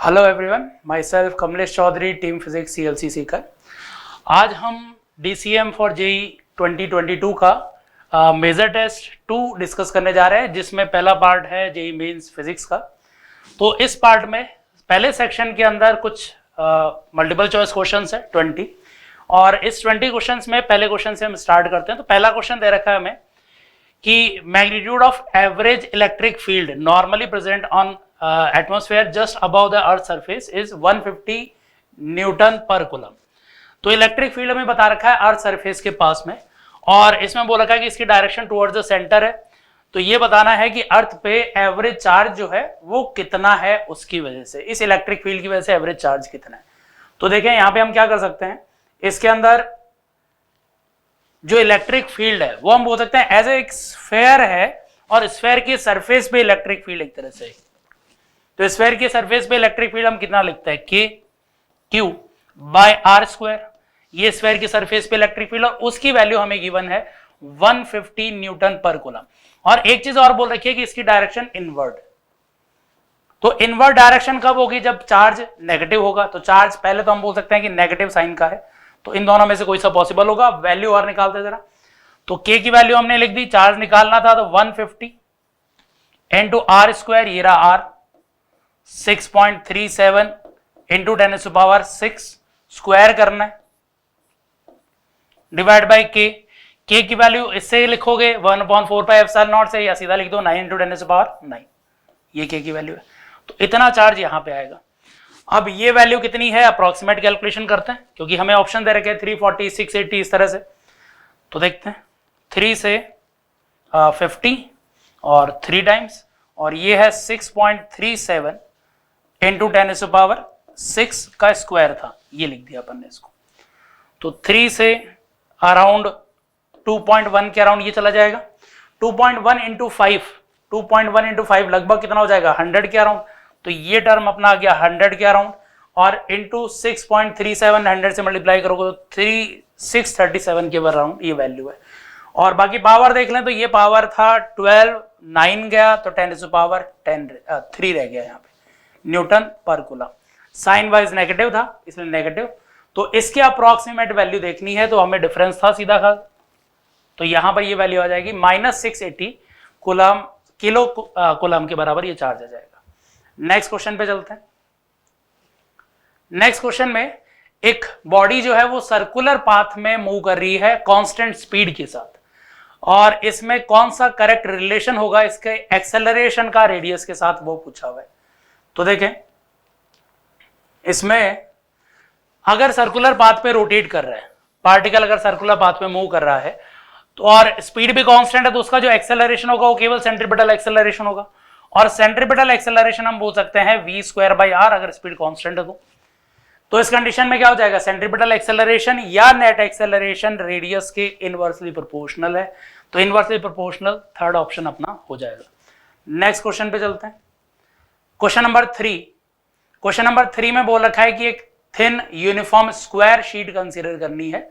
Hello everyone, myself Kamlesh Chaudhary, team physics CLC Sikar. आज हम DCM for JEE 2022 का major test 2 discuss करने जा रहे हैं, जिसमें पहला पार्ट है JEE मेंस फिजिक्स का। तो इस पार्ट में पहले सेक्शन के अंदर कुछ मल्टीपल चॉइस क्वेश्चंस है 20, और इस 20 क्वेश्चंस में पहले क्वेश्चन से हम स्टार्ट करते हैं। तो पहला क्वेश्चन दे रखा है हमें कि magnitude of average electric field normally present on atmosphere just above the earth surface is 150 Newton पर कूलम। तो इलेक्ट्रिक फील्ड हमें बता रखा है अर्थ सरफेस के पास में, और इसमें बोल रखा है कि इसकी डायरेक्शन टुवर्ड्स द सेंटर है। तो ये बताना है कि अर्थ पे एवरेज चार्ज जो है वो कितना है, उसकी वजह से, इस इलेक्ट्रिक फील्ड की वजह से एवरेज चार्ज कितना है। तो देखें यहाँ पे हम क्या कर सकते हैं, इसके अंदर जो इलेक्ट्रिक फील्ड है वो हम बोल सकते हैं एज ए स्फेयर है, और स्फेयर की सरफेस पे इलेक्ट्रिक फील्ड एक तरह से। तो स्फेयर की सरफेस पे इलेक्ट्रिक फील्ड हम कितना लिखते हैं, के क्यू बाय आर स्क्वायर। ये स्फेयर की सरफेस पे इलेक्ट्रिक फील्ड, और उसकी वैल्यू हमें गिवन है 150 न्यूटन पर कूलम। और एक चीज और बोल रखी है कि इसकी डायरेक्शन इनवर्ड। तो इनवर्ड डायरेक्शन कब होगी, जब चार्ज नेगेटिव होगा। तो चार्ज पहले तो हम बोल सकते हैं कि नेगेटिव साइन का है, तो इन दोनों में से कोई सा पॉसिबल होगा। वैल्यू और निकालते जरा। तो के की वैल्यू हमने लिख दी, चार्ज निकालना था तो 150 इंटू आर स्क्वायर, ये रहा आर 6.37 इंटू 10⁶ स्क्वायर करना है, डिवाइड बाई के की वैल्यू इससे लिखोगे 1/4πε0 से, या सीधा लिख दो 9 इंटू 10⁹, ये के की वैल्यू है। तो इतना चार्ज यहां पे आएगा। अब ये वैल्यू कितनी है, अप्रोक्सीमेट कैलकुलेशन करते हैं, क्योंकि हमें ऑप्शन दे रखे हैं 340, 680 इस तरह से। तो देखते हैं 3 से 50 और 3 टाइम्स, और ये है 6.37 इंटू 10⁶ का स्क्वायर था, ये लिख दिया अपन ने इसको। तो 3 से अराउंड 2.1 के अराउंड ये चला जाएगा। 2.1 इंटू 5 लगभग कितना हो जाएगा, 100 के अराउंड। तो ये टर्म अपना आ गया 100 के अराउंड, और इंटू 6.37 100 से मल्टीप्लाई करोगे तो 637 के अराउंड ये वैल्यू है। और बाकी पावर देख लें तो ये पावर था 12, 9 गया तो 10⁻3 रह गया यहाँ पे न्यूटन पर कूलम। साइन वाइज नेगेटिव था इसलिए नेगेटिव। तो इसके अप्रोक्सीमेट वैल्यू देखनी है तो हमें डिफरेंस था सीधा का, तो यहां पर ये वैल्यू आ जाएगी -680 कूलम, किलो कूलम के बराबर ये चार्ज आ जाएगा। नेक्स्ट क्वेश्चन पे चलते हैं। नेक्स्ट क्वेश्चन में एक बॉडी जो है वो सर्कुलर पाथ में मूव कर रही है कांस्टेंट स्पीड के साथ, और इसमें कौन सा करेक्ट रिलेशन होगा इसके एक्सेलरेशन का रेडियस के साथ, वो पूछा हुआ है। तो देखें इसमें अगर सर्कुलर पाथ पे रोटेट कर रहा है पार्टिकल, अगर सर्कुलर पाथ पे मूव कर रहा है तो, और स्पीड भी कांस्टेंट है, तो उसका जो एक्सेलरेशन होगा वो केवल सेंट्रीपिटल एक्सेलरेशन होगा। और सेंट्रीपिटल एक्सेलरेशन हम बोल सकते हैं v²/r, अगर स्पीड कांस्टेंट है तो इस कंडीशन में क्या हो जाएगा, सेंट्रीपिटल एक्सेलरेशन या नेट एक्सेलरेशन रेडियस के इनवर्सली प्रोपोर्शनल है। तो इनवर्सली प्रोपोर्शनल थर्ड ऑप्शन अपना हो जाएगा। नेक्स्ट क्वेश्चन पे चलते हैं। Question number 3। क्वेश्चन नंबर 3 में बोल रखा है कि एक thin uniform square sheet consider करनी है,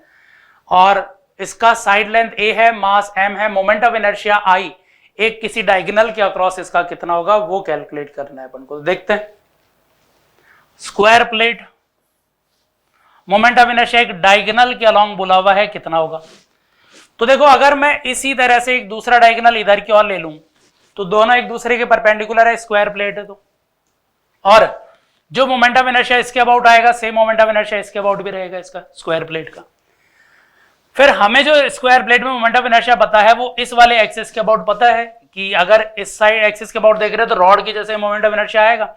और इसका साइड लेंथ a है, मास m है, मोमेंट ऑफ इनर्शिया I, एक किसी डायगोनल के अक्रॉस इसका कितना होगा वो कैलकुलेट करना है अपन को। देखते हैं, square plate, moment of inertia एक डायगोनल के अलोंग बोला हुआ है, कितना होगा। तो देखो अगर मैं इसी तरह से एक दूसरा डायगोनल इधर की ओर ले लूं तो दोनों एक दूसरे के परपेंडिकुलर है, स्क्वायर प्लेट है तो, और जो मोमेंट ऑफ इनर्शिया इसके अबाउट आएगा सेम मोमेंट ऑफ इनर्शिया इसके अबाउट भी रहेगा इसका, स्क्वायर प्लेट का। फिर हमें जो स्क्वायर प्लेट में मोमेंट ऑफ इनर्शिया पता है वो इस वाले एक्सिस के अबाउट पता है कि अगर इस साइड एक्सिस के अबाउट देख रहे हैं तो रॉड की जैसे मोमेंट ऑफ इनर्शिया आएगा,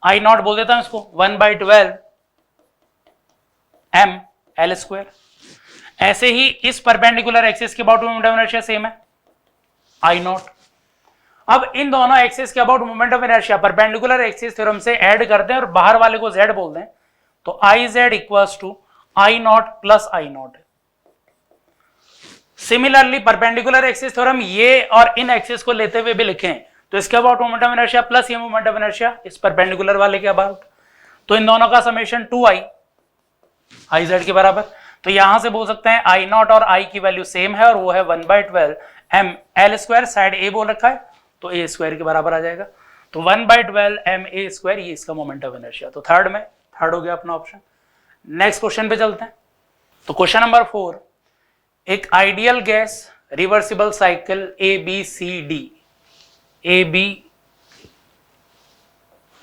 I0 बोल देता हूं इसको, 1/12 m L²। ऐसे ही इस परपेंडिकुलर एक्सिस के about moment of inertia same है, I0। अब इन दोनों एक्सिस के about moment of inertia perpendicular axis theorem से ऐड करते हैं और बाहर वाले को z बोल दें, तो IZ = I0 + I0 है। सिमिलरली परपेंडिकुलर एक्सिस थ्योरम ये और इन एक्सिस को लेते हुए भी लिखें तो इसके about moment of inertia plus ये मोमेंट ऑफ इनर्शिया इस परपेंडिकुलर वाले के अबाउट, तो इन दोनों का समेशन 2i IZ के बराबर। तो यहां से बोल सकते हैं I0 और I की वैल्यू सेम है और वो है 1/12 m L², साइड a बोल रखा है तो a² के बराबर आ जाएगा। तो 1/12 ma², ये इसका मोमेंट ऑफ इनर्शिया। तो थर्ड हो गया अपना ऑप्शन। नेक्स्ट क्वेश्चन पे चलते हैं। तो क्वेश्चन नंबर 4, एक ideal gas reversible cycle ABCD, AB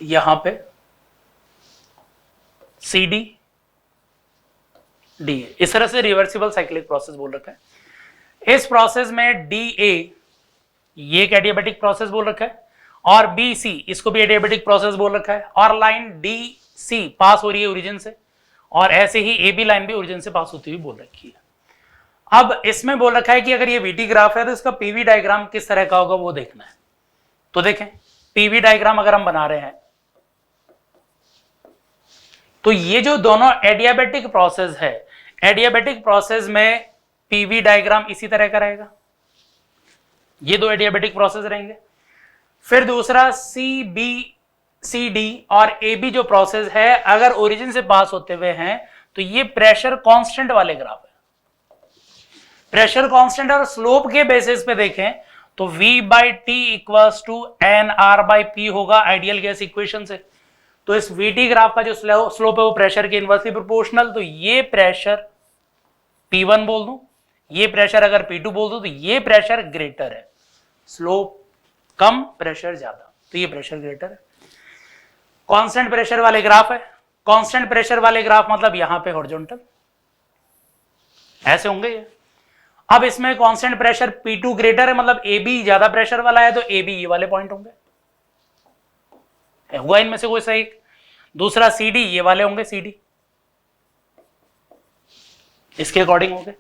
यहां पे, CD D, इस तरह से रिवर्सिबल साइक्लिक प्रोसेस बोल रखा है। इस प्रोसेस में DA ये एक एडियाबेटिक प्रोसेस बोल रखा है, और BC इसको भी एडियाबेटिक प्रोसेस बोल रखा है, और लाइन DC पास हो रही है ओरिजिन से, और ऐसे ही AB लाइन भी ओरिजिन से पास होती हुई बोल रखी है। अब इसमें बोल रखा है कि अगर ये VT ग्राफ है तो इसका PV डायग्राम किस तरह का होगा वो देखना है। तो देखें, PV डायग्राम अगर हम बना रहे हैं तो ये जो दोनों एडियाबेटिक प्रोसेस है, एडियाबेटिक प्रोसेस में PV डायग्राम इसी तरह का रहेगा, ये दो एडियाबेटिक प्रोसेस रहेंगे। फिर दूसरा CBCD और AB जो प्रोसेस है, अगर ओरिजिन से पास होते हुए हैं तो ये प्रेशर कांस्टेंट वाले ग्राफ है। प्रेशर कांस्टेंट और स्लोप के बेसिस पे देखें तो V/T = NR/P होगा आइडियल गैस इक्वेशन से। तो इस VT ग्राफ का जो स्लोप है वो प्रेशर के इनवर्सली प्रोपोर्शनल, तो ये प्रेशर P1 बोल दूं, ये प्रेशर अगर P2 बोल दूं तो ये प्रेशर ग्रेटर है, स्लोप कम प्रेशर ज्यादा, तो ये प्रेशर ग्रेटर है। कांस्टेंट प्रेशर वाले ग्राफ है, कांस्टेंट प्रेशर वाले ग्राफ मतलब यहां पे हॉरिजॉन्टल ऐसे होंगे ये। अब इसमें कांस्टेंट प्रेशर P2 ग्रेटर है, मतलब AB ज्यादा प्रेशर वाला है, तो AB ये वाले पॉइंट होंगे, हुआ इनमें से कोई सही। दूसरा CD ये वाले होंगे, CD इसके अकॉर्डिंग होंगे।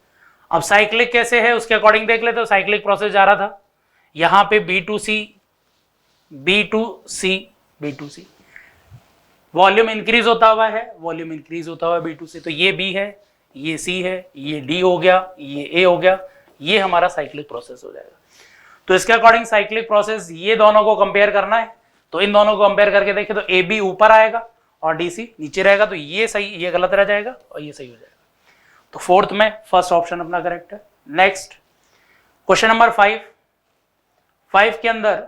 अब साइक्लिक कैसे है उसके अकॉर्डिंग देख लेते, तो साइक्लिक प्रोसेस जा रहा था यहां पे B2C, वॉल्यूम इंक्रीज होता हुआ है, वॉल्यूम इंक्रीज होता हुआ B2C, तो ये B है, ये C है, ये D हो गया, ये A हो गया, ये हमारा साइक्लिक प्रोसेस हो जाएगा। तो इसके अकॉर्डिंग साइक्लिक प्रोसेस ये दोनों को कंपेयर करना है, तो इन दोनों को कंपेयर करके देखें तो AB ऊपर आएगा और DC नीचे रहेगा, तो ये सही, ये गलत रह जाएगा और ये सही हो जाएगा। तो फोर्थ में फर्स्ट ऑप्शन अपना करेक्ट है। नेक्स्ट क्वेश्चन नंबर 5 के अंदर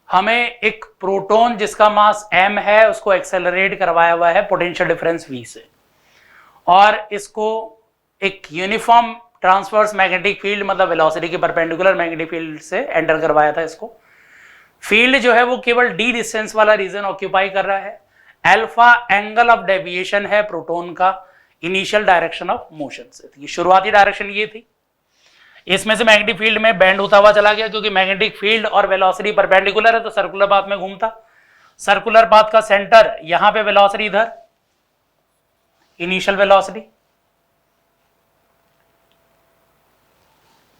हमें एक प्रोटॉन जिसका मास m है उसको एक्सेलरेट करवाया हुआ है पोटेंशियल डिफरेंस v से, और इसको एक यूनिफॉर्म ट्रांसवर्स मैग्नेटिक फील्ड मतलब वेलोसिटी के परपेंडिकुलर मैग्नेटिक फील्ड से एंटर करवाया था। इसको फील्ड जो है वो केवल d डिस्टेंस वाला रीजन ऑक्यूपाई कर रहा है, अल्फा एंगल ऑफ डेविएशन है प्रोटॉन का इनिशियल डायरेक्शन ऑफ मोशन से, ये शुरुआती डायरेक्शन ये थी। इसमें से मैग्नेटिक फील्ड में बैंड होता हुआ चला गया, क्योंकि मैग्नेटिक फील्ड और वेलोसिटी परपेंडिकुलर है तो सर्कुलर पाथ में घूमता, सर्कुलर पाथ का सेंटर यहां पे, वेलोसिटी इधर, इनिशियल वेलोसिटी,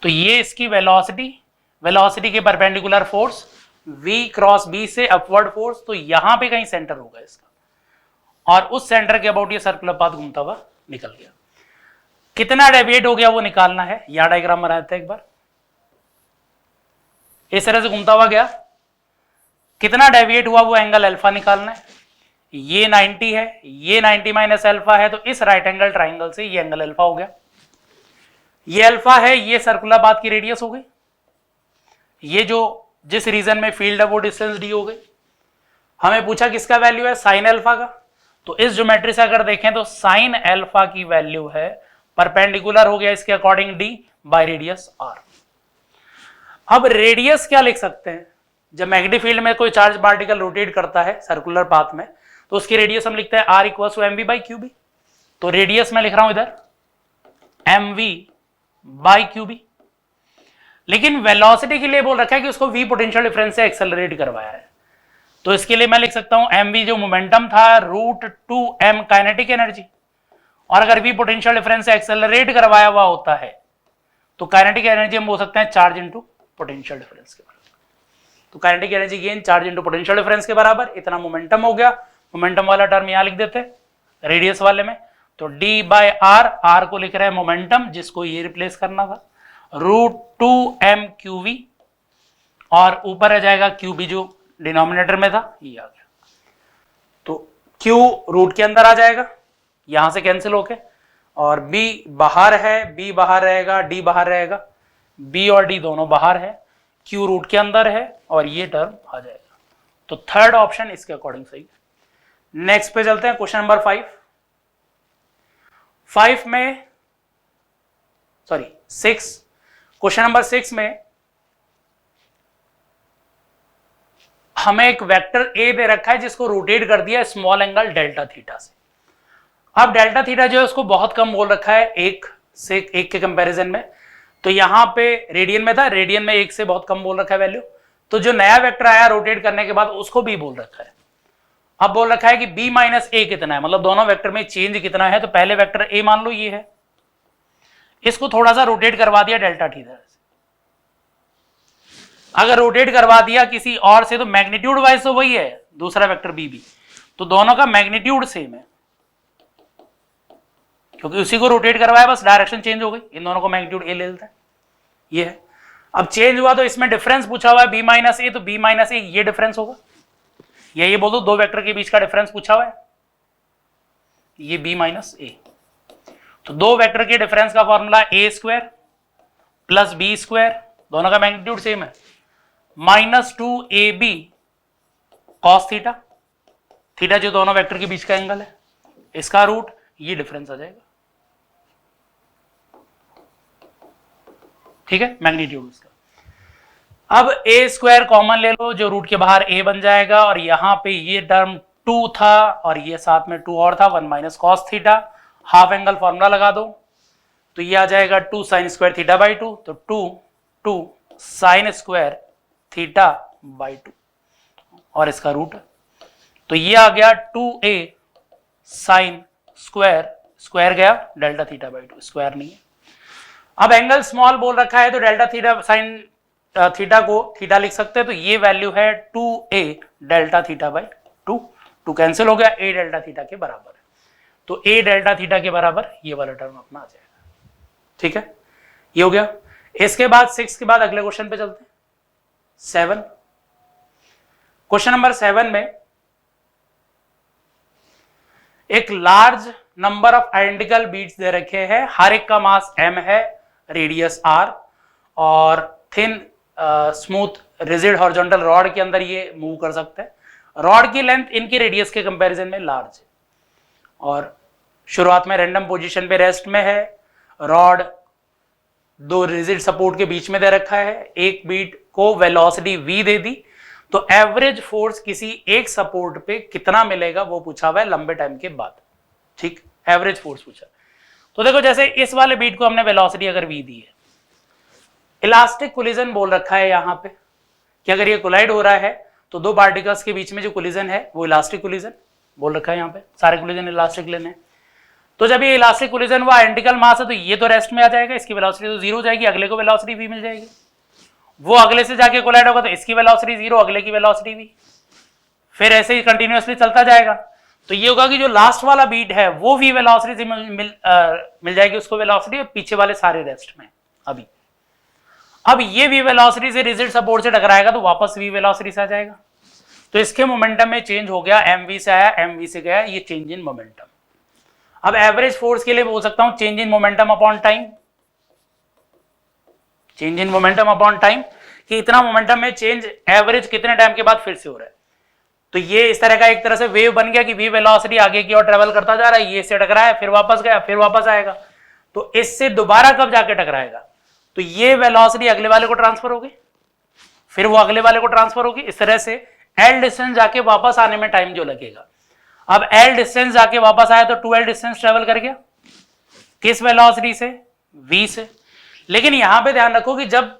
तो ये इसकी वेलोसिटी के परपेंडिकुलर फोर्स V/B से अपवर्ड फोर्स, तो यहां पे कहीं सेंटर होगा इसका, और उस सेंटर के अबाउट ये सर्कुलर पाथ घूमता हुआ निकल गया। कितना डेविएट हो गया वो निकालना है, यहां डायग्राम बनाया था एक बार, इस तरह से घूमता हुआ गया, कितना डेविएट हुआ वो एंगल अल्फा निकालना है। ये 90 है, ये 90 माइनस अल्फा है, तो इस राइट एंगल ट्राइंगल से ये एंगल अल्फा हो गया। ये अल्फा है, ये सर्कुलर पाथ की रेडियस हो गई, ये जो जिस रीजन में फील्ड है वो डिस्टेंस d हो गई। हमें पूछा किसका वैल्यू है, साइन अल्फा का, तो इस ज्योमेट्री से अगर देखें तो साइन अल्फा की वैल्यू है परपेंडिकुलर हो गया इसके according d by radius r। अब रेडियस क्या लिख सकते हैं, जब मैग्नेटिक फील्ड में कोई चार्ज पार्टिकल रोटेट करता है सर्कुलर पाथ में तो उसकी रेडियस हम लिखते हैं r = mv/qb, तो रेडियस में लिख रहा हूं इधर mv/qb, लेकिन वेलोसिटी के लिए बोल रखा है कि उसको v पोटेंशियल डिफरेंस से एक्सेलरेट करवाया है, तो इसके लिए मैं लिख सकता हूं mv जो मोमेंटम था √2m काइनेटिक एनर्जी, और अगर v पोटेंशियल डिफरेंस से एक्सेलरेट करवाया हुआ होता है तो काइनेटिक एनर्जी हम बोल सकते हैं चार्ज इनटू पोटेंशियल डिफरेंस के बराबर। तो kinetic energy gain charge into potential difference के बराबर, इतना मोमेंटम हो गया, मोमेंटम वाला टर्म यहां लिख देते रेडियस वाले में, तो d/r, r को लिख रहे हैं मोमेंटम जिसको ये रिप्लेस करना था, √2mqv, और ऊपर आ जाएगा qb जो डिनोमिनेटर में था ये आ गया, तो q रूट के अंदर आ जाएगा यहां से कैंसिल होके, और b बाहर है, b बाहर रहेगा, d बाहर रहेगा, b और d दोनों बाहर है, क्यू रूट के अंदर है और ये टर्म आ जाएगा। तो थर्ड ऑप्शन इसके अकॉर्डिंग सही है। नेक्स्ट पे चलते हैं, क्वेश्चन नंबर 5 में, सॉरी 6, क्वेश्चन नंबर 6 में हमें एक वेक्टर ए दे रखा है जिसको रोटेट कर दिया स्मॉल एंगल डेल्टा थीटा से। अब डेल्टा थीटा जो है उसको बहुत कम बोल रखा है 1 के कंपैरिजन में, तो यहां पे रेडियन में था, रेडियन में 1 से बहुत कम बोल रखा है वैल्यू। तो जो नया वेक्टर आया रोटेट करने के बाद उसको बी बोल रखा है। अब बोल रखा है कि b माइनस ए कितना है, मतलब दोनों वेक्टर में चेंज कितना है। तो पहले वेक्टर a मान लो ये है, इसको थोड़ा सा रोटेट करवा दिया डेल्टा थीटा से। अगर रोटेट करवा दिया किसी और से तो मैग्नीट्यूड वाइज तो वही है, दूसरा वेक्टर b भी, तो दोनों का मैग्नीट्यूड सेम है क्योंकि उसी को रोटेट करवाया, बस डायरेक्शन चेंज हो गई। इन दोनों को मैग्नीट्यूड a ले लेता है, ये है। अब चेंज हुआ तो इसमें डिफरेंस पूछा हुआ है b माइनस ए, तो b माइनस ए ये डिफरेंस होगा, या ये बोल दो दो वेक्टर के बीच का डिफरेंस पूछा हुआ है, ये b माइनस ए। तो दो वेक्टर के डिफरेंस का formula a square plus b square, दोनों का मैग्नीट्यूड सेम है, minus 2ab cos theta, theta जो दोनों वेक्टर के बीच का एंगल है, इसका रूट, ये डिफरेंस आ जाएगा। ठीक है, मैग्नीट्यूड उसका। अब a स्क्वायर कॉमन ले लो, जो रूट के बाहर a बन जाएगा, और यहां पे ये टर्म 2 था और ये साथ में 2 और था, 1 minus cos theta, half angle formula लगा दो, तो ये आ जाएगा 2 साइन स्क्वायर थीटा बाई 2, तो 2 साइन स्क्वायर थीटा बाई 2 और इसका रूट, तो ये आ गया 2a साइन स्क्वायर, स्क्वायर गया डेल्टा थीटा बाई 2, स्क्वायर नहीं है। अब एंगल स्मॉल बोल रखा है तो डेल्टा थीटा साइन थीटा को थीटा लिख सकते हैं, तो ये वैल्यू है 2a delta theta by 2, 2 cancel हो गया, a डेल्टा थीटा के बराबर है, तो a डेल्टा थीटा के बराबर ये वाला टर्म अपना आ जाएगा। ठीक है, ये हो गया। इसके बाद 6 के बाद अगले क्वेश्चन पे चलते हैं, 7। क्वेश्चन नंबर 7 में एक large number of identical beads दे रखे हैं, हर एक का मास m है, रेडियस r, और thin smooth rigid horizontal rod के अंदर ये मूव कर सकते हैं। रॉड की लेंथ इनकी रेडियस के कंपैरिजन में लार्ज है, और शुरुआत में रैंडम पोजीशन पे रेस्ट में है। रॉड दो रिजिड सपोर्ट के बीच में दे रखा है, एक बीट को वेलोसिटी v दे दी, तो एवरेज फोर्स किसी एक सपोर्ट पे कितना मिलेगा वो पूछा हुआ है लंबे टाइम के बाद। ठीक, एवरेज फोर्स पूछा। तो देखो जैसे इस वाले बीट को हमने वेलोसिटी अगर v दी है, इलास्टिक कोलिजन बोल रखा है यहां पे कि अगर ये कोलाइड हो रहा है तो दो पार्टिकल्स के बीच में जो कोलिजन है वो इलास्टिक कोलिजन बोल रखा है, यहाँ पे सारे कोलिजन इलास्टिक लेने हैं। तो जब ये इलास्टिक कोलिजन हुआ, आइडेंटिकल मास है, तो ये तो रेस्ट में आ जाएगा, इसकी वेलोसिटी तो 0 हो जाएगी, अगले को वेलोसिटी v मिल जाएगी। वो अगले से जाके कोलाइड होगा तो इसकी वेलोसिटी 0, अगले की वेलोसिटी v, फिर ऐसे ही कंटिन्यूअसली चलता जाएगा। तो ये होगा कि जो लास्ट वाला बीट है वो v वेलोसिटी से मिल जाएगी उसको वेलोसिटी, पीछे वाले सारे रेस्ट में। अब ये v वेलोसिटी से रिजिड सपोर्ट से टकराएगा तो वापस v वेलोसिटी से आ जाएगा, तो इसके मोमेंटम में चेंज हो गया, mv से आया mv से गया, ये चेंज इन मोमेंटम। अब एवरेज फोर्स के लिए बोल सकता हूं change in momentum upon time, change in momentum upon time, कि इतना मोमेंटम में चेंज एवरेज कितने टाइम के बाद फिर से हो रहा है। तो ये इस तरह का एक तरह से वेव बन गया कि v वेलोसिटी आगे की ओर ट्रेवल करता जा रहा है, ये से टकराया फिर वापस गया फिर वापस आएगा, तो इससे दोबारा कब जाके टकराएगा, तो ये वेलोसिटी अगले वाले को ट्रांसफर होगी, फिर वो अगले वाले को ट्रांसफर होगी, इस तरह से l डिस्टेंस जाके वापस आने में टाइम जो लगेगा। अब l डिस्टेंस जाके वापस आया तो 2l डिस्टेंस ट्रेवल कर गया, किस वेलोसिटी से, v से। लेकिन यहां पे ध्यान रखो कि जब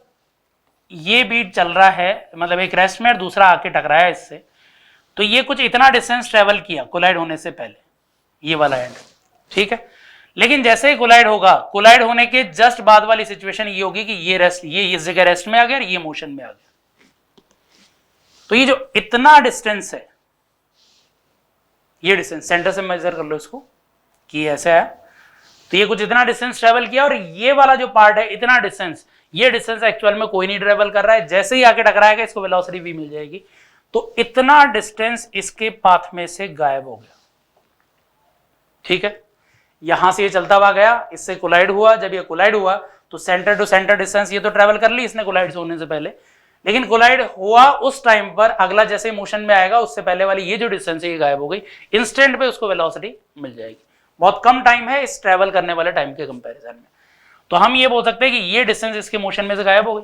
ये बीट चल रहा है, मतलब एक रेस्ट में दूसरा आके टकराया इससे, तो ये कुछ इतना डिस्टेंस ट्रेवल किया कोलाइड होने से पहले, ये वाला एंड, ठीक है। लेकिन जैसे ही कोलाइड होगा, कोलाइड होने के जस्ट बाद वाली सिचुएशन ये होगी कि ये रेस्ट, ये इस जगह रेस्ट में आ गया, ये मोशन में आ गया। तो ये जो इतना डिस्टेंस है, ये डिस्टेंस सेंटर से मेजर कर लो इसको कि ऐसा है, तो ये कुछ इतना डिस्टेंस ट्रेवल किया, और ये वाला जो पार्ट है इतना डिस्टेंस, ये डिस्टेंस एक्चुअल में कोई नहीं ट्रेवल कर रहा है, जैसे ही आके टकराएगा इसको वेलोसिटी v मिल जाएगी, तो इतना डिस्टेंस इसके पाथ में से गायब हो गया। ठीक है, यहां से ये चलता हुआ गया, इससे कोलाइड हुआ, जब ये कोलाइड हुआ तो सेंटर टू सेंटर डिस्टेंस ये तो ट्रेवल कर ली इसने कोलाइड होने से पहले, लेकिन कोलाइड हुआ उस टाइम पर अगला जैसे मोशन में आएगा उससे पहले वाली ये जो डिस्टेंस है ये गायब हो गई, इंस्टेंट पे उसको वेलोसिटी मिल जाएगी। बहुत कम टाइम है इस ट्रेवल करने वाले टाइम के कंपैरिजन में। तो हम ये बोल सकते हैं कि ये डिस्टेंस इसके मोशन में से गायब हो गई।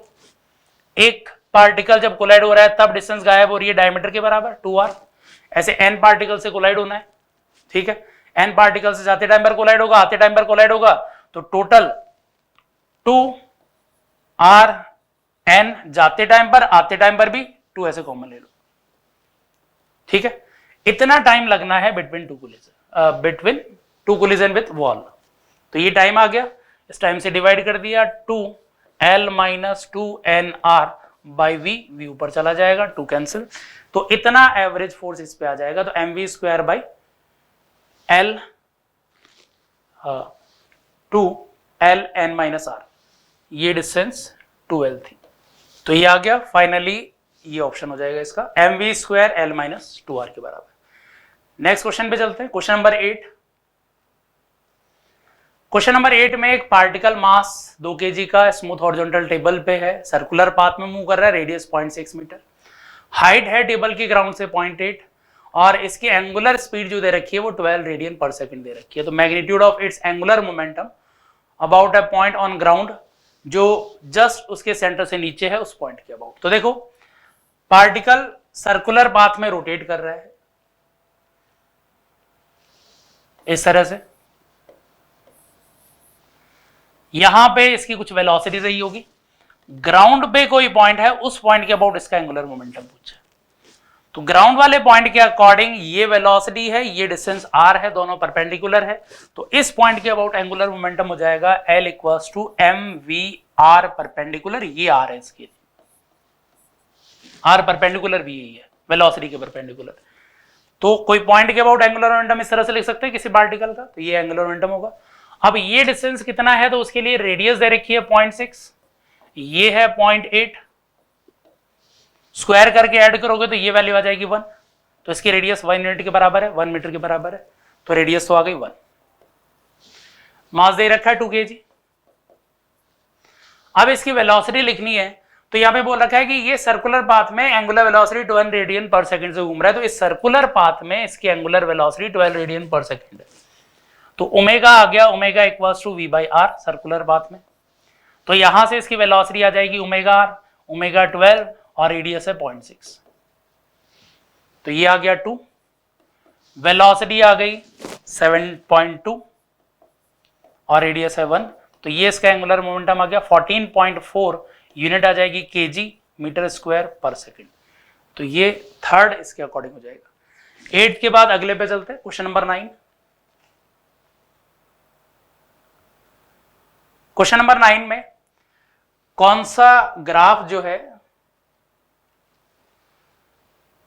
एक पार्टिकल जब कोलाइड हो रहा है तब डिस्टेंस गायब हो रही है डायमीटर के बराबर 2r। ऐसे n पार्टिकल से कोलाइड होना है, ठीक है, n पार्टिकल से जाते टाइम पर कोलाइड होगा, आते टाइम पर कोलाइड होगा, तो टोटल 2r n जाते टाइम पर, आते टाइम पर भी 2 ऐसे कॉमन ले लो, ठीक है। इतना टाइम लगना है between two collision with wall. तो ये टाइम आ गया, इस टाइम से डिवाइड कर दिया 2l minus 2nr by v, v ऊपर चला जाएगा, 2 कैंसिल, तो इतना एवरेज फोर्स इस पे आ जाएगा। तो mv square by l 2l n minus r, ये डिस्टेंस 2l थी। तो ये आ गया फाइनली, ये ऑप्शन हो जाएगा इसका mv square l minus 2r के बराबर। नेक्स्ट क्वेश्चन पे चलते हैं, क्वेश्चन नंबर 8। क्वेश्चन नंबर 8 में एक पार्टिकल मास 2 kg का स्मूथ हॉरिजॉन्टल टेबल पे है, सर्कुलर पाथ में मूव कर रहा है, रेडियस 0.6 मीटर, हाइट है टेबल की ग्राउंड से 0.8 और इसकी एंगुलर स्पीड जो दे रखी है वो 12 रेडियन पर सेकंड दे रखी है। तो magnitude of its angular momentum about a point on ground, जो जस्ट उसके सेंटर से नीचे है उस पॉइंट के अबाउट। तो देखो पार्टिकल सर्कुलर पाथ में रोटेट कर रहा है इस तरह से, यहां पे इसकी कुछ वेलोसिटी सही होगी, ग्राउंड पे कोई पॉइंट है उस पॉइंट के अबाउट इसका एंगुलर मोमेंटम पूछा। तो ग्राउंड वाले पॉइंट के अकॉर्डिंग ये वेलोसिटी है, ये डिस्टेंस r है, दोनों परपेंडिकुलर है, तो इस पॉइंट के अबाउट एंगुलर मोमेंटम हो जाएगा L equals to mvr perpendicular, ये r है इसके, r परपेंडिकुलर भी यही है वेलोसिटी के परपेंडिकुलर। तो कोई पॉइंट के अबाउट एंगुलर मोमेंटम इस तरह से लिख सकते हैं किसी पार्टिकल का, तो ये एंगुलर मोमेंटम होगा। अब ये डिस्टेंस कितना है, तो उसके लिए रेडियस दे रखी है 0.6, ये है 0.8, स्क्वायर करके ऐड करोगे तो ये वैल्यू आ जाएगी 1, तो इसकी रेडियस 1 यूनिट के बराबर है, 1 मीटर के बराबर है, तो रेडियस तो आ गई 1। मास दे रखा है 2 kg। अब इसकी वेलोसिटी लिखनी है, तो यहां पे बोल रखा है कि ये सर्कुलर पाथ में angular velocity 12 radian per second से घूम रहा है, तो इस सर्कुलर पाथ में इसकी angular velocity 12 radian per second है। तो ओमेगा आ गया, omega equals to v by R circular path में, तो यहां से इसकी वेलोसिटी आ जाएगी ओमेगा आर, ओमेगा 12 और रेडियस है 0.6, तो ये आ गया 2, वेलोसिटी आ गई 7.2 और रेडियस है 1, तो ये इसका एंगुलर मोमेंटम आ गया 14.4 यूनिट आ जाएगी kg मीटर स्क्वायर पर सेकंड। तो ये थर्ड इसके अकॉर्डिंग हो जाएगा। 8 के बाद अगले पे चलते हैं, क्वेश्चन नंबर 9। क्वेश्चन नंबर 9 में कौन सा ग्राफ जो है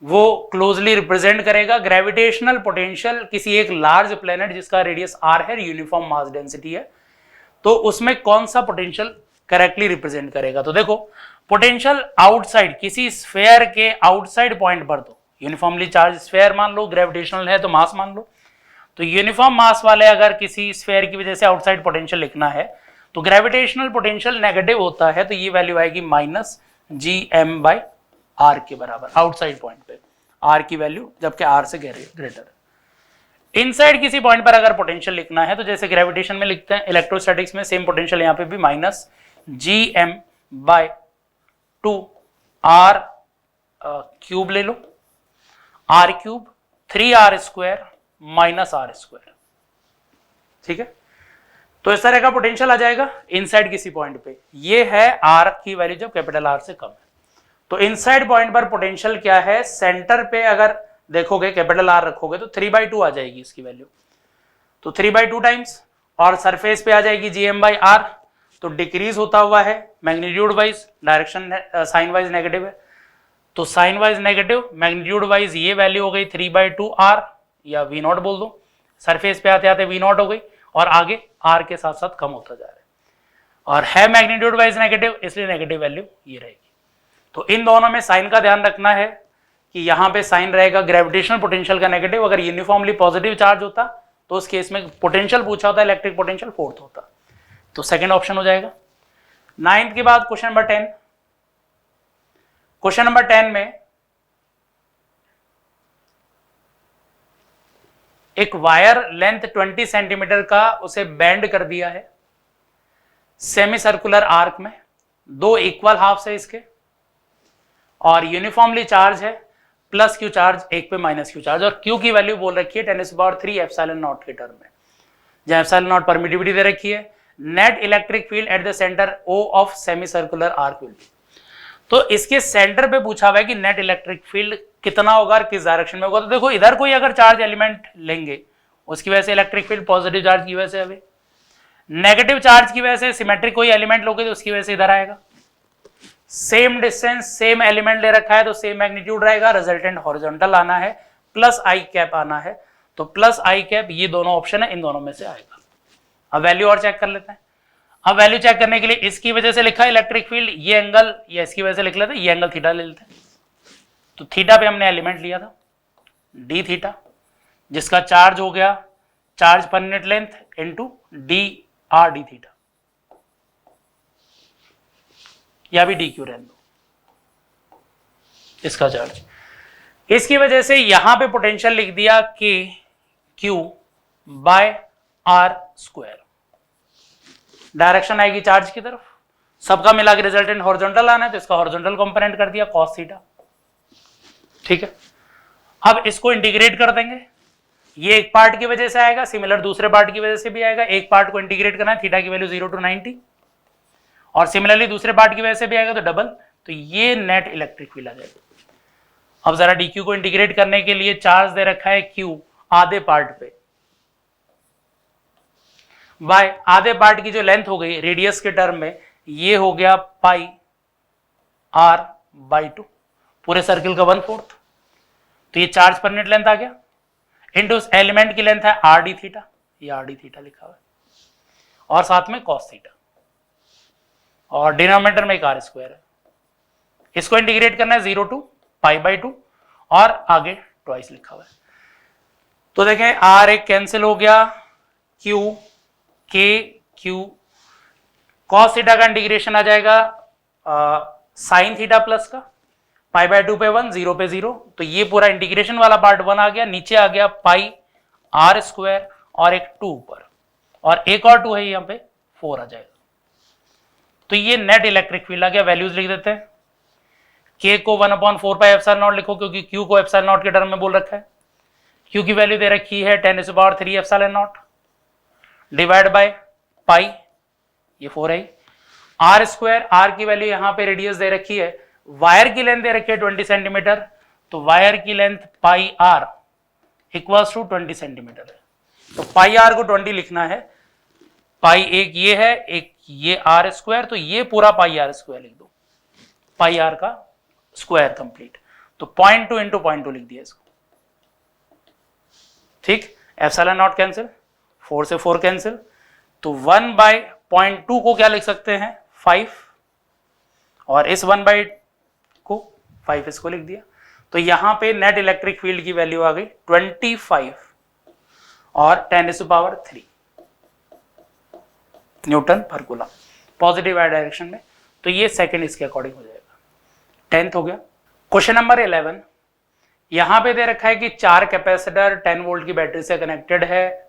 वो क्लोजली रिप्रेजेंट करेगा ग्रेविटेशनल पोटेंशियल किसी एक लार्ज प्लेनेट जिसका रेडियस r है, यूनिफॉर्म मास डेंसिटी है, तो उसमें कौन सा पोटेंशियल करेक्टली रिप्रेजेंट करेगा। तो देखो पोटेंशियल आउटसाइड किसी स्फेयर के आउटसाइड पॉइंट पर, तो यूनिफॉर्मली चार्ज स्फेयर मान लो, ग्रेविटेशनल है तो मास मान लो, तो यूनिफॉर्म मास वाले अगर किसी स्फेयर की वजह से आउटसाइड पोटेंशियल लिखना है तो ग्रेविटेशनल पोटेंशियल नेगेटिव होता है, तो ये वैल्यू आएगी माइनस gm बाई आर के बराबर आउटसाइड पॉइंट पे, आर की वैल्यू जबकि आर से ग्रेटर। इनसाइड किसी पॉइंट पर अगर पोटेंशियल लिखना है तो जैसे ग्रेविटेशन में लिखते हैं, इलेक्ट्रोस्टैटिक्स में सेम पोटेंशियल यहाँ पे भी minus gm by 2r cube ले लो, r cube 3r square minus r square, ठीक है। तो इस तरह का पोटेंशियल आ जाएगा इनसाइड किसी पॉइंट पे, ये है r की वैल्यू जब कैपिटल R से कम है। तो इनसाइड पॉइंट पर पोटेंशियल क्या है, सेंटर पे अगर देखोगे कैपिटल R रखोगे तो 3/2 आ जाएगी इसकी वैल्यू, तो 3/2 टाइम्स, और सरफेस पे आ जाएगी gm बाई r, तो डिक्रीज होता हुआ है magnitude wise, direction sign wise negative है, तो sign wise negative, magnitude wise ये वैल्यू हो गई 3/2r या v0 बोल दो, सरफेस पे आते आते v0 हो गई और आगे r के साथ साथ कम होता जा रहा है, और है मैग्नीट्यूड वाइज नेगेटिव इसलिए नेगेटिव वैल्यू ये रहेगी। तो इन दोनों में साइन का ध्यान रखना है कि यहाँ पे साइन रहेगा ग्रेविटेशनल पोटेंशियल का नेगेटिव, अगर यूनिफॉर्मली पॉजिटिव चार्ज होता तो उस केस में पोटेंशियल पूछा होता इलेक्ट्रिक पोटेंशियल फोर्थ होता, तो सेकंड ऑप्शन हो जाएगा। 9th के बाद क्वेश्चन नंबर 10। क्वेश्चन नंबर 10 में एक वायर लेंथ 20 सेंटीमीटर का उसे बैंड कर दिया है सेमी सर्कुलर आर्क में, दो इक्वल हाफ्स है इसके और यूनिफॉर्मली चार्ज है, प्लस क्यू चार्ज, एक पे माइनस क्यू चार्ज, और क्यू की वैल्यू बोल रखी है 10⁻³ एप्सिलॉन नॉट के टर्म में, जहां एप्सिलॉन नॉट परमिटिविटी दे रखी है। Net electric field at the centre O of semi circular arc will be, तो इसके सेंटर पे पूछा हुआ है कि नेट इलेक्ट्रिक फील्ड कितना होगा और किस डायरेक्शन में होगा। तो देखो इधर कोई अगर चार्ज एलिमेंट लेंगे उसकी वजह से इलेक्ट्रिक फील्ड पॉजिटिव चार्ज की वजह से आवे, नेगेटिव चार्ज की वजह से सिमेट्रिक कोई एलिमेंट लोगे तो उसकी वजह से इधर आएगा। सेम डिस्टेंस सेम एलिमेंट ले रखा है तो सेम मैग्नीट्यूड रहेगा, रिजल्टेंट हॉरिजॉन्टल आना है, प्लस आई कैप आना है, तो प्लस आई कैप ये दोनों ऑप्शन है, इन दोनों में से आएगा। अब वैल्यू और चेक कर लेते हैं। अब वैल्यू चेक करने के लिए इसकी वजह से लिखा है इलेक्ट्रिक फील्ड, ये एंगल या इसकी वजह से लिख लेते हैं, ये एंगल थीटा ले लेते हैं। तो थीटा पे हमने एलिमेंट लिया था डी थीटा, जिसका चार्ज हो गया charge per unit length into D R D theta, या भी डी क्यू रहने दो इसका चार्ज। इसकी वजह से यहां पे पोटेंशियल लिख दिया के q by r square, direction आएगी चार्ज की तरफ, सबका मिला के रिजल्टेंट हॉरिजॉन्टल आना है तो इसका हॉरिजॉन्टल कंपोनेंट कर दिया कॉस थीटा, ठीक है। अब इसको इंटीग्रेट कर देंगे, ये एक पार्ट की वजह से आएगा, सिमिलर दूसरे पार्ट की वजह से भी आएगा। एक पार्ट को इंटीग्रेट करना है, थीटा की वैल्यू 0 to 90, और सिमिलरली दूसरे पार्ट की वजह से भी आएगा तो डबल, तो ये नेट इलेक्ट्रिक फील्ड आ जाएगा। अब जरा डीक्यू को इंटीग्रेट करने के लिए चार्ज दे रखा है क्यू आधे पार्ट पे, बाय आधे पार्ट की जो लेंथ हो गई रेडियस के टर्म में, ये हो गया पाई आर बाई 2, पूरे सर्किल का 1/4, तो ये चार्ज पर यूनिट लेंथ आ गया, इनटू उस एलिमेंट की लेंथ है आर डी थीटा, ये आर डी थीटा लिखा हुआ है, और साथ में कॉस थीटा, और डिनोमिनेटर में एक आर स्क्वायर है। इसको इंटीग्रेट करना है 0 to π/2, और आगे ट्वाइस लिखा हुआ है। तो देखें आर एक कैंसिल हो गया, क्यू के क्यू, कॉस थीटा का इंटीग्रेशन आ जाएगा साइन थीटा प्लस का, π/2 पे 1, 0 पे 0, तो ये पूरा इंटीग्रेशन वाला पार्ट 1 आ गया, नीचे आ गया पाई आर स्क्वायर और एक 2 ऊपर, और एक और 2 है यहाँ पे 4 आ जाएगा। तो ये नेट इलेक्ट्रिक फील्ड आ गया। वैल्यूज लिख देते हैं, के को 1/4 पाई एप्सिलॉन नॉट लिखो क्योंकि क्यू को एप्सिलॉन नॉट के टर्म में बोल रखा है। क्यू की वैल्यू दे रखी है 10⁻³ epsilon not, divide by pi, ये 4 है। आर स्क्वायर, आर की वैल्यू यहाँ पे रेडियस दे रखी है, वायर की लेंथ दे रखी है 20 सेंटीमीटर, तो वायर की length pi R equals to 20 centimetre है, तो पाई आर को 20 लिखना है, पाई एक ये है, एक ये आर स्क्वायर, तो ये पूरा पाई आर स्क्वायर लिख दो, पाई आर का स्क्वायर कंप्लीट, तो 0.2 इंटू 0.2 लिख दिया इसको, ठीक। एप्सिलॉन नॉट कैंसिल, 4 से 4 कैंसिल, तो 1/0.2 को क्या लिख सकते हैं 5, और इस 1 को 5 इसको लिख दिया, तो यहां पे नेट इलेक्ट्रिक फील्ड की वैल्यू आ गई 25 और 10⁻³ न्यूटन पर कूलम, पॉजिटिव वाई डायरेक्शन में। तो ये सेकंड इसके अकॉर्डिंग हो जाएगा। 10th हो गया। क्वेश्चन नंबर 11, यहां पे दे रखा है कि 4 कैपेसिटर 10 वोल्ट की बैटरी से कनेक्टेड है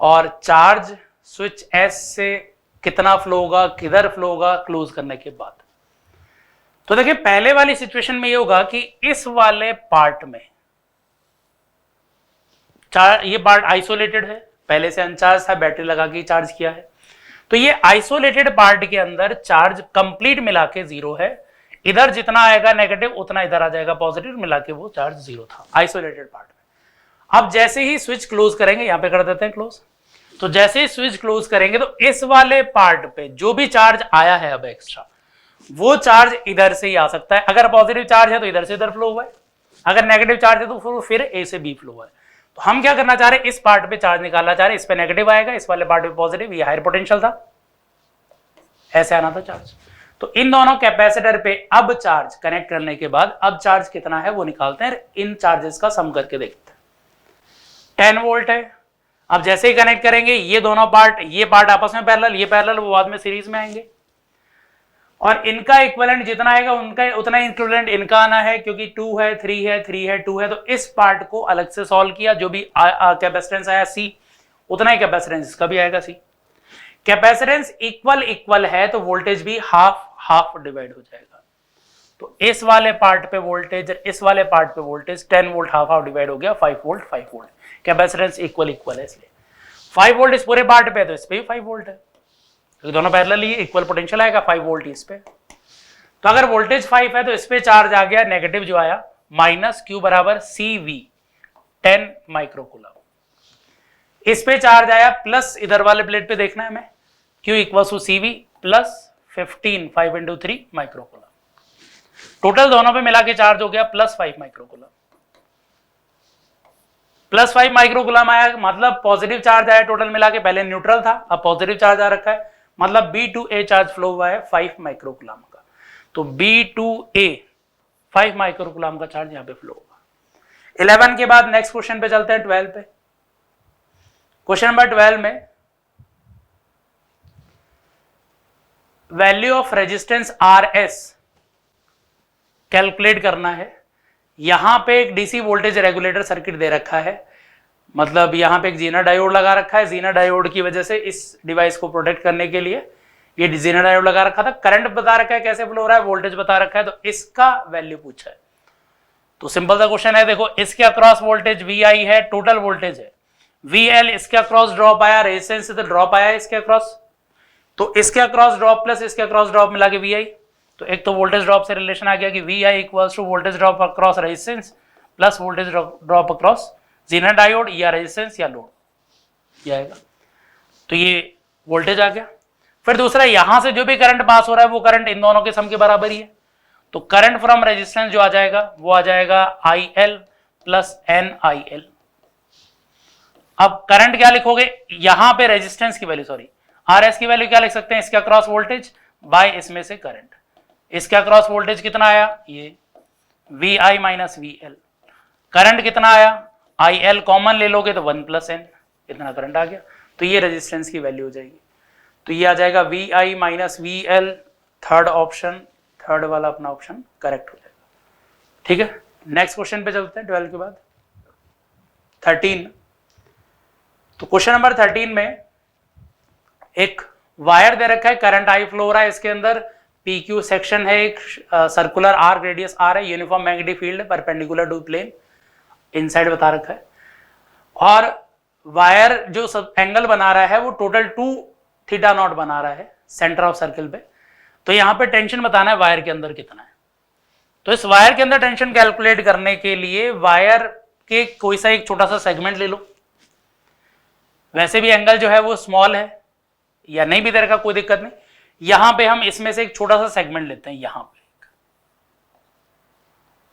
और चार्ज स्विच एस से कितना फ्लो होगा, किधर फ्लो होगा क्लोज करने के बाद। तो देखिए पहले वाली सिचुएशन में ये होगा कि इस वाले पार्ट में ये पार्ट आइसोलेटेड है, पहले से अनचार्ज था, बैटरी लगा के चार्ज किया है, तो ये आइसोलेटेड पार्ट के अंदर चार्ज कंप्लीट मिला के 0 है, इधर जितना आएगा नेगेटिव उतना इधर आ जाएगा पॉजिटिव, मिला के वो चार्ज 0 था आइसोलेटेड पार्ट में। अब जैसे ही स्विच क्लोज करेंगे, यहां पे कर देते हैं क्लोज, तो जैसे ही स्विच क्लोज करेंगे तो इस वाले पार्ट पे जो भी चार्ज आया है अब एक्स्ट्रा, वो चार्ज इधर से ही आ सकता है। अगर पॉजिटिव चार्ज है तो इधर से इधर फ्लो हुआ है, अगर नेगेटिव चार्ज है तो फिर ए से बी फ्लो हुआ है। तो हम क्या करना चाह रहे हैं, इस पार्ट पे चार्ज निकालना चाह रहे हैं, इस पे नेगेटिव आएगा, इस वाले पार्ट पे पॉजिटिव, ये हायर पोटेंशियल था, ऐसे आना था चार्ज। तो इन दोनों कैपेसिटर पे अब चार्ज कनेक्ट करने के बाद अब चार्ज कितना है वो निकालते हैं, इन चार्जेस का सम करके देखते हैं। 10 वोल्ट है, अब जैसे ही कनेक्ट करेंगे ये दोनों पार्ट, ये पार्ट आपस में पैरेलल, ये पैरेलल, वो बाद में सीरीज में आएंगे। और इनका इक्विवेलेंट जितना आएगा उनका उतना इक्विवेलेंट इनका आना है, क्योंकि 2 है 3 है 3 है 2 है। तो इस पार्ट को अलग से सॉल्व किया, जो भी कैपेसिटेंस आया C उतना ही कैपेसिटेंस इसका भी आएगा C। कैपेसिटेंस इक्वल है तो वोल्टेज भी हाफ हाफ डिवाइड हो जाएगा। तो इस वाले पार्ट पे वोल्टेज, इस वाले पार्ट पे voltage 10 volt half half divide हो गया 5 वोल्ट 5 वोल्ट। कैपेसिटेंस इक्वल है, इसलिए 5 वोल्ट इस पूरे पार्ट पे है तो इस पे भी 5 वोल्ट है, तो दोनों पैरेलल ही इक्वल पोटेंशियल आएगा 5 वोल्ट इस पे। तो अगर वोल्टेज 5 है तो इस पे चार्ज आ गया नेगेटिव जो आया माइनस Q बराबर CV 10 माइक्रोकूलम। इस पे चार्ज आया प्लस, इधर वाले प्लेट पे देखना है हमें, Q equal to CV plus 15 5 into 3 microcoulomb. Total दोनों पे मिला के चार्ज हो गया प्लस 5 माइक्रोकूलम। प्लस 5 माइक्रोकूलम आया, मतलब पॉजिटिव चार्ज आया टोटल मिला के, पहले न्यूट्रल था अब पॉजिटिव चार्ज आ रखा है, मतलब B2A चार्ज फ्लो हुआ है 5 माइक्रोकूलम का। तो B2A 5 माइक्रोकूलम का चार्ज यहां पे फ्लो होगा। 11 के बाद नेक्स्ट क्वेश्चन पे चलते हैं 12 पे। क्वेश्चन नंबर 12 में value of resistance RS calculate करना है। यहां पे एक डीसी वोल्टेज रेगुलेटर सर्किट दे रखा है, मतलब यहां पे एक जीना डायोड लगा रखा है। जीना डायोड की वजह से इस डिवाइस को प्रोटेक्ट करने के लिए ये जीना डायोड लगा रखा था। करंट बता रखा है कैसे फ्लो हो रहा है, वोल्टेज बता रखा है, तो इसका वैल्यू पूछा है। तो सिंपल सा क्वेश्चन है, देखो इसके अक्रॉस वोल्टेज VI है, टोटल वोल्टेज है VL, इसके अक्रॉस ड्रॉप आया, रेजिस्टेंस से तो ड्रॉप आया इसके अक्रॉस, तो इसके अक्रॉस ड्रॉप प्लस इसके अक्रॉस ड्रॉप मिला के VI। तो एक तो वोल्टेज ड्रॉप से रिलेशन आ गया कि VI equals to voltage drop across resistance plus voltage drop across zener diode या रेजिस्टेंस या लोड, ये आएगा। तो ये वोल्टेज आ गया। फिर दूसरा, यहां से जो भी करंट पास हो रहा है वो करंट इन दोनों के सम के बराबर ही है, तो करंट फ्रॉम रेजिस्टेंस जो आ जाएगा वो आ जाएगा IL प्लस NIL। अब करंट क्या लिखोगे, यहां पे रेजिस्टेंस की वैल्यू, सॉरी RS की वैल्यू क्या लिख सकते हैं, इसके अक्रॉस वोल्टेज बाय इसमें से करंट। इसके अक्रॉस वोल्टेज कितना आया, ये VI माइनस VL। करंट कितना आया, IL कॉमन ले लोगे तो 1 प्लस N, इतना करंट आ गया। तो ये रेजिस्टेंस की वैल्यू हो जाएगी। तो ये आ जाएगा VI minus VL, third option, third वाला अपना ऑप्शन करेक्ट हो जाएगा। ठीक है, नेक्स्ट क्वेश्चन पे चलते हैं 12 के बाद 13। तो क्वेश्चन नंबर 13 में एक वायर दे रखा है, करंट I फ्लो हो रहा है, इसके अंदर PQ सेक्शन है, एक सर्कुलर आर्क रेडियस R है, यूनिफॉर्म मैग्नेटिक फील्ड है परपेंडिकुलर टू प्लेन, इनसाइड बता रखा है। और वायर जो सब एंगल बना रहा है वो टोटल 2 थीटा नॉट बना रहा है सेंटर ऑफ सर्किल पे। तो यहां पे टेंशन बताना है वायर के अंदर कितना है। तो इस वायर के अंदर टेंशन कैलकुलेट करने के लिए वायर के कोई सा एक छोटा सा सेगमेंट ले लो। वैसे भी एंगल जो है वो स्मॉल है, या नहीं भी दे रखा कोई दिक्कत नहीं, यहां पे हम इसमें से एक छोटा सा सेगमेंट लेते हैं यहां पे,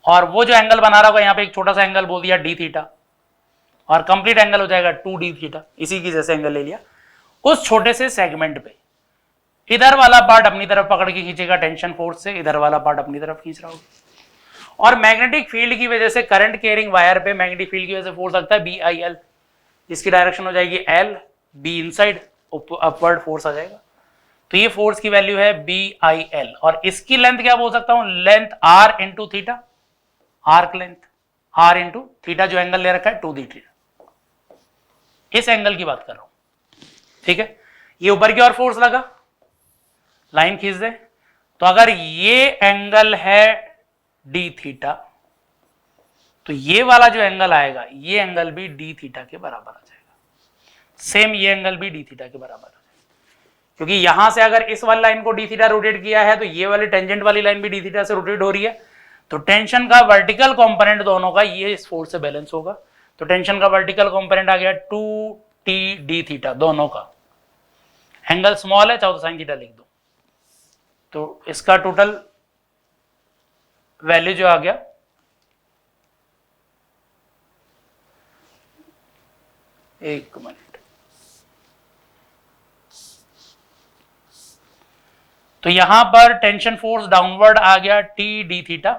और वो जो एंगल बना रहा होगा यहां पे एक छोटा सा एंगल बोल दिया d थीटा, और कंप्लीट एंगल हो जाएगा 2d थीटा, इसी की जैसे एंगल ले लिया। उस छोटे से सेगमेंट पे इधर वाला पार्ट अपनी तरफ पकड़ के खींचेगा टेंशन फोर्स से, इधर वाला पार्ट अपनी तरफ खींच रहा होगा। और मैग्नेटिक फील्ड की वजह से, करंट कैरिंग वायर पे मैग्नेटिक फील्ड की वजह से फोर्स लगता है BIL, जिसकी डायरेक्शन हो जाएगी L, B inside, upward force आ जाएगा। तो ये फोर्स की वैल्यू है BIL, और इसकी लेंथ क्या बोल सकता हूं, length R into theta, arc length R into theta, जो एंगल ले रखा है 2d थीटा, इस एंगल की बात कर रहा हूं। ठीक है, ये ऊपर की ओर फोर्स लगा, लाइन खींच दे, तो अगर ये एंगल है d थीटा, तो ये वाला जो एंगल आएगा ये एंगल भी d थीटा के बराबर आ जाएगा। सेम ये एंगल भी d थीटा के बराबर आ जाएगा, क्योंकि यहां से अगर इस वाली लाइन को d थीटा रोटेट किया है तो ये वाली टेंजेंट वाली लाइन भी d थीटा से रोटेट हो रही है। तो टेंशन का वर्टिकल कंपोनेंट दोनों का ये इस फोर्स से बैलेंस होगा। तो टेंशन का वर्टिकल कंपोनेंट आ गया 2T d थीटा, दोनों का एंगल स्मॉल है, चाहो तो साइन थीटा लिख दो। तो इसका टोटल वैल्यू जो आ गया एक मिनट, तो यहां पर टेंशन फोर्स डाउनवर्ड आ गया T d theta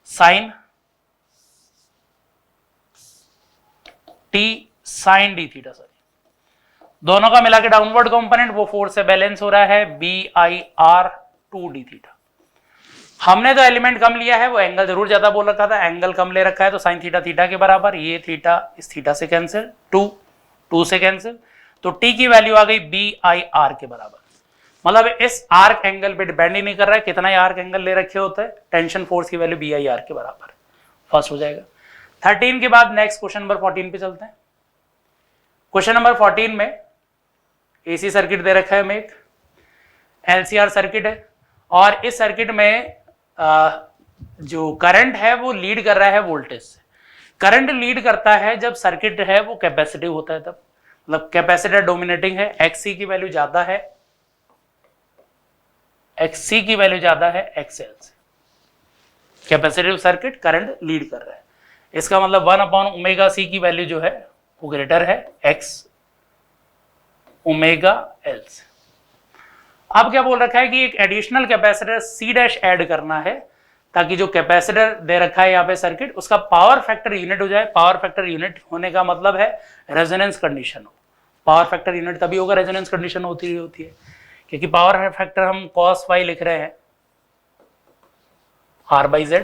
sine T sine d theta, sorry, दोनों का मिला के डाउनवर्ड कंपोनेंट, वो फोर्स से बैलेंस हो रहा है BIR 2 d थीटा। हमने तो एलिमेंट कम लिया है, वो एंगल जरूर ज्यादा बोल रखा था, एंगल कम ले रखा है तो साइन थीटा थीटा के बराबर, ये थीटा इस थीटा से कैंसिल, 2 से कैंसिल, तो t की वैल्यू आ गई BIR के बराबर। मतलब इस आर्क एंगल पे डिपेंड ही नहीं कर रहा है कितना ही आर्क एंगल ले रखे होते हैं, टेंशन फोर्स की वैल्यू BIR के बराबर फर्स्ट हो जाएगा। 13 के बाद नेक्स्ट क्वेश्चन नंबर 14 पे चलते हैं। क्वेश्चन नंबर 14 में एसी सर्किट दे रखा है, हमें एक LCR सर्किट है और इस सर्किट में जो करंट है वो लीड कर रहा है वोल्टेज से। करंट लीड करता है जब सर्किट है वो कैपेसिटिव होता है, तब मतलब कैपेसिटर डोमिनेटिंग है, XC की वैल्यू ज्यादा है, XC की वैल्यू ज्यादा है XL से। कैपेसिटिव सर्किट करंट लीड कर रहा है, इसका मतलब 1/ωc की वैल्यू जो है वो ग्रेटर है X ओमेगा L से। अब क्या बोल रखा है कि एक एडिशनल कैपेसिटर C' ऐड करना है ताकि जो कैपेसिटर दे रखा है यहाँ पे सर्किट उसका पावर फैक्टर यूनिट हो जाए। पावर फैक्टर यूनिट होने का मतलब है रेजोनेंस कंडीशन हो। पावर फैक्टर यूनिट तभी होगा रेजोनेंस कंडीशन होती है, क्योंकि पावर फैक्टर हम cos y लिख रहे हैं R/Z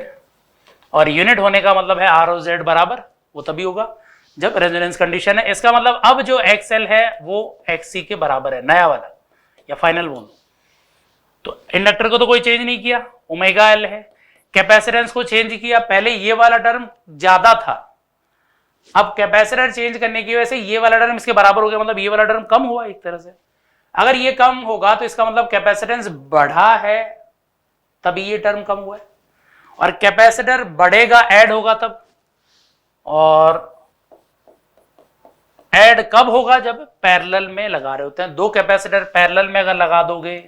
और यूनिट होने का मतलब है R/Z बराबर, वो तभी होगा जब रेजोनेंस कंडीशन है। इसका मतलब अब जो XL है वो XC के बराबर है, नया वाला या फाइनल बोलो। तो इंडक्टर को तो कोई चेंज नहीं किया, ओमेगा L है। कैपेसिटेंस को चेंज किया, पहले ये वाला टर्म ज्यादा था, अब कैपेसिटर चेंज करने की वजह से ये वाला टर्म इसके बराबर हो गया, मतलब ये वाला टर्म कम हुआ एक तरह से। अगर ये कम होगा तो इसका मतलब कैपेसिटेंस बढ़ा है तभी ये टर्म कम हुआ है, और कैपेसिटर बढ़ेगा ऐड होगा तब, और ऐड कब होगा जब पैरेलल में लगा रहे होते हैं। दो कैपेसिटर पैरेलल में अगर लगा दोगे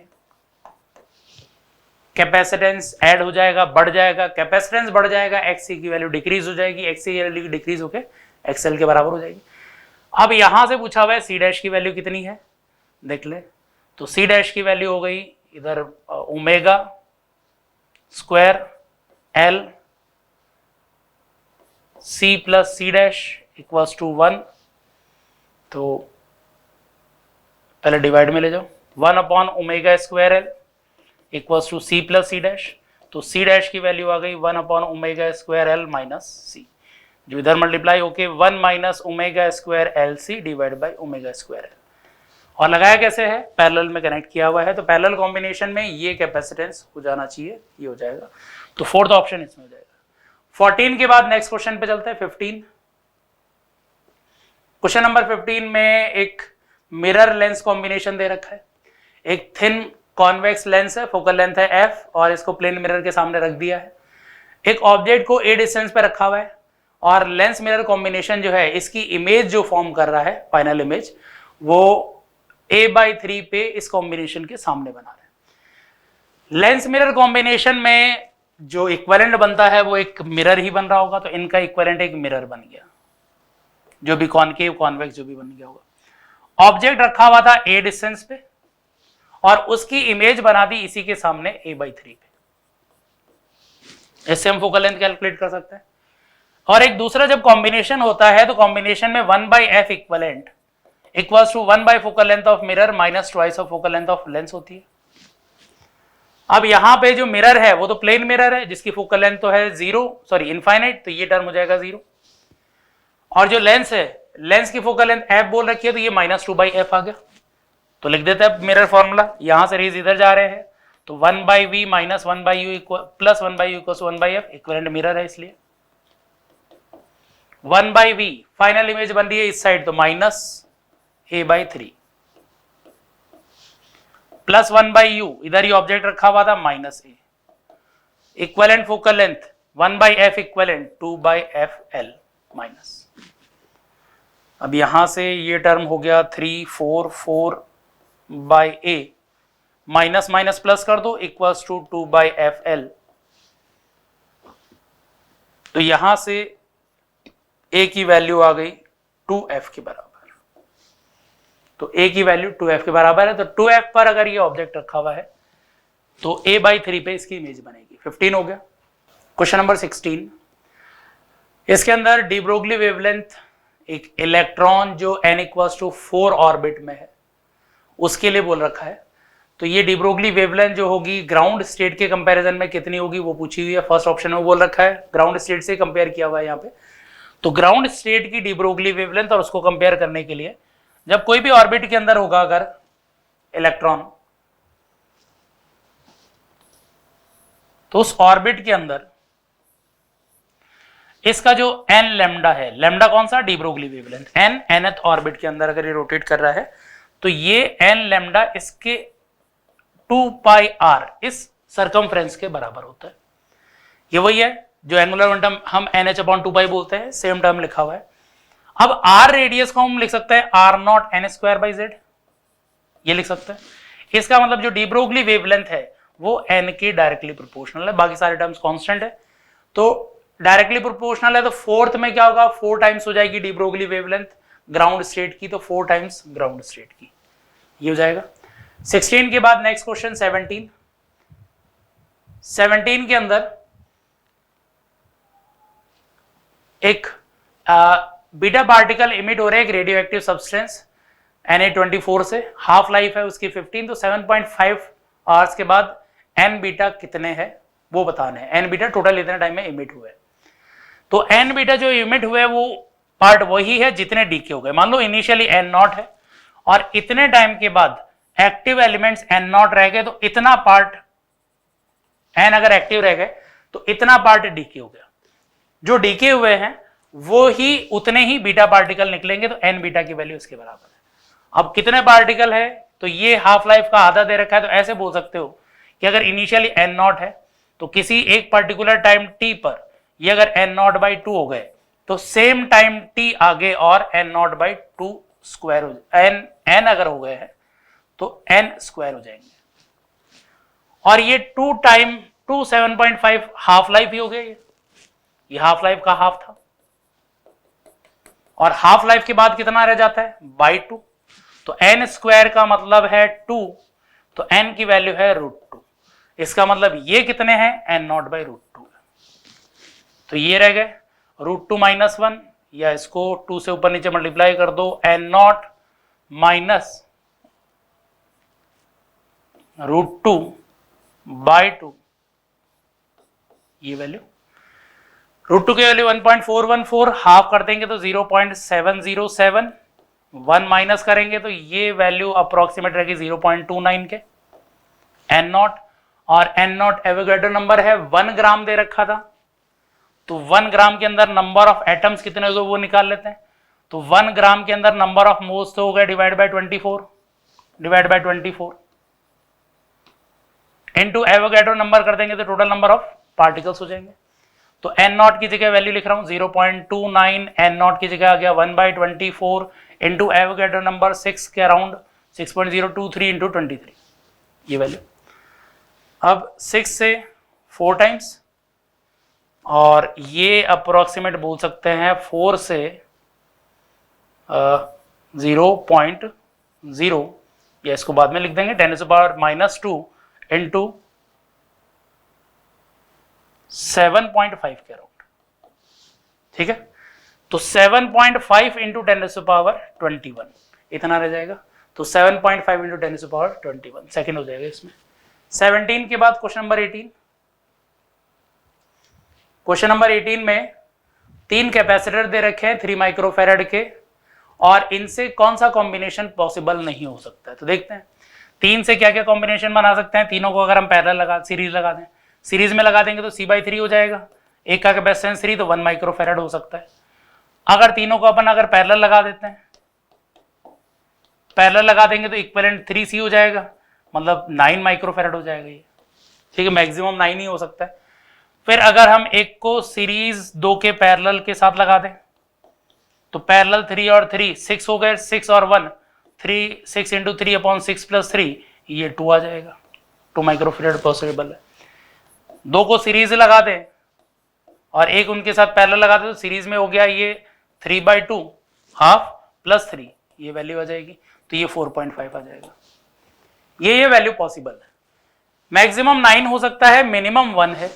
कैपेसिटेंस ऐड हो जाएगा, बढ़ जाएगा, कैपेसिटेंस बढ़ जाएगा, XC की वैल्यू डिक्रीज हो जाएगी, XC की वैल्यू डिक्रीज होकर XL के बराबर हो जाएगी। अब यहां से पूछा हुआ है C' की वैल्यू कितनी है, देख ले। तो C' की वैल्यू हो गई इधर omega square L C plus C' equals to 1। तो पहले डिवाइड में ले जाओ, 1/ω² L equals to C plus C'। तो C' की वैल्यू आ गई 1/ω² L माइनस C, जो इधर मल्टीप्लाई होके 1 minus ω² LC divide by ω²L। और लगाया कैसे है, पैरेलल में कनेक्ट किया हुआ है, तो पैरेलल कॉम्बिनेशन में ये कैपेसिटेंस हो जाना चाहिए, ये हो जाएगा। तो फोर्थ ऑप्शन इसमें हो जाएगा। 14 के बाद नेक्स्ट क्वेश्चन पे चलते हैं, 15। क्वेश्चन नंबर 15 में एक मिरर लेंस कॉम्बिनेशन दे रखा है। एक थिन कॉन्वेक्स लेंस है, फोकल लेंथ है f, और इसको प्लेन मिरर के सामने रख दिया है। एक ऑब्जेक्ट को a डिस्टेंस पे रखा हुआ है, और लेंस मिरर कॉम्बिनेशन जो है इसकी इमेज जो फॉर्म कर रहा है, फाइनल इमेज, वो a/3 पे इस कॉम्बिनेशन के सामने बना रहा है। लेंस मिरर कॉम्बिनेशन में जो इक्विवेलेंट बनता है वो एक मिरर ही बन रहा होगा, तो इनका इक्विवेलेंट एक मिरर बन गया, जो भी कॉनकेव कॉन्वेक्स जो भी बन गया होगा। ऑब्जेक्ट रखा हुआ था a डिस्टेंस पे और उसकी इमेज बना दी इसी के सामने a/3 पे। इससे हम फोकल लेंथ कैलकुलेट कर सकते हैं। और एक दूसरा जब कॉम्बिनेशन होता है तो कॉम्बिनेशन में 1/f equivalent equals to 1 focal length of mirror minus twice of focal length of lens होती है। अब यहां पे जो मिरर है वो तो प्लेन मिरर है जिसकी फोकल लेंथ तो है इनफाइनाइट, तो ये टर्म हो जाएगा 0। और जो लेंस है, लेंस की फोकल लेंथ f बोल रखी है, तो ये -2/f आ गया। तो लिख देते हैं मिरर फॉर्मूला, यहां से रेज इधर जा रहे हैं, तो 1/v minus 1/u plus 1/u equals 1/f, equivalent mirror है इसलिए 1/v फाइनल इमेज बन रही है इस साइड, तो -a/3 प्लस 1/u, इधर ही ऑब्जेक्ट रखा हुआ था, -a, equivalent focal length 1/f equivalent 2/fl minus. अब यहां से ये टर्म हो गया 3 4 4/a, माइनस माइनस प्लस कर दो, इक्वल्स टू 2/fl। तो यहां से a की वैल्यू आ गई 2f के बराबर, तो a की वैल्यू 2f के बराबर है। तो 2f पर अगर ये ऑब्जेक्ट रखा हुआ है तो a/3 पे इसकी इमेज बनेगी। 15 हो गया। क्वेश्चन नंबर 16, इसके अंदर डी ब्रोगली वेवलेंथ एक इलेक्ट्रॉन जो n = 4 ऑर्बिट में है उसके लिए बोल रखा है। तो ये डी ब्रोगली वेवलेंथ जो होगी ग्राउंड स्टेट के कंपैरिजन में कितनी होगी वो पूछी हुई है, फर्स्ट ऑप्शन में बोल रखा है, ग्राउंड स्टेट से कंपेयर किया हुआ है यहाँ पे। तो ग्राउंड स्टेट की डी ब्रोगली वेवलेंथ और उसको कंपेयर करने के लिए जब कोई भी ऑर्बिट के अंदर होगा अगर इलेक्ट्रॉन, तो उस ऑर्बिट के अंदर इसका जो एन लैम्डा है, लैम्डा कौन सा, de Broglie wavelength, N nth orbit के अंदर अगर ये रोटेट कर रहा है तो ये एन लैम्डा इसके 2 पाई आर इस सरकमफ्रेंस के बराबर होता है। ये वही है जो एंगुलर मोमेंटम हम NH अपॉन 2 पाई बोलते हैं, सेम टर्म लिखा हुआ है। अब आर रेडियस को हम लिख सकते हैं R naught N square by Z, ये लिख सकते हैं। इसका मतलब जो डी ब्रोगली वेवलेंथ है वो एन के डायरेक्टली प्रोपोर्शनल है, बाकी सारे टर्म्स कांस्टेंट है। तो डायरेक्टली प्रोपोर्शनल है तो फोर्थ में क्या होगा, 4 टाइम्स हो जाएगी D Broglie wavelength ground state की, तो 4 टाइम्स ग्राउंड स्टेट की, ये हो जाएगा। 16 के बाद नेक्स्ट क्वेश्चन 17 के अंदर एक बीटा पार्टिकल इमिट हो रहा है एक रेडियो एक्टिव सब्सटेंस Na24 से, हाफ लाइफ है उसकी 15, तो 7.5 आवर्स के बाद एन बीटा कितने हैं वो बताना है। एन बीटा टोटल इतने टाइम में इमिट हुए, तो एन बीटा जो इमिट हुए वो पार्ट वही है जितने डीके हो गए। मान लो इनिशियली एन नॉट है और इतने टाइम के बाद एक्टिव एलिमेंट्स एन नॉट रह गए, तो इतना पार्ट एन अगर एक्टिव रह गए तो इतना पार्ट डीके हो गया। जो डीके हुए हैं वो ही उतने ही बीटा पार्टिकल निकलेंगे, तो एन बीटा की वैल्यू इसके बराबर है। अब कितने पार्टिकल है, तो ये हाफ लाइफ का आधा दे रखा है, तो ऐसे बोल सकते हो कि अगर इनिशियली एन नॉट है तो किसी एक पर्टिकुलर टाइम टी पर ये अगर एन नॉट बाई 2 हो गए तो सेम टाइम टी आगे और एन नॉट बाई 2 स्क्वायर हो जाए, एन अगर हो गए हैं तो एन स्क्वायर हो जाएंगे। और ये 2 टाइम 2 7.5 हाफ लाइफ ही हो गया, ये हाफ लाइफ का हाफ था, और हाफ लाइफ के बाद कितना रह जाता है, बाई 2, तो एन स्क्वायर का मतलब है 2, तो एन की वैल्यू है √2। इसका मतलब ये कितने हैं, एन नॉट बाई √2, तो ये रह गए √2 - 1, या इसको 2 से ऊपर नीचे मल्टीप्लाई कर दो, एन नॉट माइनस √2 बाई 2, ये वैल्यू √2 की वैल्यू 1.414, हाफ कर देंगे तो 0.707, 1 माइनस करेंगे तो ये वैल्यू अप्रोक्सीमेट रहेगी 0.29 के। एन नॉट, और एन नॉट एवोगैड्रो नंबर है, 1 ग्राम दे रखा था, तो 1 ग्राम के अंदर नंबर ऑफ एटम्स कितने हो गए वो निकाल लेते हैं। तो 1 ग्राम के अंदर नंबर ऑफ मोल्स तो हो गए divide by 24 into Avogadro number कर देंगे तो टोटल नंबर ऑफ पार्टिकल्स हो जाएंगे। तो एन नॉट की जगह वैल्यू लिख रहा हूं 0.29, एन नॉट की जगह आ गया 1/24 इंटू एवोगैड्रो नंबर 6 के अराउंड 6.023 इंटू 23, ये वैल्यू। अब 6 से 4 टाइम्स, और ये अप्रोक्सीमेट बोल सकते हैं 4 से 0.0, या इसको बाद में लिख देंगे 10⁻⁻² इंटू 7.5 के अराउंड, ठीक है। तो 7.5 इंटू 10⁻21 इतना रह जाएगा, तो 7.5 इंटू 10⁻21 सेकेंड हो जाएगा इसमें। 17 के बाद क्वेश्चन नंबर 18। क्वेश्चन नंबर 18 में 3 कैपेसिटर दे रखे हैं 3 माइक्रोफेरेड के, और इनसे कौन सा कॉम्बिनेशन पॉसिबल नहीं हो सकता है, तो देखते हैं 3 से क्या क्या कॉम्बिनेशन बना सकते हैं। तीनों को अगर हम पैरेलल सीरीज लगा दें, सीरीज में लगा देंगे तो C/3 हो जाएगा, एक का कैपेसिटेंस 3 तो 1 माइक्रोफेरेड हो सकता है। अगर तीनों को अपन अगर पैरेलल लगा देते हैं, पैरेलल लगा देंगे तो इक्विवेलेंट 3C हो जाएगा, मतलब 9 माइक्रोफेरेड हो जाएगा ये, ठीक है, मैक्सिमम 9 ही हो सकता है। फिर अगर हम एक को सीरीज 2 के पैरेलल के साथ लगा दें तो पैरेलल 3 और 3 6 हो गए, 6 और 1 3, 6 इंटू 3/6 + 3 ये 2 आ जाएगा, 2 माइक्रोफेरेड पॉसिबल है। 2 को सीरीज लगा दें और एक उनके साथ पैरेलल लगा दें तो सीरीज में हो गया ये 3/2 हाफ प्लस 3, ये वैल्यू आ जाएगी, तो ये 4.5 आ जाएगा। ये वैल्यू पॉसिबल है। मैक्सिमम 9 हो सकता है, मिनिमम 1 है,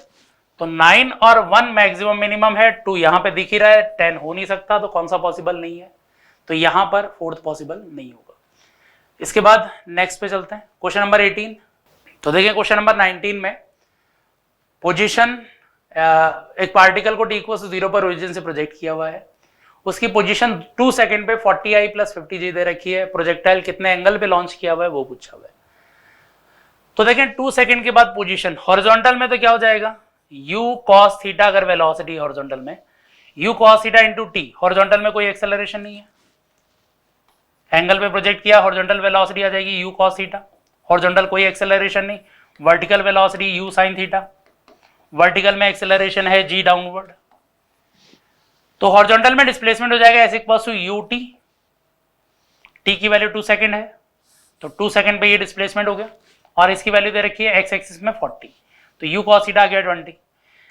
तो 9 और 1 मैक्सिमम मिनिमम है, 2 यहां पे दिख ही रहा है, 10 हो नहीं सकता, तो कौन सा पॉसिबल नहीं है, तो यहां पर 4th पॉसिबल नहीं होगा। इसके बाद नेक्स्ट पे चलते हैं, क्वेश्चन नंबर 18। तो देखिए क्वेश्चन नंबर 19 में पोजीशन, एक पार्टिकल को t = 0 पर ओरिजिन से प्रोजेक्ट किया हुआ है, उसकी पोजीशन 2 सेकंड पे 40i + 50j दे रखी है, प्रोजेक्टाइल कितने एंगल पे लॉन्च किया हुआ है वो पूछा हुआ है। तो देखें 2 सेकंड के बाद पोजीशन हॉरिजॉन्टल में तो क्या हो जाएगा, u cos थीटा, अगर वेलोसिटी हॉरिजॉन्टल में u cos theta into T, horizontal में कोई एक्सेलरेशन नहीं है, एंगल पे प्रोजेक्ट किया, हॉरिजॉन्टल वेलोसिटी आ जाएगी u cos थीटा, हॉरिजॉन्टल कोई एक्सेलरेशन नहीं, vertical velocity u sin theta, vertical में एक्सेलरेशन है g डाउनवर्ड, तो हॉरिजॉन्टल में डिस्प्लेसमेंट हो जाएगा s = ut, t की वैल्यू 2 सेकंड है, तो 2 सेकंड पे ये डिस्प्लेसमेंट हो गया, और इसकी वैल्यू दे रखी है x एक्सिस में 40, तो u cos थीटा आ गया 20।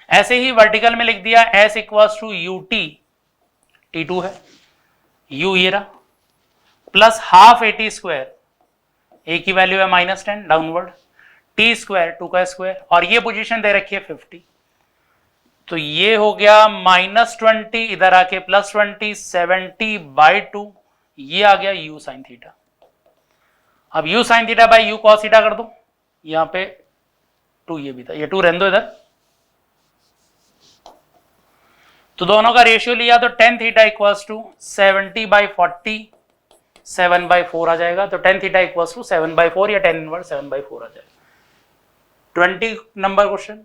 ऐसे ही वर्टिकल में लिख दिया s = ut, t2 है, u ये रहा, प्लस हाफ at², a की वैल्यू है -10 डाउनवर्ड, t² 2 का स्क्वायर, और ये पोजीशन दे रखी है 50, तो ये हो गया -20, इधर आके +20, 70/2, ये आ गया u sin थीटा। अब u sin theta by u cos theta कर दो, यहां पे 2 ये भी था, ये 2 रहने दो इधर, तो दोनों का रेशियो लिया तो tan थीटा = 70/40, 7/4 आ जाएगा, तो tan थीटा = 7/4 या tan इनवर्स 7/4 आ जाएगा। 20 नंबर क्वेश्चन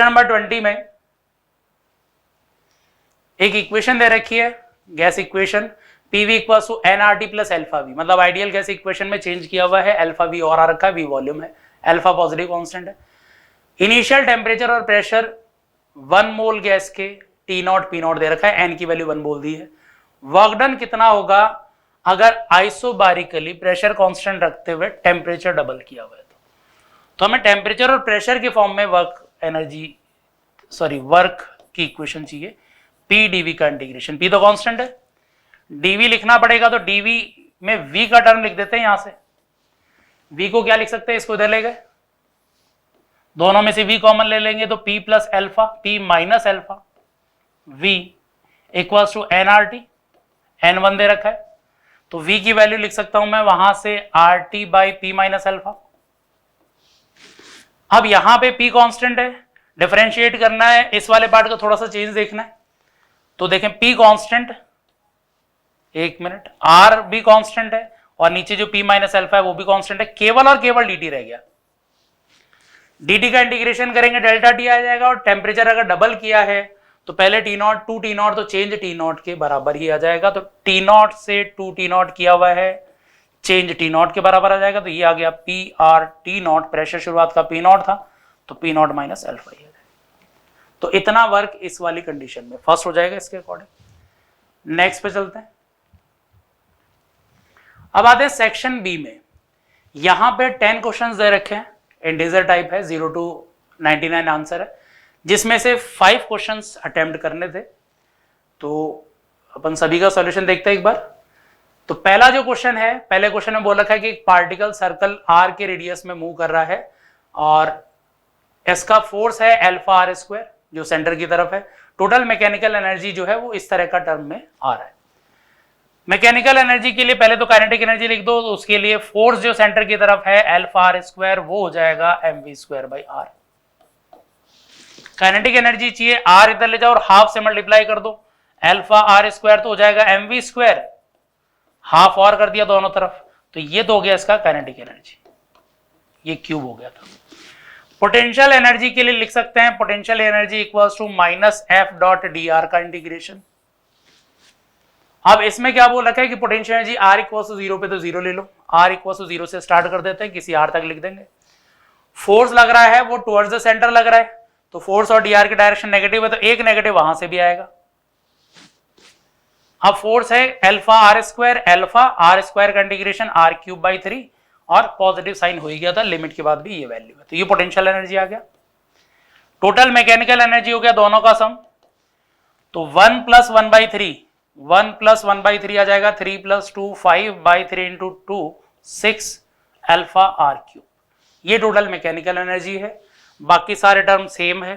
नंबर 20 में एक इक्वेशन दे रखी है, gas equation, PV = nRT + αV, मतलब आइडियल गैस इक्वेशन में चेंज किया हुआ है, अल्फा V और आ रखा है, V वॉल्यूम है, अल्फा पॉजिटिव कांस्टेंट है। इनिशियल टेम्परेचर और प्रेशर 1 मोल गैस के T0 P0 दे रखा है, n की वैल्यू 1 बोल दी है। वर्क डन कितना होगा अगर आइसोबारिकली प्रेशर कांस्टेंट रखते हुए टेम्परेचर डबल किया हुआ है, तो हमें टेम्परेचर और प्रेशर के फॉर्म में वर्क की इक्वेशन चाहिए, P dV का इंटीग्रेशन, P तो कांस्टेंट है, dV लिखना पड़ेगा, तो dV में V का टर्म लिख देते हैं, यहां से V को क्या लिख सकते हैं, इसको इधर ले गए, दोनों में से V कॉमन ले लेंगे, तो P + alpha, P - alpha, V = nRT, n1 दे रखा है, तो V की वैल्यू लिख सकता हूं मैं वहां से RT/P - अल्फा। अब यहां पे P कांस्टेंट है, डिफरेंशिएट करना है, इस वाले पार्ट का थोड़ा सा चेंज देखना है, तो देखें P कांस्टेंट, एक मिनट, R भी कांस्टेंट है, और नीचे जो P - अल्फा है वो भी कांस्टेंट है, केवल और केवल dt रह गया, dt का इंटीग्रेशन करेंगे डेल्टा T आ जाएगा, और टेम्परेचर अगर डबल किया है तो पहले T0 2 T0, तो चेंज T0 के बराबर ही आ जाएगा, तो T0 से 2 T0 किया हुआ है, चेंज T0 के बराबर आ जाएगा, तो ये आ गया PR/T0, प्रेशर शुरुआत का P0 था, तो P0 - अल्फा ही आ जाएगा। तो इतना वर्क इस वाली कंडीशन में फर्स्ट हो जाएगा इसके अकॉर्डिंग। नेक्स्ट पे चलते हैं, अब आते हैं सेक्शन बी में, यहां पे 10 क्वेश्चंस दे रखे हैं, इंटीजर टाइप है, 0 to 99 आंसर है, जिसमें से 5 क्वेश्चंस अटेम्प्ट करने थे, तो अपन सभी का सॉल्यूशन देखते हैं एक बार। तो पहला जो क्वेश्चन है, पहले क्वेश्चन में बोल रखा है कि एक पार्टिकल सर्कल r के रेडियस में मूव कर रहा है, और इसका फोर्स है α r², जो सेंटर की तरफ है, टोटल मैकेनिकल एनर्जी जो है वो इस तरह का टर्म में आ रहा है। मैकेनिकल एनर्जी के लिए पहले तो काइनेटिक एनर्जी लिख दो, तो उसके लिए फोर्स जो सेंटर की तरफ है α r², वो हो जाएगा mv²/r। काइनेटिक एनर्जी चाहिए, r इधर ले जाओ और हाफ से मल्टीप्लाई कर दो, α r² तो हो जाएगा mv², हाफ और कर दिया दोनों तरफ, तो ये तो हो गया इसका काइनेटिक एनर्जी, ये क्यूब हो गया था। पोटेंशियल एनर्जी के लिए लिख सकते हैं, पोटेंशियल एनर्जी = -f.dr का इंटीग्रेशन। अब इसमें क्या बोल रखा है कि पोटेंशियल एनर्जी r = 0 पे, तो 0 ले लो, r = 0 से स्टार्ट कर देते हैं, किसी r तक लिख देंगे। फोर्स लग रहा है वो टुवर्ड्स द सेंटर लग रहा है, तो फोर्स और dr की डायरेक्शन नेगेटिव है, तो एक नेगेटिव वहां से भी आएगा। अब फोर्स है α r², अल्फा r² का इंटीग्रेशन r³/3, और पॉजिटिव साइन हो ही गया था, लिमिट के बाद भी ये वैल्यू है, तो ये पोटेंशियल एनर्जी आ गया। टोटल मैकेनिकल एनर्जी हो गया दोनों का सम, तो 1 + 1/3, 1 + 1/3 आ जाएगा, 3 + 2 5/3 × 2 6 α r³, ये टोटल मैकेनिकल एनर्जी है। बाकी सारे टर्म सेम है,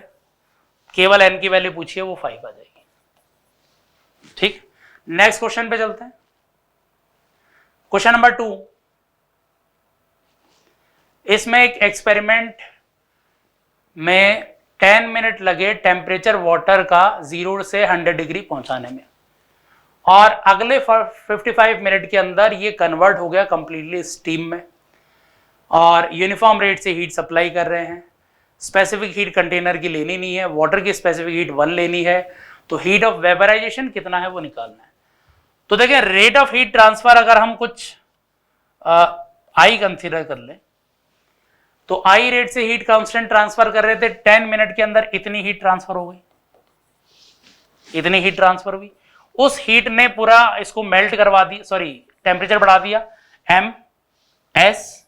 केवल n की वैल्यू पूछिए, वो 5 आ जाएगी। ठीक, नेक्स्ट क्वेश्चन पे चलते हैं, क्वेश्चन नंबर 2। इसमें एक एक्सपेरिमेंट में 10 मिनट लगे टेम्परेचर वाटर का 0 से 100 डिग्री पहुंचाने में, और अगले 55 मिनट के अंदर ये कन्वर्ट हो गया कंप्लीटली स्टीम में, और यूनिफॉर्म रेट से हीट सप्लाई कर रहे हैं। स्पेसिफिक हीट कंटेनर की लेनी नहीं है, वाटर की स्पेसिफिक हीट 1 लेनी है, तो हीट ऑफ वेपराइजेशन कितना है वो निकालना है। तो देखिए रेट ऑफ हीट ट्रांसफर अगर हम कुछ आई कंसीडर कर लें, तो आई रेट से हीट कांस्टेंट ट्रांसफर कर रहे थे, 10 मिनट के अंदर इतनी हीट ट्रांसफर हो गई, इतनी हीट ट्रांसफर हुई। उस हीट ने पूरा इसको मेल्ट करवा दी, सॉरी टेम्परेचर बढ़ा दिया, एम एस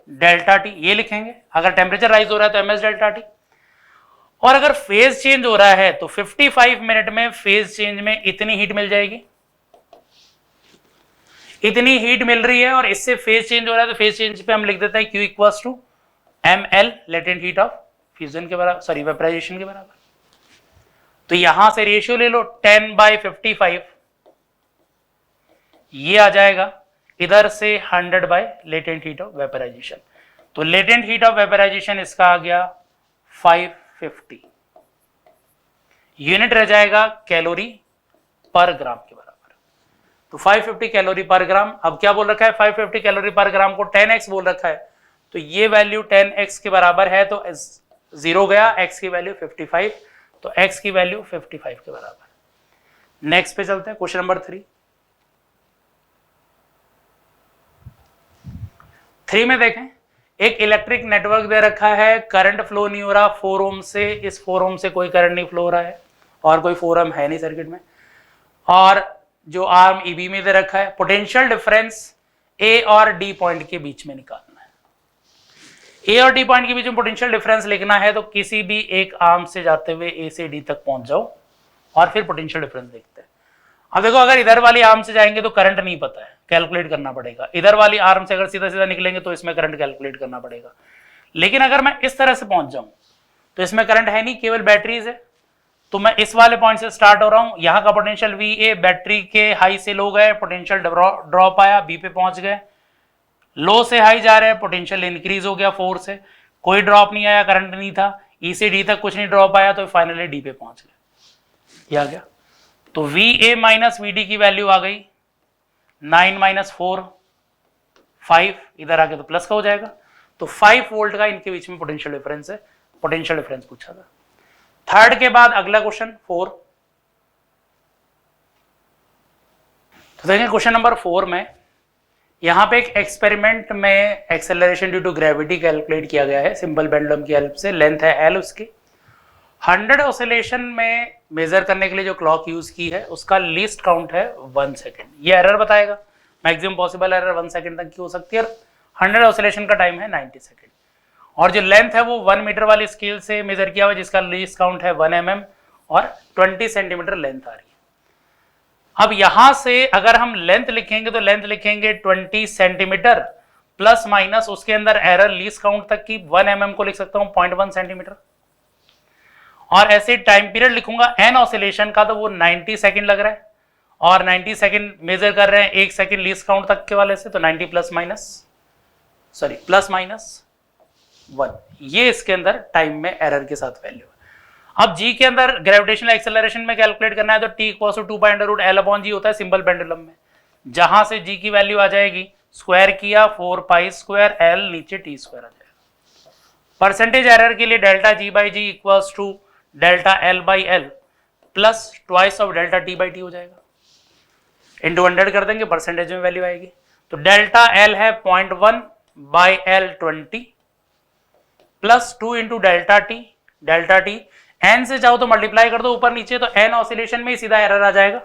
डेल्टा टी, ये लिखेंगे। अगर टेम्परेचर राइज हो रहा है तो एम एस डेल्टा टी, और अगर फेज चेंज हो रहा है तो 55 मिनट में फेज चेंज में इतनी हीट मिल जाएगी, इतनी हीट मिल रही है, और इससे फेज चेंज हो रहा है तो फेज चेंज पे हम लिख देते हैं Q equals to M L latent heat of fusion के बराबर, सॉरी वेपराइजेशन के बराबर। तो यहां से रेशियो ले लो 10/55, ये आ जाएगा, इधर से 100 by latent heat of vaporisation. तो लेटेंट हीट ऑफ वेपराइजेशन इसका आ गया 550, यूनिट रह जाएगा कैलोरी पर ग्राम के बराबर। तो 550 कैलोरी पर ग्राम। अब क्या बोल रखा है, 550 कैलोरी पर ग्राम को 10x बोल रखा है, तो ये वैल्यू 10x के बराबर है, तो 0 गया, x की वैल्यू 55, तो x की वैल्यू 55 के बराबर। नेक्स्ट पे चलते हैं, क्वेश्चन नंबर 3 में देखें, एक इलेक्ट्रिक नेटवर्क दे रखा है, करंट फ्लो नहीं हो रहा 4 ओम से, इस 4 ओम से कोई करंट नहीं फ्लो हो रहा है, और कोई 4 ओम है नहीं सर्किट में, और जो आर्म ईबी में दे रखा है, पोटेंशियल डिफरेंस ए और डी पॉइंट के बीच में निकालना है। ए और डी पॉइंट के बीच में पोटेंशियल डिफरेंस लिखना है, तो किसी भी एक आर्म से जाते हुए ए से डी तक पहुंच जाओ और फिर पोटेंशियल डिफरेंस देखते हैं। अब देखो, अगर इधर वाली आर्म से जाएंगे तो करंट नहीं पता है, कैलकुलेट करना पड़ेगा। इधर वाली आर्म से अगर सीधा सीधा निकलेंगे तो इसमें करंट कैलकुलेट करना पड़ेगा। लेकिन अगर मैं इस तरह से पहुंच जाऊं तो इसमें करंट है नहीं, केवल बैटरीज है, तो मैं इस वाले पॉइंट से स्टार्ट हो रहा हूं। यहां का पोटेंशियल वी ए, बैटरी के हाई से लो गए, पोटेंशियल ड्रॉप आया, बी पे पहुंच गए, लो से हाई जा रहे हैं, पोटेंशियल इंक्रीज हो गया 4 से, कोई ड्रॉप नहीं आया, करंट नहीं था, ई से डी तक कुछ नहीं ड्रॉप आया, तो फाइनली डी पे पहुंच गए। ये आ गया, तो V A minus V D की वैल्यू आ गई 9 - 4 5, इधर आके तो प्लस का हो जाएगा। तो 5 वोल्ट का इनके बीच में पोटेंशियल डिफरेंस है, पोटेंशियल डिफरेंस पूछा था। थर्ड के बाद अगला क्वेश्चन 4, तो देखें क्वेश्चन नंबर 4 में यहां पे एक एक्सपेरिमेंट में acceleration due to gravity calculate किया गया है सिंपल पेंडुलम की हेल्प से, लेंथ है एल उसकी। 100 ऑसिलेशन में मेजर करने के लिए जो क्लॉक यूज की है उसका लीस्ट काउंट है 1 सेकेंड। ये एरर बताएगा, मैक्सिमम पॉसिबल एरर 1 सेकेंड तक की हो सकती है, और 100 ऑसिलेशन का टाइम है 90 सेकेंड। और जो लेंथ है वो 1 मीटर वाली स्केल से मेजर किया हुआ, जिसका लीस्ट काउंट है 1 mm, और 20 सेंटीमीटर लेंथ आ रही है। अब यहां से अगर हम लेंथ लिखेंगे तो लेंथ लिखेंगे 20 सेंटीमीटर प्लस माइनस उसके अंदर एरर लीस्ट काउंट तक की 1 mm को लिख सकता हूं 0.1 सेंटीमीटर, और ऐसे टाइम पीरियड लिखूंगा एन ऑसिलेशन का, तो वो 90 सेकंड लग रहा है, और 90 सेकंड मेजर कर रहे हैं 1 सेकंड लीस्ट काउंट तक के वाले से, तो 90 प्लस माइनस 1, ये इसके अंदर टाइम में एरर के साथ वैल्यू है। अब जी के अंदर ग्रेविटेशनल एक्सेलरेशन में कैलकुलेट करना है, तो टी इक्वल्स टू 2 होता है सिंपल पेंडुलम में, जहां से जी की वैल्यू आ जाएगी, स्क्वायर किया 4π² एल, नीचे टी स्क्वायर आ जाएगा। परसेंटेज एरर के लिए delta G by G equals to delta L by L plus twice of delta T by T हो जाएगा, इंटू 100 कर देंगे, परसेंटेज में वैल्यू आएगी। तो डेल्टा एल है 0.1 by L 20 plus 2 into delta T एन से चाहो तो मल्टीप्लाई कर दो ऊपर नीचे, तो एन ऑसिलेशन में ही सीधा एरर आ जाएगा।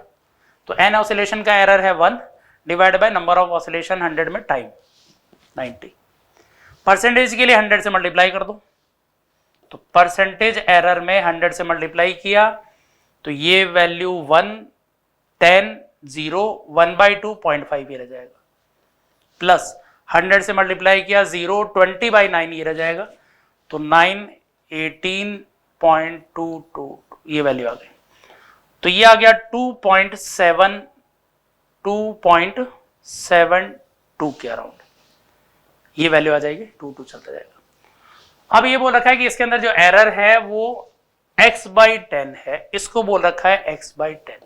तो एन ऑसिलेशन का एरर है 1 divide by number of oscillation 100 में टाइम 90, परसेंटेज के लिए 100 से मल्टीप्लाई कर दो, तो परसेंटेज एरर में 100 से मल्टीप्लाई किया तो ये वैल्यू 1 10 0 1/2 0.5 ये रह जाएगा, प्लस 100 से मल्टीप्लाई किया 0 20/9 ये रह जाएगा, तो 9 18.22 ये वैल्यू आ गई। तो ये आ गया 2.72 के अराउंड, ये वैल्यू आ जाएगी 2 चलता जाएगा। अब ये बोल रखा है कि इसके अंदर जो एरर है वो x/10 है, इसको बोल रखा है x/10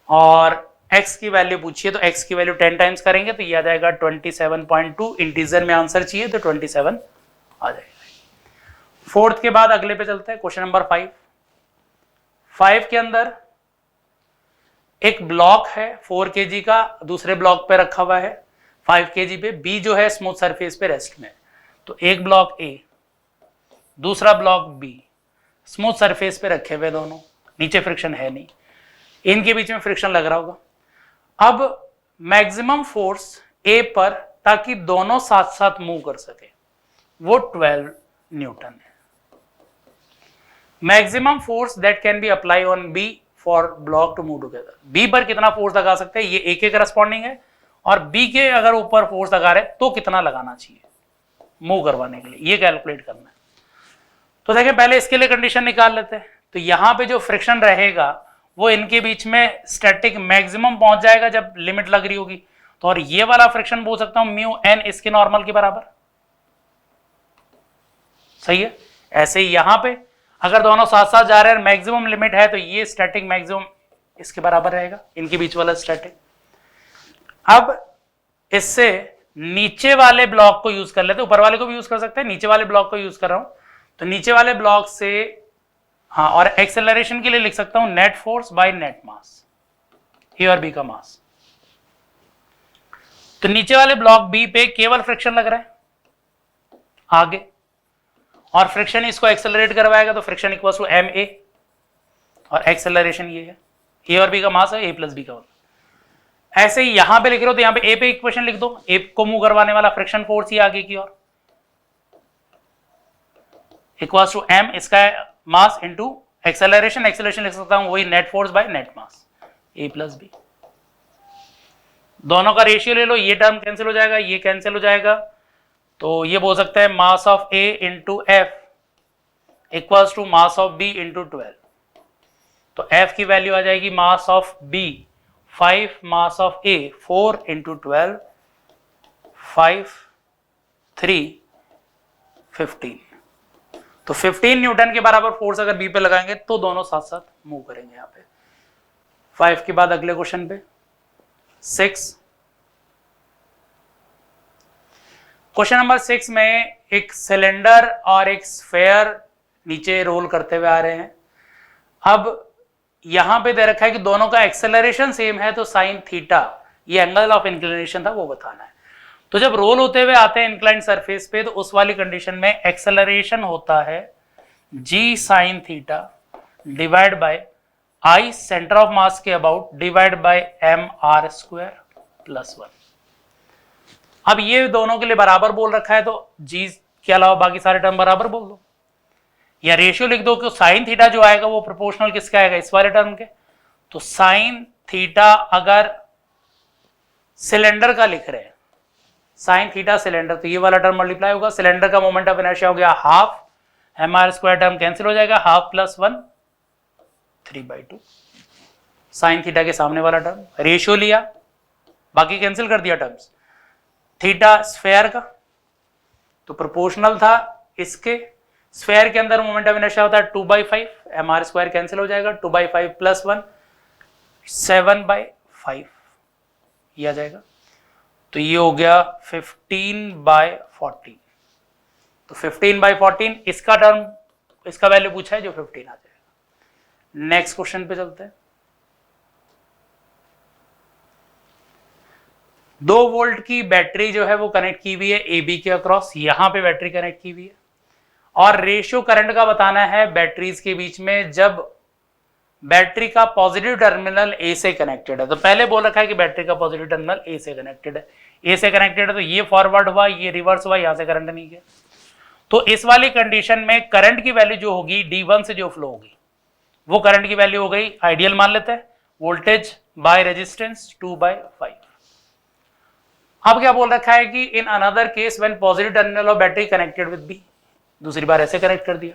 और x की वैल्यू पूछिए तो x की वैल्यू 10 टाइम्स करेंगे तो ये आ जाएगा 27.2। इंटीजर में आंसर चाहिए तो 27 आ जाएगा। फोर्थ के बाद अगले पे चलते हैं, क्वेश्चन नंबर 5 के अंदर एक ब्लॉक है 4 kg का, दूसरे ब्लॉक पे रखा हुआ है 5 kg पे, B जो है स्मूथ सरफेस पे रेस्ट में। तो एक ब्लॉक A, दूसरा ब्लॉक B स्मूथ सरफेस पे रखे हुए दोनों, नीचे फ्रिक्शन है नहीं, इनके बीच में फ्रिक्शन लग रहा होगा। अब मैक्सिमम फोर्स A पर ताकि दोनों साथ साथ मूव कर सके वो 12 न्यूटन है। Maximum force that can be apply on B for block to move together, B पर कितना फोर्स लगा सकते हैं, ये A के करस्पॉन्डिंग है, और B के अगर ऊपर फोर्स लगा रहे तो कितना लगाना चाहिए मूव करवाने के लिए, ये कैलकुलेट करना है। तो देखिए पहले इसके लिए कंडीशन निकाल लेते हैं। तो यहां पे जो फ्रिक्शन रहेगा वो इनके बीच में स्टैटिक मैक्सिमम पहुंच जाएगा जब लिमिट लग रही होगी, तो और ये वाला फ्रिक्शन बोल सकता हूं म्यू एन इसके नॉर्मल के बराबर, सही है। ऐसे ही यहां पे अगर दोनों साथ साथ जा रहे हैं मैक्सिमम लिमिट है तो ये स्टैटिक मैक्सिमम इसके बराबर रहेगा, इनके बीच वाला स्टैटिक। अब इससे नीचे वाले ब्लॉक को यूज कर लेते, ऊपर वाले को भी यूज कर सकते हैं, नीचे वाले ब्लॉक को यूज कर रहा हूं। तो नीचे वाले ब्लॉक से हाँ, और एक्सेलरेशन के लिए लिख सकता हूं net force by net mass, ए और बी का मास। तो नीचे वाले ब्लॉक बी पे केवल फ्रिक्शन लग रहा है आगे, और फ्रिक्शन इसको एक्सेलरेट करवाएगा तो friction equal to M A, और एक्सेलरेशन ये है, ए और बी का मास है, ए प्लस बी का मास। ऐसे ही यहां पे लिख रहे हो तो यहां पे ए पे इक्वेशन लिख दो, ए को मूव करवाने वाला फ्रिक्शन फोर्स ही आगे की ओर इक्वल्स टू एम इसका मास इंटू एक्सेलरेशन, एक्सेलरेशन लिख सकता हूं वही net force by net mass, A plus B. दोनों का रेशियो ले लो, ये टर्म कैंसिल हो जाएगा, ये कैंसिल हो जाएगा, तो ये बोल सकते हैं mass of A into F equals to mass of B into 12। तो एफ की वैल्यू आ जाएगी mass of B 5, mass of A 4 into 12, 5 3 15। तो 15 न्यूटन के बराबर फोर्स अगर बी पे लगाएंगे तो दोनों साथ साथ मूव करेंगे। यहां पे 5 के बाद अगले क्वेश्चन पे 6। क्वेश्चन नंबर 6 में एक सिलेंडर और एक स्फेयर नीचे रोल करते हुए आ रहे हैं। अब यहां पे दे रखा है कि दोनों का एक्सेलरेशन सेम है तो साइन थीटा, ये एंगल ऑफ इंक्लिनेशन था वो बताना है। तो जब रोल होते हुए आते हैं इंक्लाइंड सरफेस पे तो उस वाली कंडीशन में एक्सेलरेशन होता है g sine theta divide by I center of mass के about divide by M R square plus 1। अब ये दोनों के लिए बराबर बोल रखा है तो जी के अलावा बाकी सारे टर्म बराबर बोल दो, या रेशियो लिख दो कि साइन थीटा जो आएगा वो प्रोपोर्शनल किसका आएगा, इस वाले टर्म के। तो साइन थीटा अगर सिलेंडर का लिख रहे हैं, साइन थीटा सिलेंडर, तो ये वाला टर्म मल्टीप्लाई होगा, सिलेंडर का मोमेंट ऑफ इनर्शिया हो गया half, M R square term cancel हो जाएगा, हाफ प्लस 1 3/2, साइन थीटा के सामने वाला टर्म, रेशियो लिया बाकी कैंसिल कर दिया टर्म्स। थीटा स्फेयर का तो प्रोपोर्शनल था इसके, स्फेयर के अंदर मोमेंट ऑफ इनर्शिया होता है 2/5, एम आर स्क्वायर कैंसिल हो जाएगा, 2/5 प्लस 1 7/5 ये आ जाएगा। तो ये हो गया 15/14। तो 15/14 इसका टर्म, इसका वैल्यू पूछा है जो 15 आ जाएगा। नेक्स्ट क्वेश्चन पे चलते हैं। 2 वोल्ट की बैटरी जो है वो कनेक्ट की हुई है ए बी के अक्रॉस, यहां पे बैटरी कनेक्ट की हुई है, और रेशियो करंट का बताना है बैटरीज के बीच में जब बैटरी का पॉजिटिव टर्मिनल ए से कनेक्टेड है। तो पहले बोल रखा है कि बैटरी का पॉजिटिव टर्मिनल ए से कनेक्टेड है, ए से कनेक्टेड है तो ये फॉरवर्ड हुआ, ये रिवर्स हुआ, यहां से करंट नहीं गया। तो इस वाली कंडीशन में करंट की वैल्यू जो होगी D1 से जो फ्लो होगी वो करंट की वैल्यू हो गई, आइडियल मान लेते हैं, वोल्टेज बाय रेजिस्टेंस 2/5। अब क्या बोल रखा है कि in another case when positive terminal of battery connected with B, दूसरी बार ऐसे कनेक्ट कर दिया,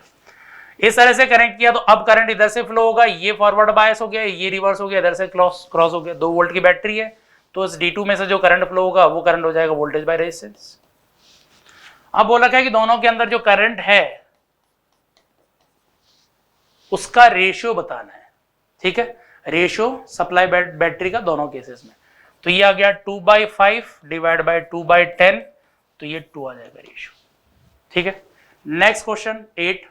इस तरह से कनेक्ट किया तो अब करंट इधर से फ्लो होगा, ये फॉरवर्ड बायस हो गया, ये रिवर्स हो गया, इधर से क्रॉस हो गया। 2 वोल्ट की बैटरी है तो इस D2 में से जो करंट फ्लो होगा वो करंट हो जाएगा वोल्टेज बाय रेजिस्टेंस। अब बोला क्या है कि दोनों के अंदर जो करंट है उसका रेशियो बताना है, ठीक है, रेशियो सप्लाई बैटरी का दोनों केसेस में। तो ये आ गया 2/5 डिवाइड बाय 2/10, तो ये 2 आ जाएगा रेशियो, ठीक है। नेक्स्ट क्वेश्चन 8,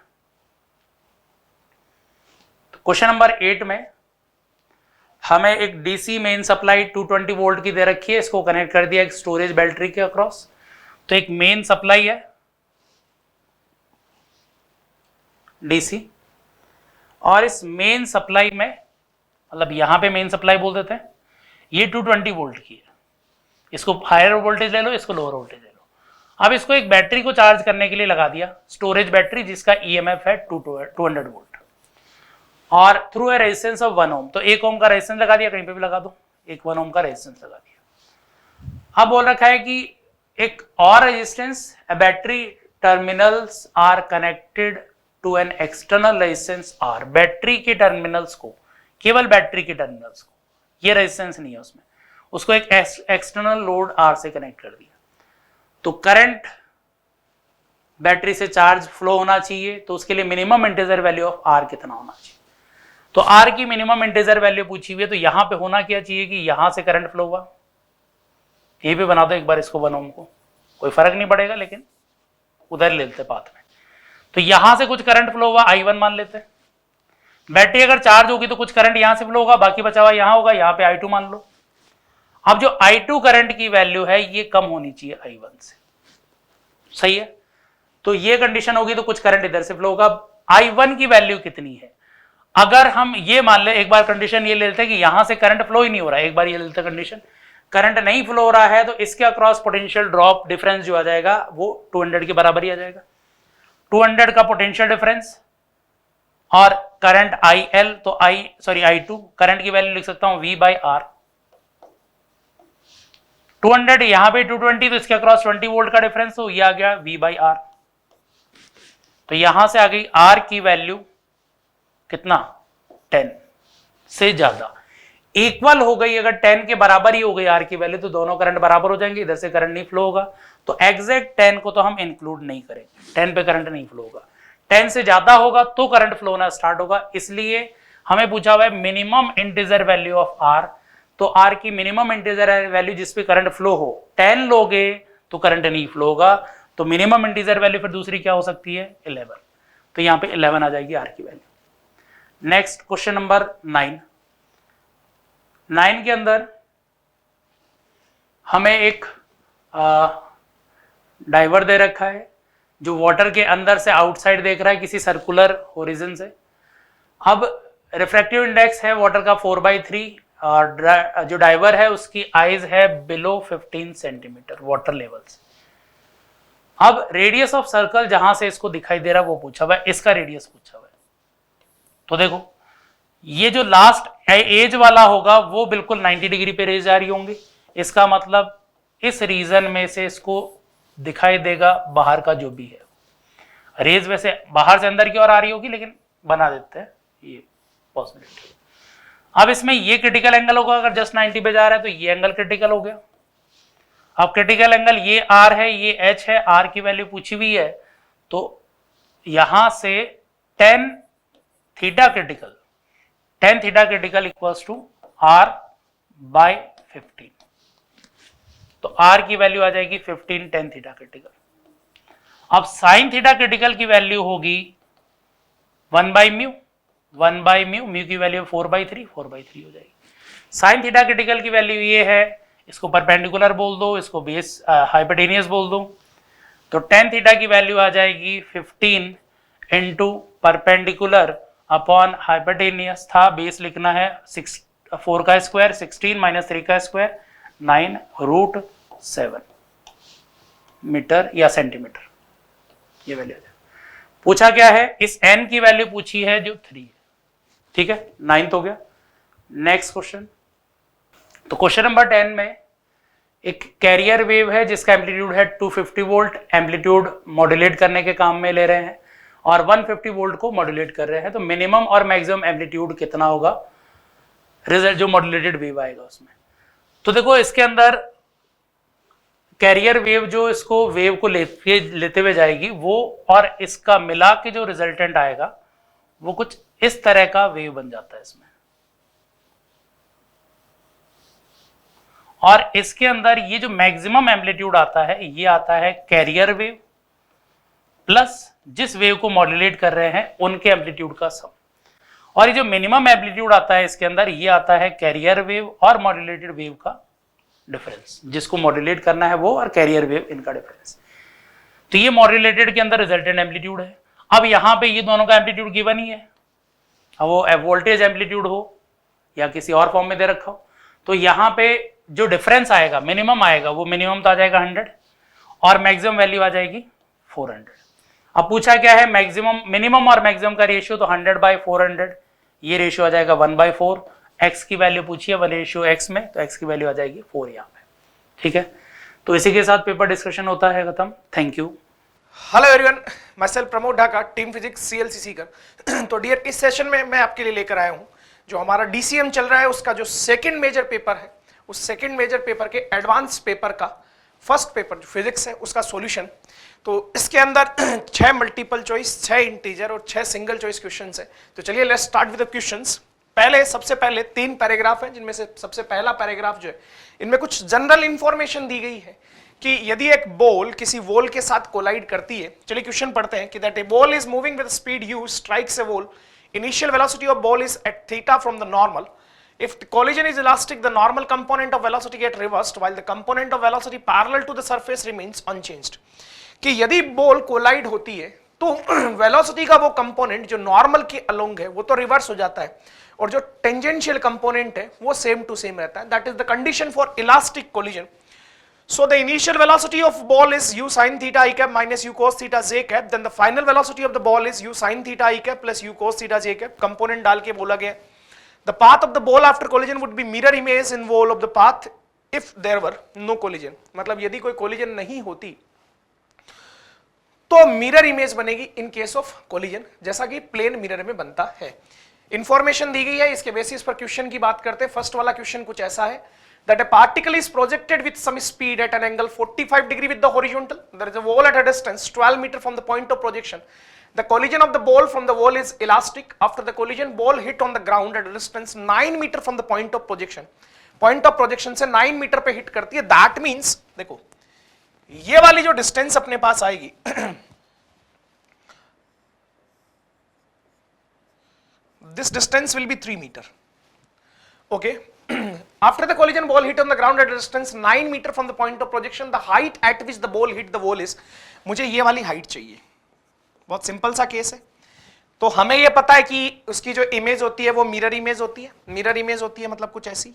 क्वेश्चन नंबर 8 में हमें एक डीसी मेन सप्लाई 220 वोल्ट की दे रखी है, इसको कनेक्ट कर दिया एक स्टोरेज बैटरी के अक्रॉस। तो एक मेन सप्लाई है डीसी, और इस मेन सप्लाई में, मतलब यहां पे मेन सप्लाई बोल देते हैं, ये 220 वोल्ट की है, इसको हायर वोल्टेज ले लो, इसको लोअर वोल्टेज ले लो। अब इसको एक बैटरी को चार्ज करने के लिए लगा दिया, स्टोरेज बैटरी जिसका ईएमएफ है 200 वोल्ट, और थ्रू ए रेजिस्टेंस ऑफ 1 ओम, तो 1 ओम का रेजिस्टेंस लगा दिया, कहीं पे भी लगा दो, एक 1 ओम का रेजिस्टेंस लगा दिया। अब बोल रखा है कि एक और resistance, battery terminals are connected to an external resistance R, battery के टर्मिनल्स को, केवल बैटरी के टर्मिनल्स को, ये रेजिस्टेंस नहीं है उसमें, उसको एक एक्सटर्नल लोड आर से कनेक्ट कर दिया। तो करंट बैटरी से चार्ज फ्लो होना चाहिए, तो उसके लिए minimum integer value of R कितना होना चाहिए। तो आर की मिनिमम इंटीजर वैल्यू पूछी हुई है, तो यहां पे होना क्या चाहिए कि यहां से करंट फ्लो हुआ, ये भी बना दो एक बार इसको 1 ओम को, कोई फर्क नहीं पड़ेगा, लेकिन उधर ले लेते पाथ में। तो यहां से कुछ करंट फ्लो हुआ, I1 मान लेते हैं। बैटरी अगर चार्ज होगी तो कुछ करंट यहां से फ्लो होगा, बाकी बचा हुआ यहां होगा, यहां पे I2 मान लो। अब जो I2 करंट की वैल्यू है ये कम होनी चाहिए I1 से, सही है। तो ये कंडीशन होगी तो कुछ करंट इधर से फ्लो होगा। I1 की वैल्यू कितनी है, अगर हम ये मान ले, एक बार कंडीशन ये ले लेते हैं कि यहां से करंट फ्लो ही नहीं हो रहा है, एक बार ये ले लेते हैं कंडीशन, करंट नहीं फ्लो हो रहा है, तो इसके अक्रॉस पोटेंशियल ड्रॉप डिफरेंस जो आ जाएगा वो 200 के बराबर ही आ जाएगा। 200 का पोटेंशियल डिफरेंस और करंट IL, तो I2 करंट की वैल्यू लिख सकता हूं V/R। 200 यहां पे 220, तो इसके अक्रॉस 20 वोल्ट का डिफरेंस, तो ये आ गया V/R। तो यहां से आ गई R की वैल्यू कितना, 10 से ज्यादा, इक्वल हो गई। अगर 10 के बराबर ही हो गई R की वैल्यू, तो दोनों करंट बराबर हो जाएंगे, इधर से करंट नहीं फ्लो होगा। तो एग्जैक्ट 10 को तो हम इंक्लूड नहीं करेंगे, 10 पे करंट नहीं फ्लो होगा, 10 से ज्यादा होगा तो करंट फ्लो होना स्टार्ट होगा। इसलिए हमें पूछा हुआ है minimum integer value of R, तो R की मिनिमम इंटीजर वैल्यू जिसपे करंट फ्लो हो, 10 लोगे तो करंट नहीं फ्लो होगा, तो मिनिमम इंटीजर वैल्यू फिर दूसरी क्या हो सकती है, 11। तो यहां पे 11 आ जाएगी R की वैल्यू। नेक्स्ट क्वेश्चन नंबर 9 के अंदर हमें एक डाइवर दे रखा है जो वाटर के अंदर से आउटसाइड देख रहा है किसी सर्कुलर होरिजन से। अब रिफ्रैक्टिव इंडेक्स है वाटर का 4/3, और जो डाइवर है उसकी आइज है बिलो 15 सेंटीमीटर वाटर लेवल से। अब रेडियस ऑफ सर्कल जहां से इसको दिखाई दे रहा है वो पूछा हुआ है, इसका रेडियस पूछा हुआ है। तो देखो ये जो लास्ट एज वाला होगा वो बिल्कुल 90 डिग्री पे रेज जा रही होंगी, इसका मतलब इस रीजन में से इसको दिखाई देगा बाहर का जो भी है रेज, वैसे बाहर से अंदर की ओर आ रही होगी, लेकिन बना देते हैं ये पॉसिबिलिटी। अब इसमें ये क्रिटिकल एंगल होगा, अगर जस्ट 90 पे जा रहा है तो ये एंगल क्रिटिकल हो गया। अब क्रिटिकल एंगल ये R है, ये H है, R की वैल्यू पूछी हुई है, तो यहां से tan theta critical, tan theta critical equals to R/15, तो R की वैल्यू आ जाएगी 15 tan थीटा क्रिटिकल। अब sin थीटा क्रिटिकल की वैल्यू होगी 1/μ, 1/μ, म्यू की वैल्यू 4/3 हो जाएगी। sin थीटा क्रिटिकल की वैल्यू ये है, इसको परपेंडिकुलर बोल दो, इसको बेस हाइपोटेनियस बोल दो, तो tan थीटा की वैल्यू आ जाएगी 15 इंटू परपेंडिकुलर अपॉन हाइपोटेनियस था, बेस लिखना है 4 का स्क्वायर, 16 माइनस 3 का स्क्वायर 9√7 मीटर या सेंटीमीटर, ये वैल्यू पूछा क्या है, इस n की वैल्यू पूछी है जो 3 है, ठीक है। 9th हो गया। नेक्स्ट क्वेश्चन, तो क्वेश्चन नंबर 10 में एक कैरियर वेव है जिसका एम्पलीट्यूड है 250 वोल्ट, एम्पलीट्यूड मॉड्यूलेट करने के काम में ले रहे हैं और 150 वोल्ट को मॉड्यूलेट कर रहे हैं, तो मिनिमम और मैक्सिमम एम्पलीट्यूड कितना होगा, रिजल्ट जो मॉड्यूलेटेड वेव आएगा उसमें। तो देखो इसके अंदर कैरियर वेव जो इसको वेव को लेते हुए जाएगी वो, और इसका मिला के जो रिजल्टेंट आएगा वो कुछ इस तरह का वेव बन जाता है इसमें। और इसके अंदर ये जो मैक्सिमम एम्पलीट्यूड आता है ये आता है कैरियर वेव प्लस जिस वेव को मॉड्यूलेट कर रहे हैं उनके एम्पलीट्यूड का सम, और ये जो मिनिमम एम्पलीट्यूड आता है इसके अंदर ये आता है कैरियर वेव और मॉड्यूलेटेड वेव का डिफरेंस, जिसको मॉड्यूलेट करना है वो और कैरियर वेव इनका डिफरेंस। तो ये मॉड्यूलेटेड के अंदर रिजल्टेंट एम्पलीट्यूड है। अब यहाँ पे ये दोनों का एम्पलीट्यूड गिवन ही है, अब वो वोल्टेज एम्पलीट्यूड हो या किसी और फॉर्म में दे रखा हो, तो यहाँ पे जो डिफरेंस आएगा मिनिमम आएगा वो मिनिमम तो आ जाएगा 100 और मैक्सिमम वैल्यू आ जाएगी 400। अब पूछा क्या है मैक्सिमम, मिनिमम और मैक्सिमम का रेशियो, तो 100/400 ये रेशियो आ जाएगा 1/4। x की वैल्यू पूछिए 1:x में, तो x की वैल्यू आ जाएगी 4 यहाँ पे। ठीक है, तो इसी के साथ पेपर डिस्कशन होता है खत्म। Thank you. Hello everyone, my self Pramod Dhaka, team physics CLCC कर। तो डियर, इस सेशन में मैं आपके लिए लेकर आया हूँ जो हमारा DCM चल रहा है उसका जो सेकंड मेजर पेपर है, उस सेकंड मेजर पेपर के एडवांस पेपर का फर्स्ट पेपर जो फिजिक्स है उसका सॉल्यूशन। तो इसके अंदर 6 मल्टीपल चॉइस, 6 इंटीजर और 6 सिंगल चॉइस क्वेश्चंस है। तो चलिए let's start with the questions. सबसे पहले 3 पैराग्राफ हैं, जिनमें से सबसे पहला पैराग्राफ जो है इनमें कुछ जनरल इंफॉर्मेशन दी गई है कि यदि एक बॉल किसी वॉल के साथ कोलाइड करती है। चलिए क्वेश्चन पढ़ते हैं कि that a ball is moving with speed u strikes a wall, initial velocity of ball is at theta from the normal, if the collision is elastic the normal component of velocity get reversed while the component of velocity parallel to the surface remains unchanged। कि यदि ball collide होती है तो velocity का वो component जो normal के along है वो तो रिवर्स हो जाता है और जो टेंजेंशियल कंपोनेंट है वो सेम टू सेम रहता है। That is the condition for elastic collision. So the initial velocity of ball is u sin theta I cap minus u cos theta j cap, then the final velocity of the ball is u sin theta I cap plus u cos theta j cap। Component डाल के बोला गया the path of the ball after collision would be mirror image in wall of the path if there were no collision। मतलब यदि कोई collision नहीं होती तो मिरर इमेज बनेगी इन केस ऑफ कोलिजन, जैसा कि प्लेन मिरर में बनता है। इंफॉर्मेशन दी गई है, इसके बेसिस पर क्वेश्चन की बात करते हैं। फर्स्ट वाला क्वेश्चन कुछ ऐसा है that a particle is projected with some speed at an angle 45 degree with the horizontal, there is a wall at a distance 12 meter from the point of projection, the collision of the ball from the wall is elastic, after the collision ball hit on the ground at a distance 9 meter from the point of projection, point of projection से 9 metre पे hit करती है। That means देखो ये वाली जो distance अपने पास आएगी this distance will be 3 meter, okay। After the collision ball hit on the ground at a distance 9 meter from the point of projection, the height at which the ball hit the wall is, मुझे ये वाली height चाहिए। बहुत simple सा case है। तो हमें ये पता है कि उसकी जो इमेज होती है वो मिरर इमेज होती है। मिरर इमेज होती है मतलब कुछ ऐसी,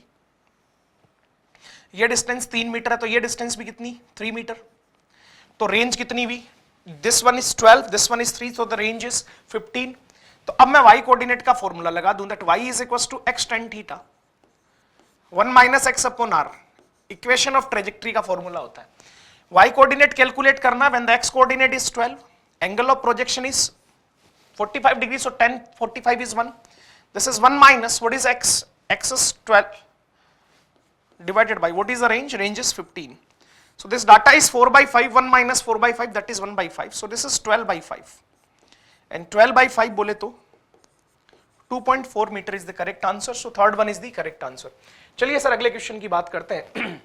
ये डिस्टेंस 3 मीटर है तो ये डिस्टेंस भी कितनी 3 मीटर। तो रेंज कितनी हुई, this one is 12, this one is 3, so the range is 15। तो अब मैं y कोऑर्डिनेट का फॉर्मूला लगा दूं, that y is equals to x tan theta 1 minus x upon r, equation of trajectory का फॉर्मूला होता है। y कोऑर्डिनेट कैलकुलेट करना, when the x coordinate is 12, angle of projection is 45 degree, so tan 45 is 1, this is 1 minus what is x, x is 12 divided by what is the range, range is 15, so this data is 4/5, 1 minus 4/5 that is 1/5, so this is 12/5 and 12/5 बोले तो 2.4 metre is the correct answer, so third one is the correct answer. चलिए sir अगले question की बात करते हैं।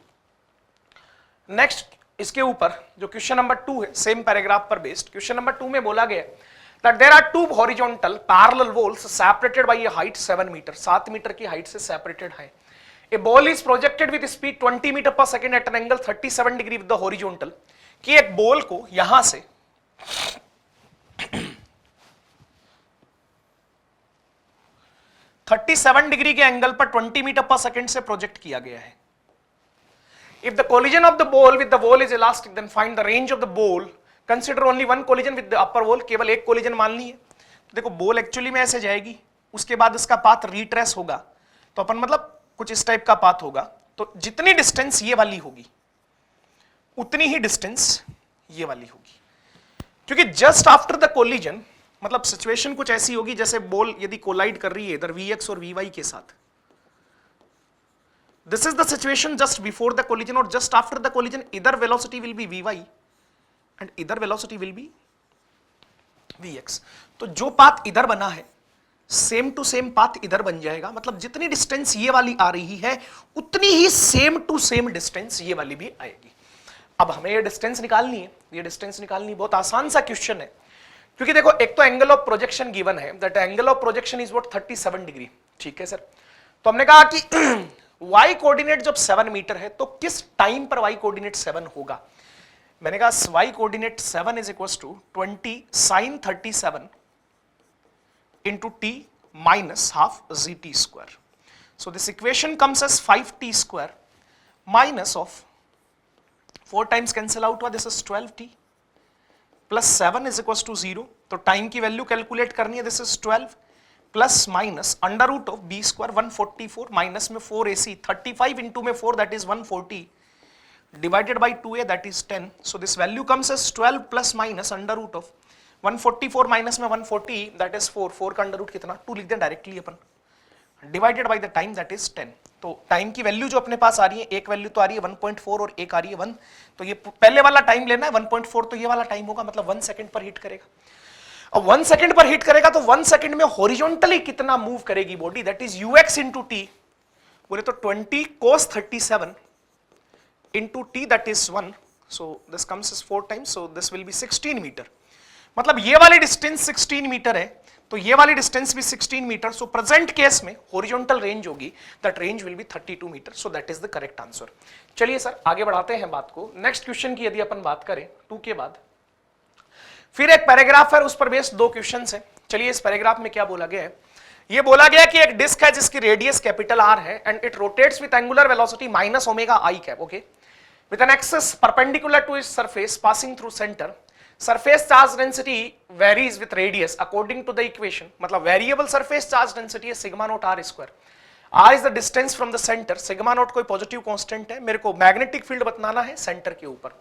Next इसके ऊपर जो क्वेश्चन नंबर 2 है, सेम पैराग्राफ पर बेस्ड। क्वेश्चन नंबर 2 में बोला गया that there are 2 horizontal parallel walls separated by a height 7 metre, 7 metre की हाइट से सेपरेटेड है। A ball is projected with speed 20 metre per second at an angle 37 degree with the horizontal. कि एक ball को यहां से 37 degree के angle पर 20 मीटर पर सेकंड से प्रोजेक्ट किया गया है। If the collision of the ball with the wall is elastic then find the range of the ball, consider only one collision with the upper wall, केवल एक collision मान ली है। तो देखो बॉल एक्चुअली में ऐसे जाएगी, उसके बाद इसका पाथ रिट्रेस होगा, तो अपन मतलब कुछ इस टाइप का पाथ होगा। तो जितनी डिस्टेंस ये वाली होगी उतनी ही डिस्टेंस ये वाली होगी, क्योंकि जस्ट आफ्टर द कोलिजन मतलब सिचुएशन कुछ ऐसी होगी जैसे बॉल यदि कोलाइड कर रही है इधर Vx और Vy के साथ, this is the situation just before the collision और जस्ट आफ्टर द कोलिजन इधर velocity will be vy and इधर वेलोसिटी विल बी vx। तो जो पाथ इधर बना है सेम टू सेम पाथ इधर बन जाएगा, मतलब जितनी डिस्टेंस ये वाली आ रही है उतनी ही सेम टू सेम डिस्टेंस ये वाली भी आएगी। अब हमें ये डिस्टेंस निकालनी है, ये डिस्टेंस निकालनी बहुत आसान सा क्वेश्चन है, क्योंकि देखो एक तो एंगल ऑफ प्रोजेक्शन गिवन है, that angle of projection is what 37 degree. ठीक है सर, तो हमने कहा कि y कोऑर्डिनेट जब 7 मीटर है तो किस टाइम पर y कोऑर्डिनेट 7 होगा। मैंने कहा y coordinate 7 is equal to 20 sin 37 into t minus half gt square. So this equation comes as 5t square minus of 4 times cancel out हुआ, this is 12t plus 7 is equals to 0। तो time की value calculate करनी है, this is 12 plus minus under root of b square 144 minus में 4ac 35 into में 4 that is 140 divided by 2a that is 10। So this value comes as 12 plus minus under root of 144 minus में 140 that is 4 का under root कितना 2 लिख दें directly upon, divided by the time that is 10। तो time की value जो अपने पास आ रही है, एक वैल्यू तो आ रही है 1.4 और एक आ रही है 1, तो ये पहले वाला टाइम लेना है 1.4, तो ये वाला टाइम होगा मतलब 1 सेकंड पर हिट करेगा। अब 1 सेकंड पर हिट करेगा तो 1 सेकंड में हॉरिजॉन्टली कितना मूव करेगी body, that is ux into t, बोले तो 20 cos 37 into t that is 1, so this comes as 4 times, so this will be 16 metre. मतलब ये वाली डिस्टेंस 16 मीटर है तो ये वाली डिस्टेंस भी 16 मीटर, सो प्रेजेंट केस में हॉरिजॉन्टल रेंज होगी, that range will be 32 metre, so that is the correct answer. चलिए सर आगे बढ़ाते हैं बात को, नेक्स्ट क्वेश्चन की यदि अपन बात करें 2 के बाद, फिर एक पैराग्राफ है उस पर बेस्ड 2 क्वेश्चंस हैं। चलिए इस पैराग्राफ में क्या बोला गया है, ये बोला गया कि एक डिस्क है जिसकी रेडियस कैपिटल R है and it rotates with angular velocity minus omega i cap, okay, with an axis perpendicular to its surface passing through centre. Surface charge density varies with radius according to the equation, मतलब variable surface charge density है sigma naught r square, r is the distance from the centre, sigma naught कोई positive constant है, मेरे को magnetic field बताना है centre के ऊपर।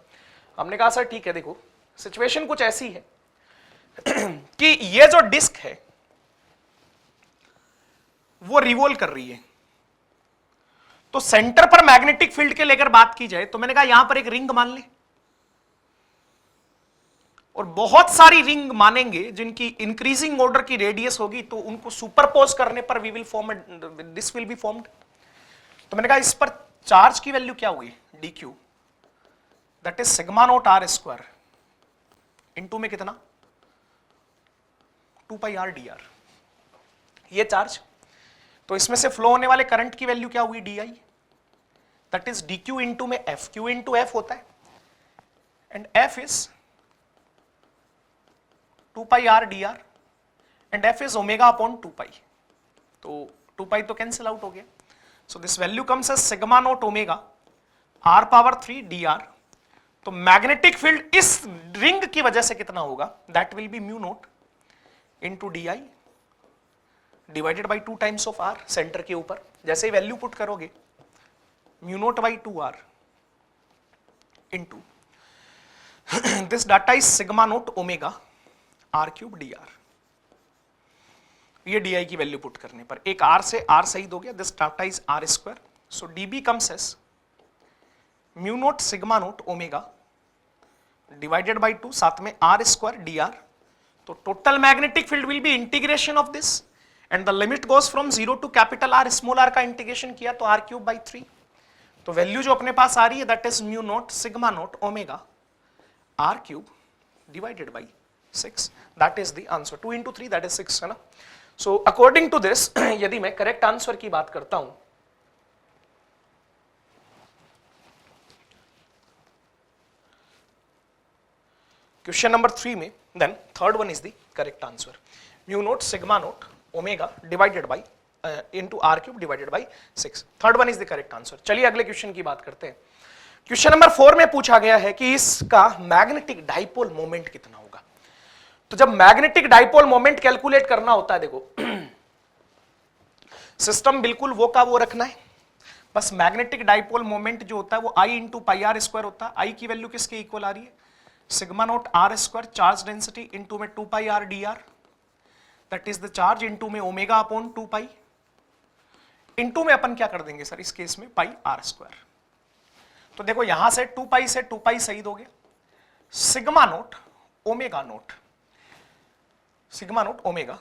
हमने कहा सर ठीक है, देखो सिचुएशन कुछ ऐसी है कि ये जो डिस्क है वो रिवॉल्व कर रही है, तो सेंटर पर मैग्नेटिक फील्ड के लेकर बात की जाए तो मैंने कहा यहां पर एक रिंग मान ले, और बहुत सारी रिंग मानेंगे जिनकी इंक्रीजिंग ऑर्डर की रेडियस होगी, तो उनको सुपरपोज करने पर we will form this will be formed. तो मैंने कहा इस पर चार्ज की वैल्यू क्या होगी dq, that is sigma naught r square into में कितना 2 पाई r dr, ये चार्ज। तो इसमें से फ्लो होने वाले करंट की वैल्यू क्या हुई di, that is dq into में f, q इनटू f होता है and f is 2 pi r dr and f is omega upon 2 pi, तो 2 पाई तो कैंसिल आउट हो गया, so this value comes as sigma naught omega r power 3 dr। तो magnetic field इस ring की वजह से कितना होगा, that will be mu naught into di divided by 2 times of r, centre के ऊपर जैसे ही वैल्यू पुट करोगे mu naught by 2r into this data is sigma naught omega r cube dr। ये di की वैल्यू पुट करने पर एक r से r सही हो गया, this data is r square, so db comes as mu naught sigma naught omega divided by 2 साथ में r स्क्वायर dr। तो total magnetic field will be integration of this and the limit goes from 0 to capital R, small r का integration किया तो r cube by 3। तो value जो अपने पास आ रही है that is mu naught sigma naught omega r cube divided by 6, that is the answer. 2 into 3 that is 6 है ना। सो अकॉर्डिंग टू दिस यदि मैं करेक्ट आंसर की बात करता हूं, क्वेश्चन नंबर 3 में, then third one is the correct answer, mu naught sigma naught omega divided by into r cube divided by 6, third one is the correct answer. चलिए अगले question की बात करते हैं। क्वेश्चन नंबर 4 में पूछा गया है कि इसका मैग्नेटिक डाइपोल मोमेंट कितना होगा। तो जब मैग्नेटिक डाइपोल मोमेंट कैलकुलेट करना होता है, देखो सिस्टम बिल्कुल वो का वो रखना है, बस मैग्नेटिक डाइपोल मोमेंट जो होता है वो I into pi r square होता है। I की वैल्यू किसके इक्वल आ रही है, sigma naught r square charge density into में 2 pi r dr, that is the charge into में ओमेगा अपॉन 2 पाई इनटू में अपन क्या कर देंगे सर इस केस में पाई आर स्क्वायर। तो देखो यहां से 2 पाई से 2 पाई शहीद हो गया, sigma note omega naught, sigma note omega,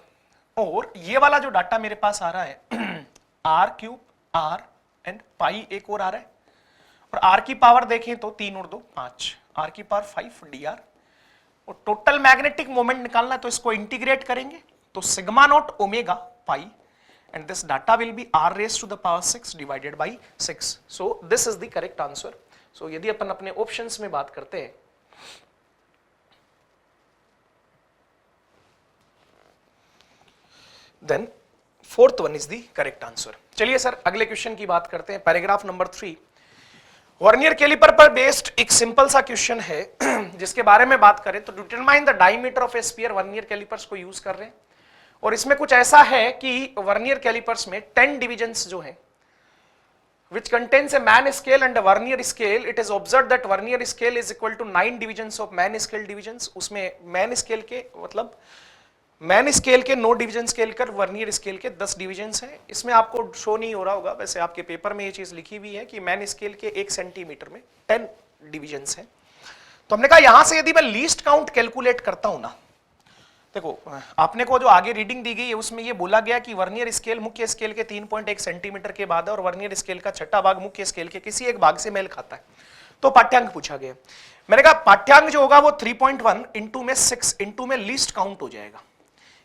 और ये वाला जो डाटा मेरे पास आ रहा है r cube r and pi एक और आ रहा है, और आर की पावर देखें तो 3 और 2 5, आर की पावर 5 डी आर, और टोटल मैग्नेटिक मोमेंट निकालना है तो इसको इंटीग्रेट करेंगे तो sigma naught omega pi and this data will be r raised to the power 6 divided by 6. So this is the correct answer. So यदि अपन अपने ऑप्शंस में बात करते हैं, then fourth one is the correct answer. चलिए sir अगले question की बात करते हैं, पैराग्राफ नंबर 3। वर्नियर कैलिपर पर बेस्ड एक सिंपल सा क्वेश्चन है जिसके बारे में बात करें तो determine the diameter of a sphere, vernier callipers को यूज कर रहे हैं, और इसमें कुछ ऐसा है कि वर्नियर कैलिपर्स में 10 डिविजन्स जो हैं which contains a man scale and a vernier scale, it is observed that vernier scale is equal to 9 divisions of man scale divisions। उसमें man scale के मतलब मैन स्केल के 9 डिवीजन स्केल कर vernier scale के 10 divisions हैं। इसमें आपको show नहीं हो रहा होगा, वैसे आपके पेपर में ये चीज लिखी हुई है कि मैन स्केल के 1 सेंटीमीटर में 10 डिविजन्स हैं। तो हमने कहा यहां से यदि मैं लीस्ट काउंट कैलकुलेट करता हूं ना, देखो आपने को जो आगे रीडिंग दी गई है उसमें ये बोला गया कि वर्नियर स्केल मुख्य स्केल के 3.1 सेंटीमीटर के बाद है और वर्नियर स्केल का छठा भाग मुख्य स्केल के किसी एक भाग से मेल खाता है। तो पाठ्यांक पूछा गया, मैंने कहा पाठ्यांक जो होगा वो 3.1 इंटू में 6 इंटू में लीस्ट काउंट हो जाएगा।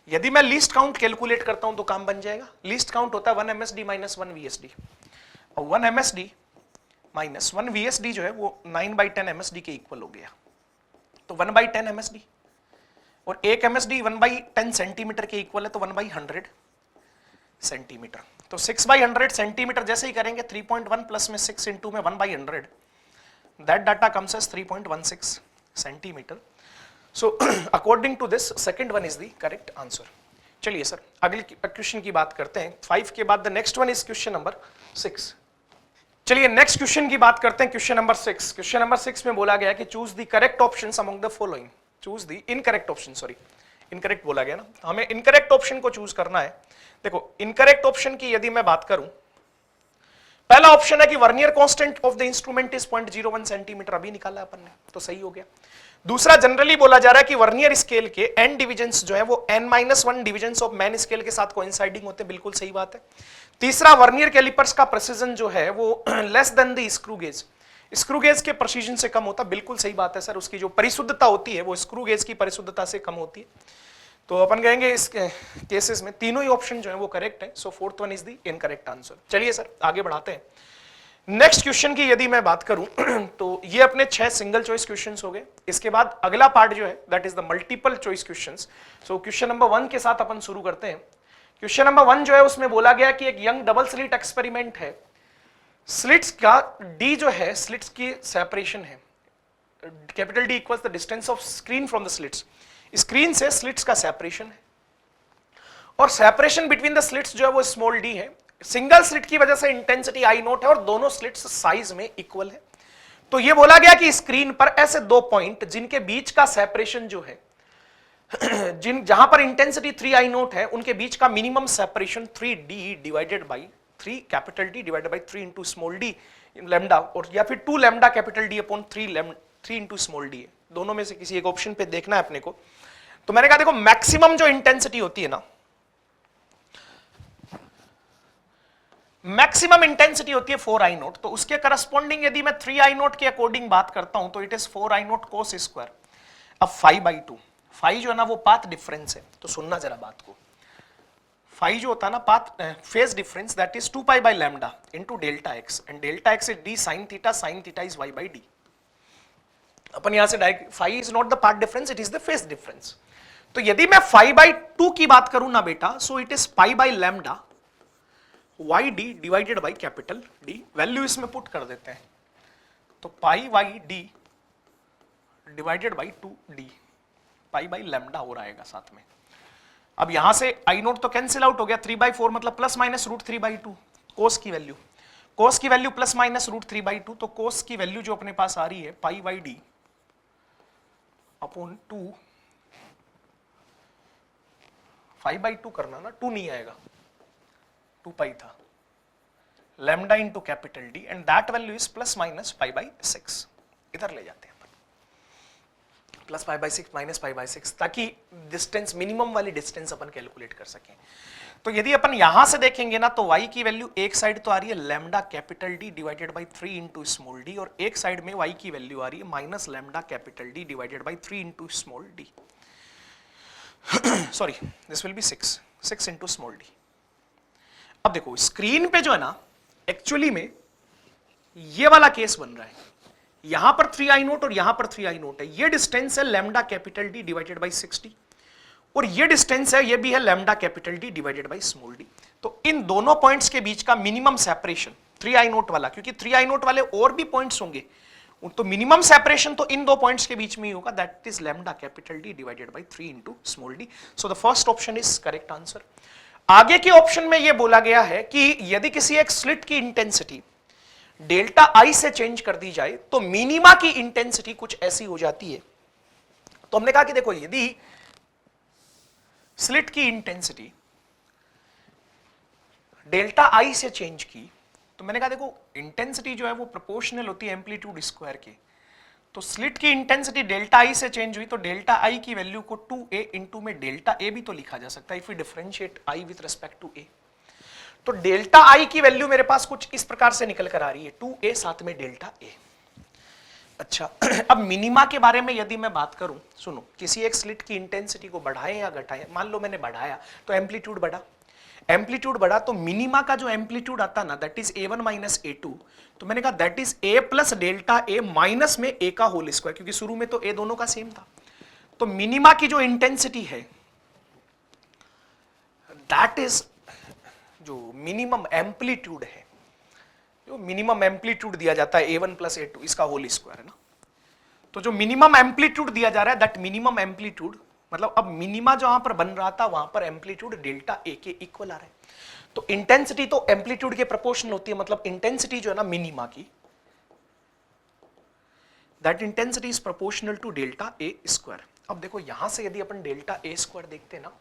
यदि मैं लीस्ट काउंट कैलकुलेट करता हूं तो काम बन जाएगा। लीस्ट काउंट होता है 1 MSD माइनस 1 VSD, और 1 MSD माइनस 1 VSD जो है वो 9/10 MSD के इक्वल हो गया, तो 1/10 MSD, और 1 MSD 1/10 सेंटीमीटर के इक्वल है तो 1/100 सेंटीमीटर। तो 6/100 सेंटीमीटर जैसे ही करेंगे 3.1 प्लस में 6 इंटू में 1/100, that data comes as 3.16 centimetre. So according to this second one is the correct answer। चलिए सर अगले क्वेश्चन की बात करते हैं। 5 के बाद the next one is question number 6। चलिए नेक्स्ट क्वेश्चन की बात करते हैं, क्वेश्चन नंबर 6। क्वेश्चन नंबर 6 में बोला गया कि choose the correct option among the following, choose the incorrect option, sorry incorrect बोला गया ना, हमें इनकरेक्ट ऑप्शन को चूज करना है। देखो इनकरेक्ट ऑप्शन की यदि मैं बात करूं, पहला ऑप्शन है कि vernier constant of the instrument is 0.01 centimetre, अभी निकाला अपन ने तो सही हो गया। दूसरा जनरली बोला जा रहा है कि वर्नियर स्केल के n डिविजन्स जो है वो n-1 divisions of main scale के साथ कोइंसाइडिंग होते हैं, बिल्कुल सही बात है। तीसरा वर्नियर कैलिपर्स का प्रेसिजन जो है वो less than the screw gauge, screw gauge के प्रेसिजन से कम होता, बिल्कुल सही बात है सर। उसकी जो परिशुद्धता होती है वो स्क्रू गेज की परिशुद्धता से कम होती है। तो अपन कहेंगे इस केसेस में तीनों ही ऑप्शन जो है वो करेक्ट है। So fourth one is the incorrect answer. चलिए सर आगे बढ़ाते हैं। नेक्स्ट क्वेश्चन की यदि मैं बात करूं तो ये अपने 6 सिंगल चॉइस क्वेश्चंस हो गए। इसके बाद अगला पार्ट जो है that is the multiple choice questions. So question number 1 के साथ अपन शुरू करते हैं। क्वेश्चन नंबर 1 जो है उसमें बोला गया कि एक यंग डबल स्लिट एक्सपेरिमेंट है, स्लिट्स का डी जो है स्लिट्स की सेपरेशन है, capital D equals the distance of screen from the slits, screen से स्लिट्स का सेपरेशन है, और सेपरेशन बिटवीन द स्लिट्स जो है वो स्मॉल डी है। सिंगल स्लिट की वजह से इंटेंसिटी आई नोट है और दोनों स्लिट्स साइज में इक्वल है। तो ये बोला गया कि स्क्रीन पर ऐसे 2 पॉइंट जिनके बीच का सेपरेशन जो है जहां पर इंटेंसिटी 3 आई नोट है उनके बीच का minimum separation 3d divided by 3 capital D divided by 3 into small D lambda, और या फिर 2 lambda capital D upon 3 into small D है। दोनों में से किसी एक ऑप्शन पे देखना है अपने को। तो मैंने कहा देखो मैक्सिमम जो इंटेंसिटी होती है ना, मैक्सिमम इंटेंसिटी होती है 4 आई नोट, तो उसके करस्पॉन्डिंग यदि मैं 3 आई नोट के अकॉर्डिंग बात करता हूं तो it is 4 I note cos square. अब 5/2, 5 जो है ना वो पाथ डिफरेंस है, तो सुनना जरा बात को। 5 जो होता है ना path phase difference that is 2 pi by lambda into delta x, and delta x is d sine theta is y by d. अपन यहां से direct 5 is not the path difference, it is the phase difference. तो यदि मैं 5/2 की बात करूं ना बेटा, so it is pi by lambda y d divided by capital d, value इसमें पुट कर देते हैं तो पाई y d divided by 2d, pi by lambda हो रहेगा साथ में। अब यहां से आई नोट तो कैंसिल आउट हो गया, 3/4 मतलब प्लस माइनस √3/2 कोस की वैल्यू प्लस माइनस √3/2, तो कोस की वैल्यू जो अपने पास आ रही है पाई वाई डी अपॉन 2, 5/2 करना ना, 2 नहीं आएगा, 2 पाई था, lambda into capital d and that value is plus minus pi by 6। इधर ले जाते हैं अपन plus pi by 6 minus pi by 6 ताकि डिस्टेंस मिनिमम वाली डिस्टेंस अपन कैलकुलेट कर सकें। तो यदि अपन यहां से देखेंगे ना तो y की वैल्यू एक साइड तो आ रही है lambda capital D divided by 3 into small D और एक साइड में y की वैल्यू आ रही है minus lambda capital D divided by 3 into small D. Sorry this will B 6 into small D. अब देखो स्क्रीन पे जो है ना एक्चुअली में ये वाला केस बन रहा है, यहां पर 3i0 और यहां पर 3i0 है। ये डिस्टेंस है lambda capital D divided by 60 और ये डिस्टेंस है, ये भी है lambda capital D divided by small D. तो इन दोनों पॉइंट्स के बीच का मिनिमम सेपरेशन 3i0 वाला, क्योंकि 3i0 वाले और भी पॉइंट्स होंगे तो मिनिमम सेपरेशन तो इन दो पॉइंट्स के बीच में ही होगा, that is lambda capital D divided by 3 into small D. So the first option is correct answer. आगे के ऑप्शन में यह बोला गया है कि यदि किसी एक स्लिट की इंटेंसिटी डेल्टा आई से चेंज कर दी जाए तो मिनिमा की इंटेंसिटी कुछ ऐसी हो जाती है। तो हमने कहा कि देखो यदि स्लिट की इंटेंसिटी डेल्टा आई से चेंज की तो मैंने कहा देखो इंटेंसिटी जो है वो प्रोपोर्शनल होती है एम्पलीट्यूड स्क्वायर के। तो स्लिट की इंटेंसिटी डेल्टा आई से चेंज हुई तो डेल्टा आई की वैल्यू को 2a इंटू में डेल्टा ए भी तो लिखा जा सकता है if we differentiate I with respect to a. तो डेल्टा आई की वैल्यू मेरे पास कुछ इस प्रकार से निकल कर आ रही है 2a साथ में डेल्टा ए। अच्छा अब मिनिमा के बारे में यदि मैं बात करूं, सुनो किसी एक स्लिट की इंटेंसिटी को बढ़ाएं या घटाएं, मान लो मैंने बढ़ाया तो एम्पलीट्यूड बढ़ा, एम्पलीट्यूड बढ़ा तो मिनिमा का जो एम्पलीट्यूड आता ना that is a1 minus a2। तो मैंने कहा that is a plus delta A minus में a का होल स्क्वायर, क्योंकि शुरू में तो a दोनों का सेम था। तो मिनिमा की जो इंटेंसिटी है दैट इज जो मिनिमम एम्पलीट्यूड है, जो मिनिमम एम्पलीट्यूड दिया जाता है a1 प्लस a2 इसका होल स्क्वायर है ना। तो जो मिनिमम एम्पलीट्यूड दिया जा रहा है दैट मिनिमम एम्पलीट्यूड मतलब अब मिनिमा जहां पर बन रहा था वहां पर एम्पलीट्यूड डेल्टा ए के इक्वल आ रहा है। तो इंटेंसिटी तो एम्पलीट्यूड के प्रोपोर्शनल होती है, मतलब इंटेंसिटी जो है ना मिनिमा की that intensity is proportional to delta a square. अब देखो यहां से यदि अपन डेल्टा ए स्क्वायर देखते हैं ना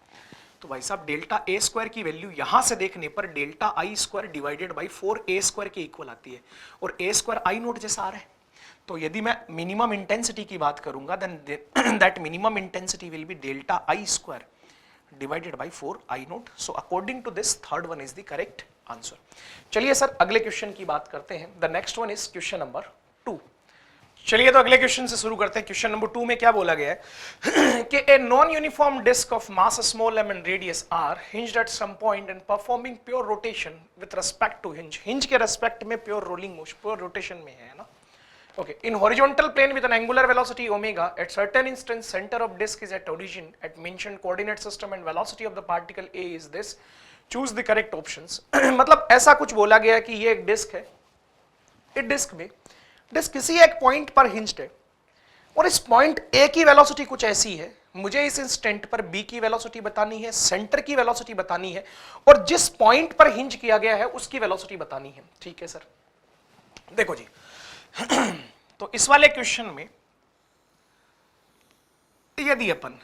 तो भाई साहब डेल्टा ए स्क्वायर की वैल्यू यहां से देखने पर delta I square divided by 4a square के इक्वल आती है और a स्क्वायर आई नोट जैसा आ रहा है। तो यदि मैं मिनिमम इंटेंसिटी की बात करूंगा then that minimum intensity will be delta I square divided by 4i0। So according to this third one is the correct answer. चलिए सर अगले क्वेश्चन की बात करते हैं। The next one is question number 2। चलिए तो अगले क्वेश्चन से शुरू करते हैं। क्वेश्चन नंबर 2 में क्या बोला गया है कि a non uniform disc of mass small m and radius r hinged at some point and performing pure rotation with respect to hinge। hinge के रेस्पेक्ट में pure rolling motion pure rotation में है ना। Okay, in horizontal plane with an angular velocity omega, at certain instance center of disk is at origin at mentioned coordinate system and velocity of the particle A is this. Choose the correct options। मतलब ऐसा कुछ बोला गया कि ये एक disc है, इस डिस्क में डिस्क किसी एक पॉइंट पर हिंज्ड है और इस पॉइंट A की वेलोसिटी कुछ ऐसी है, मुझे इस इंस्टेंट पर B की वेलोसिटी बतानी है, सेंटर की वेलोसिटी बतानी है और जिस पॉइंट पर हिंज किया गया है उसकी वेलोसिटी बतानी है। ठीक है सर, देखो जी तो इस वाले क्वेश्चन में यदि अपन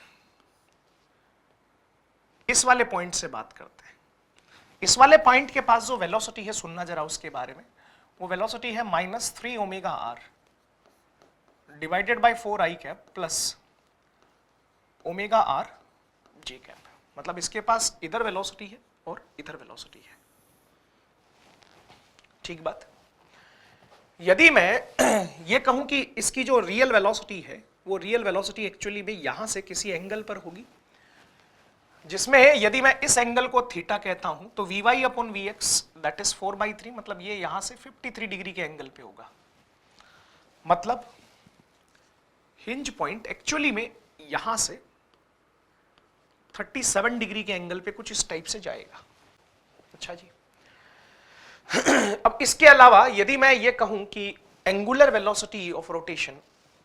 इस वाले पॉइंट से बात करते हैं, इस वाले पॉइंट के पास जो वेलोसिटी है सुनना जरा उसके बारे में, वो वेलोसिटी है -3 omega r divided by 4i cap plus omega r j cap. मतलब इसके पास इधर वेलोसिटी है और इधर वेलोसिटी है। ठीक बात। यदि मैं ये कहूं कि इसकी जो रियल वेलोसिटी है वो रियल वेलोसिटी एक्चुअली में यहां से किसी एंगल पर होगी, जिसमें यदि मैं इस एंगल को थीटा कहता हूं तो vy upon vx that is 4/3, मतलब ये यहां से 53 डिग्री के एंगल पे होगा। मतलब हिंज पॉइंट एक्चुअली में यहां से 37 डिग्री के एंगल पे कुछ इस टाइप से जाएगा। अच्छा जी अब इसके अलावा यदि मैं ये कहूं कि angular velocity of rotation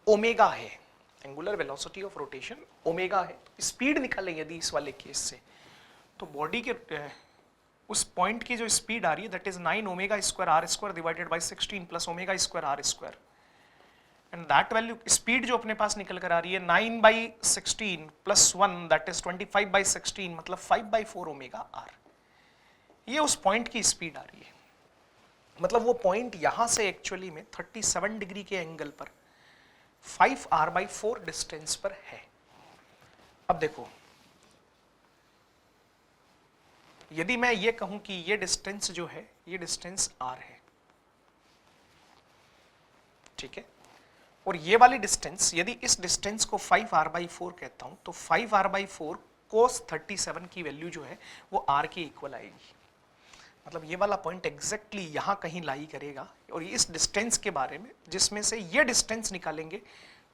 omega है, angular velocity of rotation omega है, तो स्पीड निकालें यदि इस वाले केस से तो बॉडी के उस पॉइंट की जो स्पीड आ रही है that is 9 omega square r square divided by 16 plus omega square r square and that value speed जो अपने पास निकल कर आ रही है 9/16 प्लस 1 दैट इज 25/16 मतलब 5/4 ओमेगा आर। ये उस पॉइंट की स्पीड आ रही है। मतलब वो पॉइंट यहां से एक्चुअली में 37 डिग्री के एंगल पर 5r/4 डिस्टेंस पर है। अब देखो, यदि मैं ये कहूं कि ये डिस्टेंस जो है ये डिस्टेंस r है, ठीक है, और ये वाली डिस्टेंस, यदि इस डिस्टेंस को 5r/4 कहता हूं तो 5r/4 cos 37 की वैल्यू जो है वो r के इक्वल आएगी। मतलब ये वाला पॉइंट एग्जैक्टली यहां कहीं लाई करेगा, और इस डिस्टेंस के बारे में जिसमें से ये डिस्टेंस निकालेंगे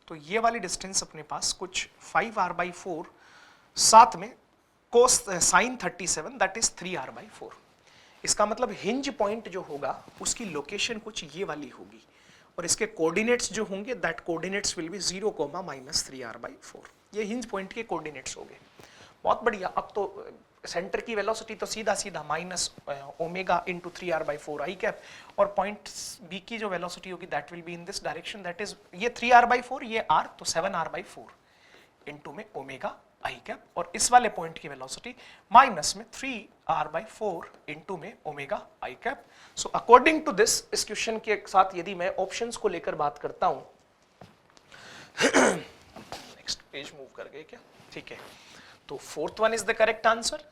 तो ये वाली डिस्टेंस अपने पास कुछ 5r/4 साथ में cos sin 37 that is 3r/4। इसका मतलब हिंज पॉइंट जो होगा उसकी लोकेशन कुछ ये वाली होगी, और इसके कोऑर्डिनेट्स जो होंगे that coordinates will be 0, -3r/4। ये हिंज पॉइंट के कोऑर्डिनेट्स होंगे। बहुत बढ़िया। अब तो सेंटर की वेलोसिटी तो सीधा सीधा -ω × 3r/4 आई कैप, और पॉइंट बी की जो वेलोसिटी होगी that will be in this direction, that is ये 3r/4 ये r, तो 7r/4 इनटू में ओमेगा आई कैप, और इस वाले पॉइंट की वेलोसिटी माइनस में 3r/4 इनटू में omega i cap. So according to this, इस क्वेश्चन के साथ यदि मैं ऑप्शंस को लेकर बात करता हूं नेक्स्ट पेज मूव कर गए क्या, ठीक है, तो fourth one is the correct answer,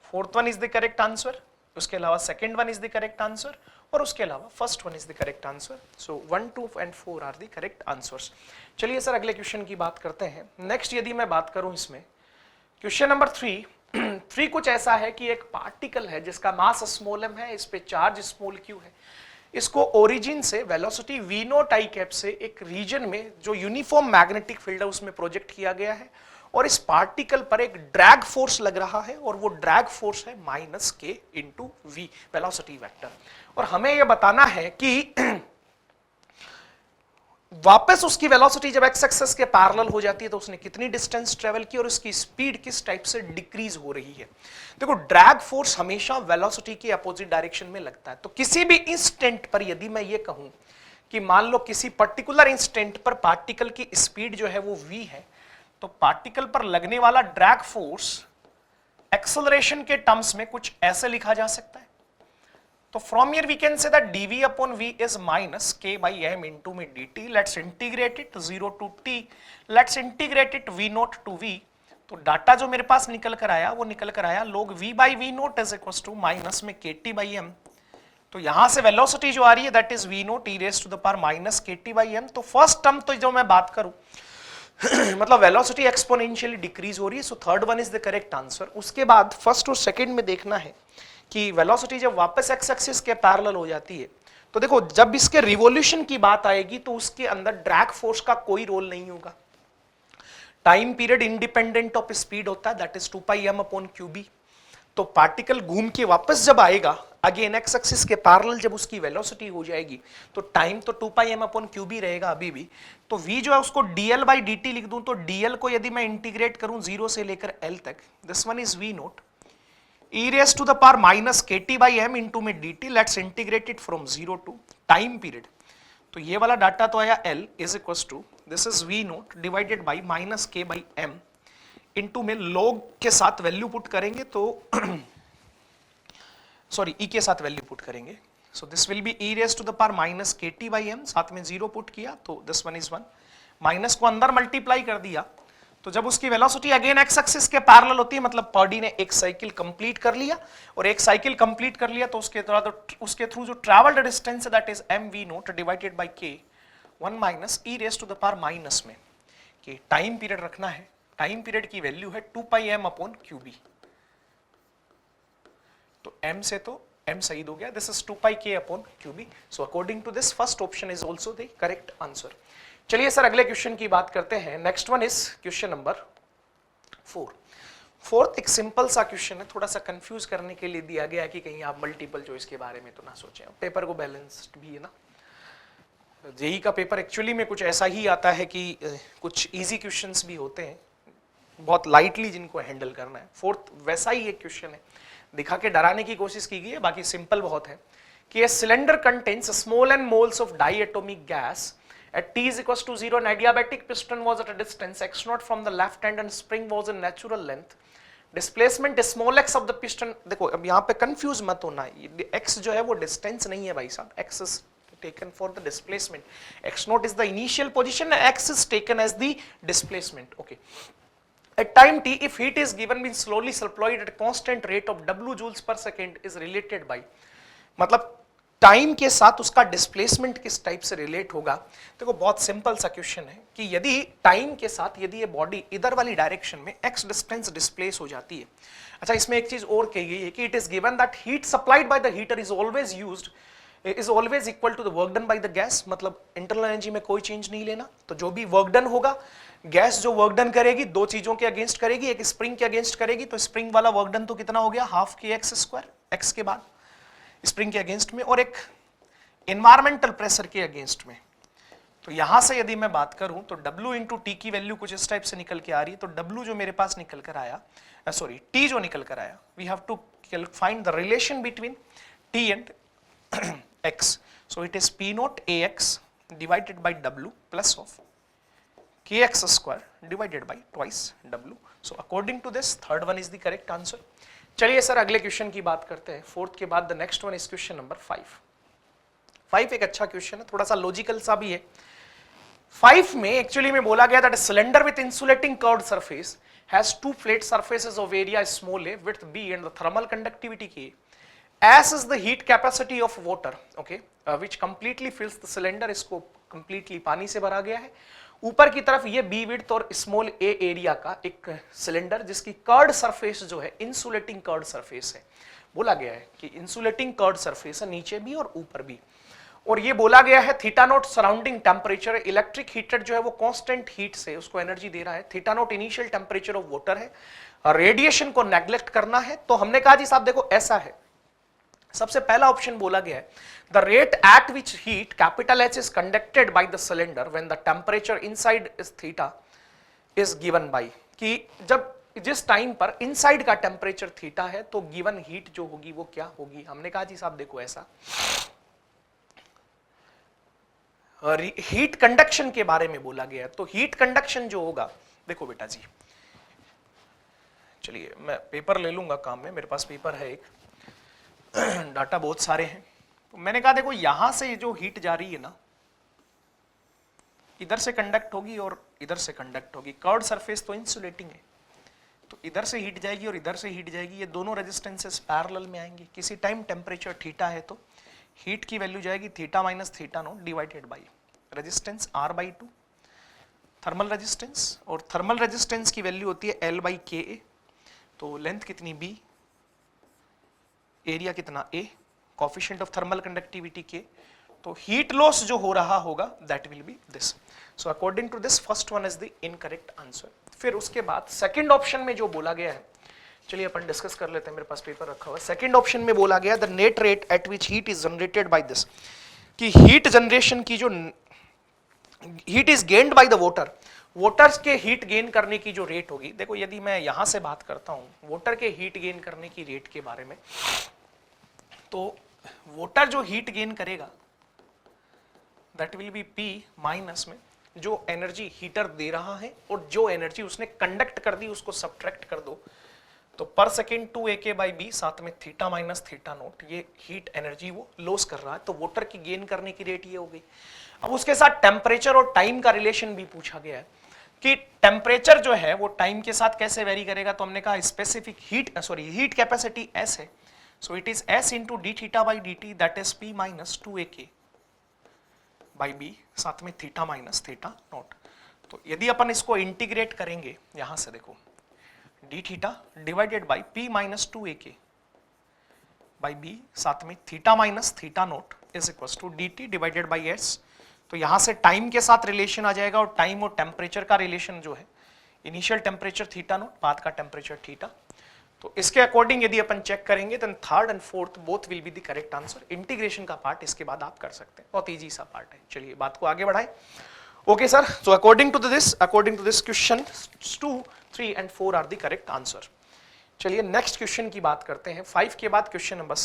fourth one is the correct answer, उसके अलावा second one is the correct answer, और उसके अलावा first one is the correct answer. So 1, 2 and 4 are the correct answers. चलिए सर अगले question की बात करते हैं। नेक्स्ट यदि मैं बात करूं इसमें, क्वेश्चन नंबर 3 कुछ ऐसा है कि एक पार्टिकल है जिसका मास स्मॉल m है, इस पे चार्ज स्मॉल q है, इसको ओरिजिन से वेलोसिटी v0 आई कैप से एक रीजन में जो यूनिफॉर्म मैग्नेटिक फील्ड है उसमें प्रोजेक्ट किया गया है, और इस पार्टिकल पर एक ड्रैग फोर्स लग रहा है, और वो ड्रैग फोर्स है -k × v वेलोसिटी वेक्टर। और हमें यह बताना है कि वापस उसकी वेलोसिटी जब x एक्सिस के पैरेलल हो जाती है तो उसने कितनी डिस्टेंस ट्रेवल की और उसकी स्पीड किस टाइप से डिक्रीज हो रही है। देखो, ड्रैग फोर्स हमेशा वेलोसिटी के अपोजिट डायरेक्शन में लगता है, तो किसी भी इंस्टेंट पर यदि मैं ये कहूं कि मान लो किसी पर्टिकुलर इंस्टेंट पर पार्टिकल की स्पीड जो है वो v है, तो पार्टिकल पर लगने वाला ड्रैग फोर्स एक्सेलरेशन के टर्म्स में कुछ ऐसे लिखा जा सकता है। तो from here we can say that dv/v is -k/m into में dt। Let's integrate it 0 to t, let's integrate it v0 to v। तो डाटा जो मेरे पास निकल कर आया वो निकल कर आया log v/v0 is equal to minus में kt/m। तो यहां से वेलोसिटी जो आ रही है that is v0 e -kt/m। तो फर्स्ट टर्म तो जो मैं बात करूं मतलब वेलोसिटी एक्सपोनेंशियली डिक्रीज हो रही है, सो third one is the correct answer. उसके बाद फर्स्ट और सेकंड में देखना है कि वेलोसिटी जब वापस एक्स एक्सिस के पैरेलल हो जाती है, तो देखो जब इसके रिवॉल्यूशन की बात आएगी तो उसके अंदर ड्रैग फोर्स का कोई रोल नहीं होगा। Time period independent of speed होता है, दैट इज 2πm/qb। तो पार्टिकल घूम के वापस जब आएगा अगेन एक्स एक्सिस के पैरेलल, जब उसकी वेलोसिटी हो जाएगी तो टाइम तो 2πm/qb रहेगा अभी भी। तो v जो है उसको dl/dt लिख दूं, तो dl को यदि मैं इंटीग्रेट करूं 0 से लेकर l तक, this one is v0 e -kt/m into में dt। Let's integrate it from 0 to time period. तो ये वाला डाटा तो आया l is equal to this is v0 divided by -k/m into में log के साथ वैल्यू पुट करेंगे तो सॉरी e के साथ वैल्यू पुट करेंगे, सो this will B e -kt/m, साथ में 0 पुट किया तो दिस वन इज 1, माइनस को अंदर मल्टीप्लाई कर दिया, तो जब उसकी वेलोसिटी अगेन एक्स एक्सिस के पैरेलल होती है मतलब पर्डी ने एक साइकिल कंप्लीट कर लिया, और एक साइकिल कंप्लीट कर लिया तो उसके थ्रू जो ट्रैवल्ड डिस्टेंस है that is mv0 divided by k 1 minus e में कि टाइम पीरियड रखना है, टाइम पीरियड की वैल्यू है 2πm/qb। तो m से तो m सही हो गया, this is 2πk/qb। So according to this first option is also the correct answer. चलिए सर अगले क्वेश्चन की बात करते हैं। Next one is question number 4। Fourth एक सिंपल सा क्वेश्चन है, थोड़ा सा कंफ्यूज करने के लिए दिया गया है कि कहीं आप मल्टीपल चॉइस के बारे में तो ना सोचें, पेपर को बैलेंस्ड भी है ना। जेई का पेपर एक्चुअली में कुछ ऐसा ही आता है कि कुछ इजी क्वेश्चंस भी होते हैं, बहुत लाइटली जिनको हैंडल करना है। फोर्थ वैसा ही एक क्वेश्चन है, दिखा के डराने की कोशिश की गई है, बाकी सिंपल बहुत है कि a cylinder contains small and moles of diatomic gas at t is equals to 0 and adiabatic piston was at a distance x0 from the left hand and spring was in natural length. Displacement small x of the piston, देखो अब यहाँ पे confuse मत होना, x जो है वो distance नहीं है भाई साहब, x is taken for the displacement, x naught is the initial position, x is taken as the displacement. Okay, at time t if heat is given means slowly supplied at a constant rate of w joules per second is related by, मतलब time के साथ उसका displacement किस type से relate होगा। देखो बहुत simple सा क्वेश्चन है कि यदि टाइम के साथ यदि ये बॉडी इधर वाली डायरेक्शन में x डिस्टेंस डिस्प्लेस हो जाती है, अच्छा इसमें एक चीज और कही गई है कि it is given that heat supplied by the heater is always used is always equal to the work done by the gas, मतलब इंटरनल एनर्जी में कोई चेंज नहीं लेना, तो जो भी वर्क डन होगा गैस जो वर्क डन करेगी दो चीजों के अगेंस्ट करेगी, एक स्प्रिंग के अगेंस्ट करेगी, तो स्प्रिंग वाला वर्क डन तो कितना हो गया हाफ के एक्स स्क्वायर, एक्स के बाद स्प्रिंग के अगेंस्ट में, और एक एनवायरमेंटल प्रेशर के अगेंस्ट में। तो यहां से यदि मैं बात करूं तो W इंटू टी की वैल्यू कुछ इस टाइप से निकल के आ रही है, तो W जो मेरे पास निकल कर आया, सॉरी T जो निकल कर आया, we have to find the relation between T and x, so it is P naught AX divided by W plus of KX square divided by twice W. So according to this third one is the correct answer. चलिए sir अगले question की बात करते हैं, fourth के बाद the next one is question number 5 एक अच्छा क्वेश्चन है, थोड़ा सा लॉजिकल सा भी है। 5 में एक्चुअली में बोला गया that cylinder with insulating curved surface has two flat surfaces of area small a width b and the thermal conductivity k, as is the heat capacity of water, okay, which completely fills the cylinder, इसको completely पानी से भरा गया है, ऊपर की तरफ ये b width और स्मॉल a एरिया का एक सिलेंडर जिसकी कर्ड सरफेस जो है इंसुलेटिंग कर्ड सरफेस है, बोला गया है कि इंसुलेटिंग कर्ड सरफेस है नीचे भी और ऊपर भी, और ये बोला गया है theta naught surrounding temperature, electric heater जो है वो कांस्टेंट हीट से उसको एनर्जी दे रहा है, theta naught initial temperature of water है, रेडिएशन को नेग्लेक्ट करना है, तो हमने कहा जी साहब देखो ऐसा है, सबसे पहला ऑप्शन बोला गया है the rate at which heat capital H is conducted by the cylinder when the temperature inside is theta is given by, कि जब जिस टाइम पर इनसाइड का टेम्परेचर थीटा है तो गिवन हीट जो होगी वो क्या होगी। हमने कहा जी साहब देखो ऐसा हीट कंडक्शन के बारे में बोला गया है, तो हीट कंडक्शन जो होगा, देखो बेटा जी, चलिए मैं पेपर ले लूंगा काम में, मेरे पास पेपर है एक, डाटा बहुत सारे हैं, तो मैंने कहा देखो यहां से जो हीट जा रही है ना इधर से कंडक्ट होगी और इधर से कंडक्ट होगी, कर्व्ड सरफेस तो इंसुलेटिंग है, तो इधर से हीट जाएगी और इधर से हीट जाएगी, ये दोनों रेजिस्टेंसेस पैरेलल में आएंगे, किसी टाइम टेम्परेचर थीटा है तो हीट की वैल्यू जाएगी theta minus theta naught divided by resistance R/2 thermal resistance, और थर्मल रेजिस्टेंस की वैल्यू होती है L/Ka, तो लेंथ कितनी B, एरिया कितना A, coefficient of thermal conductivity K, तो हीट लॉस जो हो रहा होगा that will be this, so according to this first one is the incorrect answer. फिर उसके बाद सेकंड ऑप्शन में जो बोला गया है, चलिए अपन डिस्कस कर लेते हैं, मेरे पास पेपर रखा हुआ है। सेकंड ऑप्शन में बोला गया the net rate at which heat is generated by this, कि हीट जनरेशन की जो heat is gained by the water, water के हीट गेन करने की जो रेट होगी, देखो यदि मैं यहां से बात करता हूं वाटर के हीट गेन करने की रेट के बारे में, तो वाटर जो हीट गेन करेगा that will B P minus में जो एनर्जी हीटर दे रहा है और जो एनर्जी उसने कंडक्ट कर दी उसको सब्ट्रैक्ट कर दो, तो पर सेकेंड 2AK/B साथ में थीटा माइनस थीटा नोट, ये हीट एनर्जी वो लॉस कर रहा है, तो वाटर की गेन करने की रेट ये हो गई। अब उसके साथ टेम्परेचर और टाइम का रिलेशन भी पूछा गया है कि टेम्परेचर जो है वो टाइम के साथ कैसे वेरी करेगा, तो हमने कहा स्पेसिफिक हीट कैपेसिटी S है, सो it is S into D theta by D T that is P minus 2AK/B साथ में थीटा माइनस थीटा नोट। तो यदि अपन इसको इंटीग्रेट करेंगे यहां से देखो d theta divided by P minus 2AK/B साथ में theta minus theta naught is equal to d t divided by S, तो यहां से टाइम के साथ रिलेशन आ जाएगा और टाइम और टेम्परेचर का रिलेशन जो है इनिशियल टेम्परेचर थीटा नोट बाद का टेम्परेचर थीटा, तो इसके अकॉर्डिंग यदि अपन चेक करेंगे तो third and fourth both will be the correct answer. Integration का पार्ट इसके बाद आप कर सकते हैं, बहुत इजी सा पार्ट है। चलिए बात को आगे बढ़ाएं। Okay sir, so according to this question 2, 3 and 4 are the correct answer. चलिए नेक्स्ट क्वेश्चन की बात करते हैं। 5 के बाद क्वेश्चन नंबर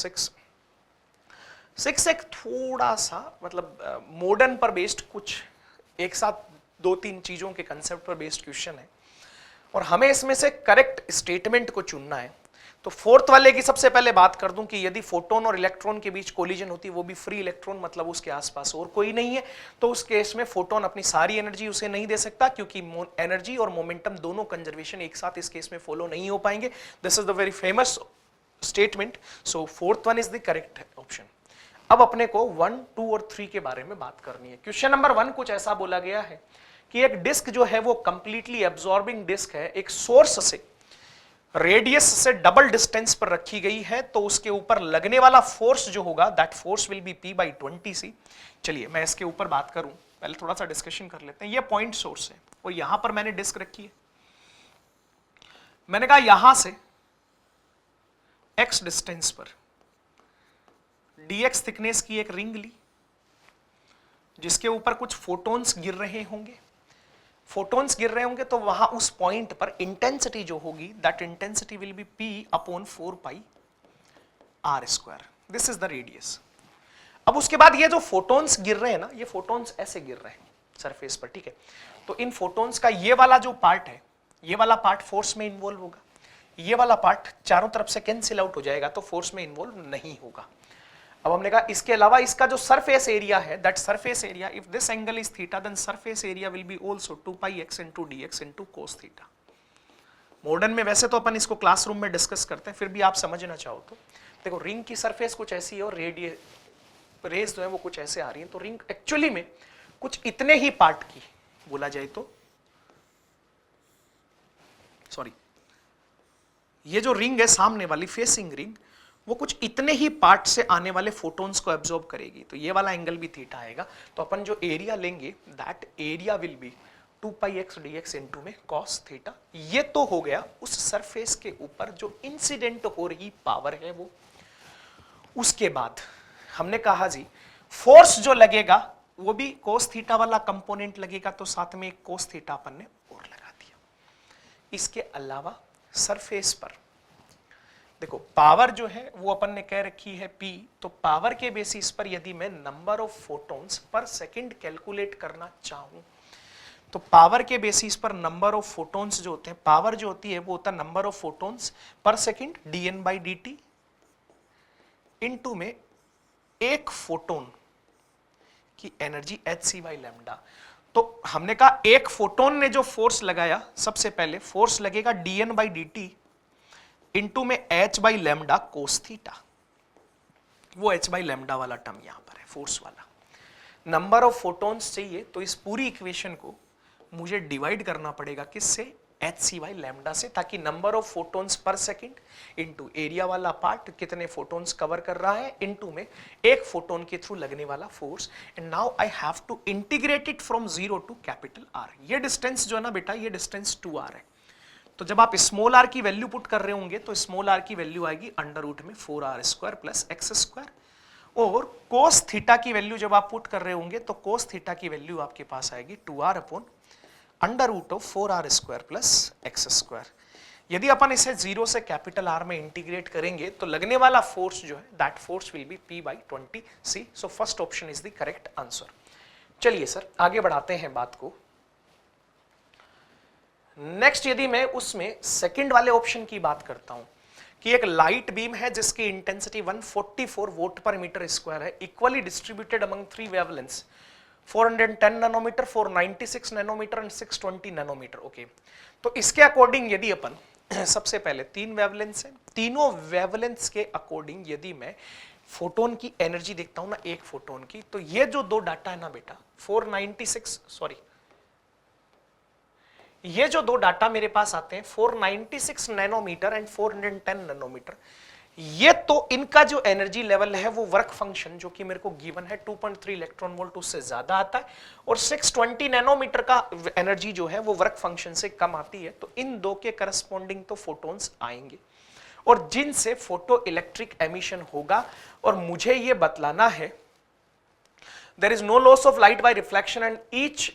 6 एक थोड़ा सा मतलब मॉडर्न पर बेस्ड कुछ एक साथ 2-3 चीजों के कंसेप्ट पर बेस्ड क्वेश्चन है और हमें इसमें से करेक्ट स्टेटमेंट को चुनना है। तो फोर्थ वाले की सबसे पहले बात कर दूं कि यदि फोटोन और इलेक्ट्रॉन के बीच कोलिजन होती है, वो भी फ्री इलेक्ट्रॉन, मतलब उसके आसपास और कोई नहीं है, तो उस केस में फोटोन अपनी सारी एनर्जी उसे नहीं दे सकता, क्योंकि एनर्जी और मोमेंटम दोनों कंजर्वेशन एक साथ इस केस में फॉलो नहीं हो पाएंगे। This is the very famous statement. So fourth one is the correct option. अब अपने को 1, 2 और 3 के बारे में बात करनी है। क्वेश्चन नंबर 1 कुछ ऐसा बोला गया है कि एक डिस्क जो है वो कंप्लीटली एब्जॉर्बिंग डिस्क है, एक सोर्स से रेडियस से डबल डिस्टेंस पर रखी गई है, तो उसके ऊपर लगने वाला फोर्स जो होगा that force will be P/20C। चलिए मैं इसके ऊपर बात करूं, पहले थोड़ा सा डिस्कशन कर लेते हैं। ये पॉइंट सोर्स है और यहां पर मैंने डिस्क रखी है। मैंने कहा यहां से x डिस्टेंस पर dx थिकनेस की एक रिंग ली, जिसके ऊपर कुछ फोटॉन्स गिर रहे होंगे। फोटॉन्स गिर रहे होंगे तो वहां उस पॉइंट पर इंटेंसिटी जो होगी that intensity will B P/4πr²। This is the radius. अब उसके बाद ये जो फोटॉन्स गिर रहे हैं ना, ये फोटॉन्स ऐसे गिर रहे हैं सरफेस पर, ठीक है। तो इन फोटॉन्स का ये वाला जो पार्ट है, ये वाला पार्ट फोर्स में इन्वॉल्व होगा, ये वाला पार्ट चारों तरफ से कैंसिल आउट हो जाएगा, तो फोर्स में इन्वॉल्व नहीं होगा। अब हमने कहा इसके अलावा इसका जो सरफेस एरिया है, that surface area, if this angle is theta then surface area will be also 2πx * dx * cos theta. Modern में वैसे तो अपन इसको क्लासरूम में डिस्कस करते हैं, फिर भी आप समझना चाहो तो देखो, रिंग की सरफेस कुछ ऐसी है और रेज जो है वो कुछ ऐसे आ रही है। तो रिंग एक्चुअली में कुछ इतने ही पार्ट की बोला जाए तो, सॉरी, ये जो रिंग है सामने वाली फेसिंग रिंग, वो कुछ इतने ही पार्ट से आने वाले फोटॉन्स को एब्जॉर्ब करेगी। तो ये वाला एंगल भी थीटा आएगा। तो अपन जो एरिया लेंगे that area will B 2πx dx * में cos थीटा। ये तो हो गया उस सरफेस के ऊपर जो इंसिडेंट हो रही पावर है वो। उसके बाद हमने कहा जी फोर्स जो लगेगा वो भी cos थीटा वाला कंपोनेंट लगेगा, तो साथ में एक cos थीटा अपन ने और लगा दिया। इसके अलावा सरफेस पर देखो पावर जो है वो अपन ने कह रखी है P, तो पावर के बेसिस पर यदि मैं number of photons per second calculate करना चाहूं, तो पावर के बेसिस पर नंबर ऑफ फोटॉन्स जो होते हैं, पावर जो होती है वो होता है number of photons per second dN/dt into में एक फोटोन की एनर्जी hc/λ। तो हमने कहा एक फोटोन ने जो फोर्स लगाया, सबसे पहले फोर्स लगेगा dN/dt इनटू में h/λ cos थीटा। वो h/λ वाला टर्म यहां पर है, फोर्स वाला। नंबर ऑफ फोटॉन्स चाहिए तो इस पूरी इक्वेशन को मुझे डिवाइड करना पड़ेगा किससे, hc/λ से, ताकि number of photons per second into area वाला पार्ट कितने फोटॉन्स कवर कर रहा है इनटू में एक फोटॉन के थ्रू लगने वाला force. And now I have to integrate it from 0 to R। ये डिस्टेंस जो है ना बेटा, ये डिस्टेंस 2r है। तो जब आप स्मॉल r की वैल्यू पुट कर रहे होंगे तो स्मॉल r की वैल्यू आएगी √ में 4r² + x², और cos थीटा की वैल्यू जब आप पुट कर रहे होंगे तो cos थीटा की वैल्यू आपके पास आएगी 2r / √4r² + x²। यदि अपन इसे 0 से R में इंटीग्रेट करेंगे तो लगने वाला फोर्स जो है that force will be P/20C। So first option is the correct answer. चलिए सर आगे बढ़ाते हैं बात को। नेक्स्ट यदि मैं उसमें सेकंड वाले ऑप्शन की बात करता हूं कि एक लाइट बीम है जिसकी इंटेंसिटी 144 वोल्ट पर मीटर स्क्वायर है, equally distributed among 3 wavelengths 410 nanometre, 496 nanometre and 620 nanometre. Okay, तो इसके अकॉर्डिंग यदि अपन सबसे पहले 3 वेवलेंथ्स हैं, तीनों वेवलेंथ्स के अकॉर्डिंग यदि मैं फोटोन की एनर्जी देखता हूं ना, एक फोटोन की, तो ये जो दो डाटा है ना बेटा, 496 सॉरी, ये जो दो डाटा मेरे पास आते हैं 496 नैनोमीटर एंड 410 नैनोमीटर, ये तो इनका जो एनर्जी लेवल है वो वर्क फंक्शन जो कि मेरे को गिवन है 2.3 इलेक्ट्रॉन वोल्ट उससे ज्यादा आता है, और 620 नैनोमीटर का एनर्जी जो है वो वर्क फंक्शन से कम आती है। तो इन दो के करस्पॉन्डिंग तो फोटॉन्स आएंगे और जिनसे फोटो इलेक्ट्रिक एमिशन होगा, और मुझे ये बतलाना है there is no loss of light by reflection and each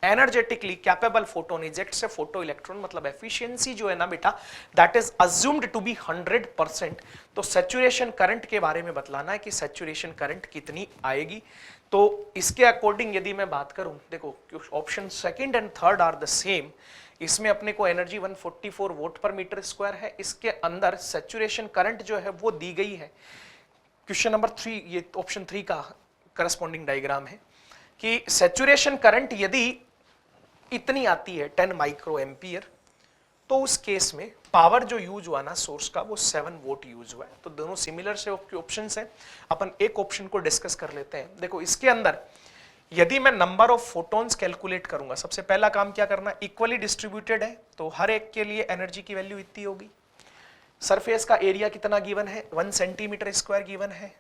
energetically capable photon ejects a photo electron. मतलब एफिशिएंसी जो है ना बेटा that is assumed to be 100%। तो सैचुरेशन करंट के बारे में बतलाना है कि सैचुरेशन करंट कितनी आएगी। तो इसके अकॉर्डिंग यदि मैं बात करूं, देखो option second and third are the same, इसमें अपने को energy 144 watt per metre square है। इसके अंदर सैचुरेशन करंट जो है वो दी गई है। क्वेश्चन नंबर 3, ये ऑप्शन 3 का करस्पॉन्डिंग डायग्राम है कि सैचुरेशन करंट यदि इतनी आती है 10 माइक्रो एम्पियर, तो उस केस में पावर जो यूज हुआ ना सोर्स का वो 7 वोट यूज हुआ है। तो दोनों सिमिलर से ऑप्शन है। अपन एक ऑप्शन को डिस्कस कर लेते हैं। देखो इसके अंदर यदि मैं नंबर ऑफ फोटॉन्स कैलकुलेट करूंगा, सबसे पहला काम क्या करना, इक्वली डिस्ट्रीब्यूटेड है तो हर एक के लिए एनर्जी की वैल्यू इतनी होगी। सरफेस का एरिया कितना गिवन है, 1 सेंटीमीटर स्क्वायर गिवन है।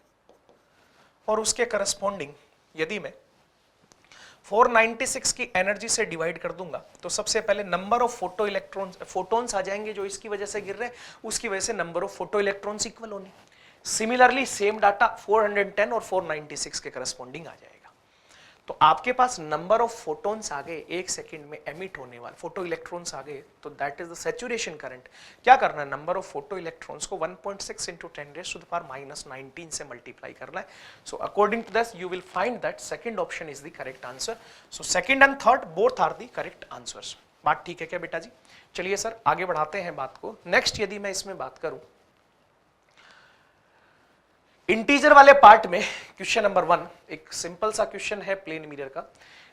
और उसके करस्पॉन्डिंग यदि मैं 496 की एनर्जी से डिवाइड कर दूंगा तो सबसे पहले नंबर ऑफ फोटॉन्स आ जाएंगे जो इसकी वजह से गिर रहे हैं, उसकी वजह से number of photo electrons equal होने। सिमिलरली सेम डाटा 410 और 496 के करस्पॉन्डिंग आ जाएगा। तो आपके पास नंबर ऑफ फोटॉन्स आ गए, 1 सेकंड में एमिट होने वाले फोटो इलेक्ट्रॉन्स आ गए, तो that is the saturation current. क्या करना है, नंबर ऑफ फोटो इलेक्ट्रॉन्स को 1.6 into 10⁻⁻19 से मल्टीप्लाई करना है। So according to this you will find that second option is the correct answer. So second and third both are the correct answers. बात ठीक है क्या बेटा जी? चलिए सर आगे बढ़ाते हैं बात को। नेक्स्ट यदि मैं इसमें बात करूं इंटीजर वाले पार्ट में, क्वेश्चन नंबर 1 एक सिंपल सा क्वेश्चन है प्लेन मिरर का।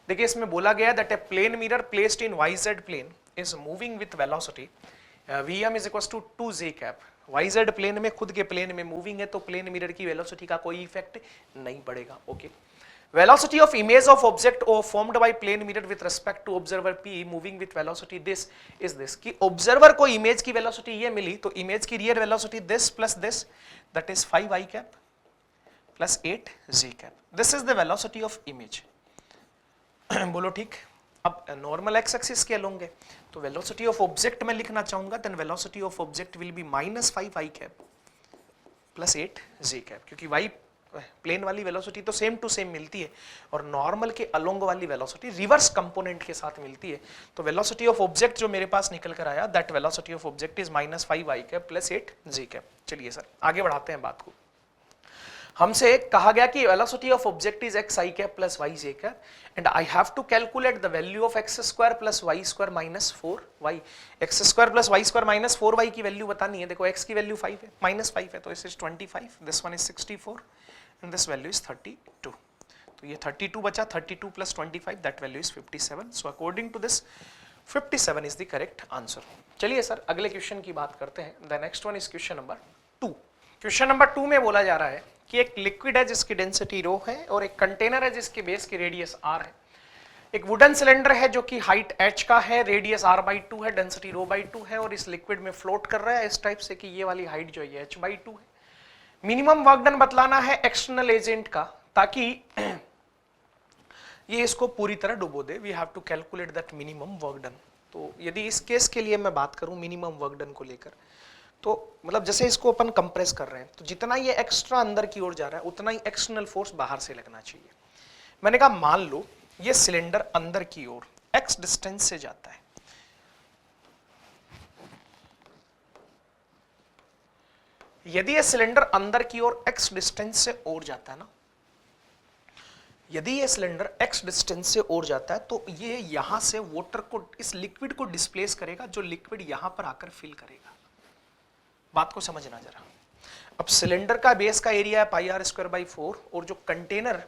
देखिए इसमें बोला गया that a plane mirror placed in YZ plane is moving with velocity Vm is equal to 2z cap. YZ plane में, खुद के प्लेन में मूविंग है तो प्लेन मिरर की वेलोसिटी का कोई इफेक्ट नहीं पड़ेगा। Okay, velocity of image of object O formed by plane mirror with respect to observer P moving with velocity this is this. कि ऑब्जर्वर को इमेज की वेलोसिटी ये मिली तो इमेज की real velocity this plus this that is 5i cap plus 8z cap. This is the velocity of image. बोलो ठीक। अब नॉर्मल एक्स एक्सिस के अलोंग है तो वेलोसिटी ऑफ ऑब्जेक्ट में लिखना चाहूंगा, then velocity of object will be -5i cap plus 8z cap, क्योंकि y प्लेन वाली वेलोसिटी तो सेम टू सेम मिलती है और नॉर्मल के अलोंग वाली वेलोसिटी रिवर्स कंपोनेंट के साथ मिलती है। तो वेलोसिटी ऑफ ऑब्जेक्ट जो मेरे पास निकल कर आया, that velocity of object is -5i cap plus 8z cap. चलिए सर आगे बढ़ाते हैं बात को। हमसे कहा गया कि velocity of object is xi cap plus yj cap and I have to calculate the value of x square plus y square minus 4y। x square plus y square minus 4y की value बतानी है। देखो x की value 5 है, -5 है तो इस is 25, this one is 64 and this value is 32। तो ये 32 बचा, 32 प्लस 25 that value is 57। So according to this 57 is the correct answer. चलिए सर अगले क्वेश्चन की बात करते हैं। The next one is question number 2। Question number 2 में बोला जा रहा है कि एक लिक्विड है जिसकी डेंसिटी रो है और एक कंटेनर है जिसके बेस की रेडियस r है। एक वुडन सिलेंडर है जो कि हाइट h का है, रेडियस r/2 है, डेंसिटी ρ/2 है और इस लिक्विड में फ्लोट कर रहा है इस टाइप से कि ये वाली हाइट जो है h/2 है। मिनिमम वर्क डन बतलाना है एक्सटर्नल एजेंट का ताकि ये इसको पूरी तरह डुबो दे। We have to calculate that minimum work done. तो यदि इस केस के लिए मैं बात करूं मिनिमम वर्क डन को लेकर, तो मतलब जैसे इसको अपन कंप्रेस कर रहे हैं तो जितना ये एक्स्ट्रा अंदर की ओर जा रहा है उतना ही एक्सटर्नल फोर्स बाहर से लगना चाहिए। मैंने कहा मान लो ये सिलेंडर अंदर की ओर x डिस्टेंस से जाता है, यदि ये सिलेंडर अंदर की ओर x डिस्टेंस से और जाता है ना, यदि ये सिलेंडर x डिस्टेंस से और जाता है तो ये यहां से वाटर को, इस लिक्विड को डिस्प्लेस करेगा जो लिक्विड यहां पर आकर फिल करेगा। बात को समझना जरा। अब सिलेंडर का बेस का एरिया है πr²/4 और जो कंटेनर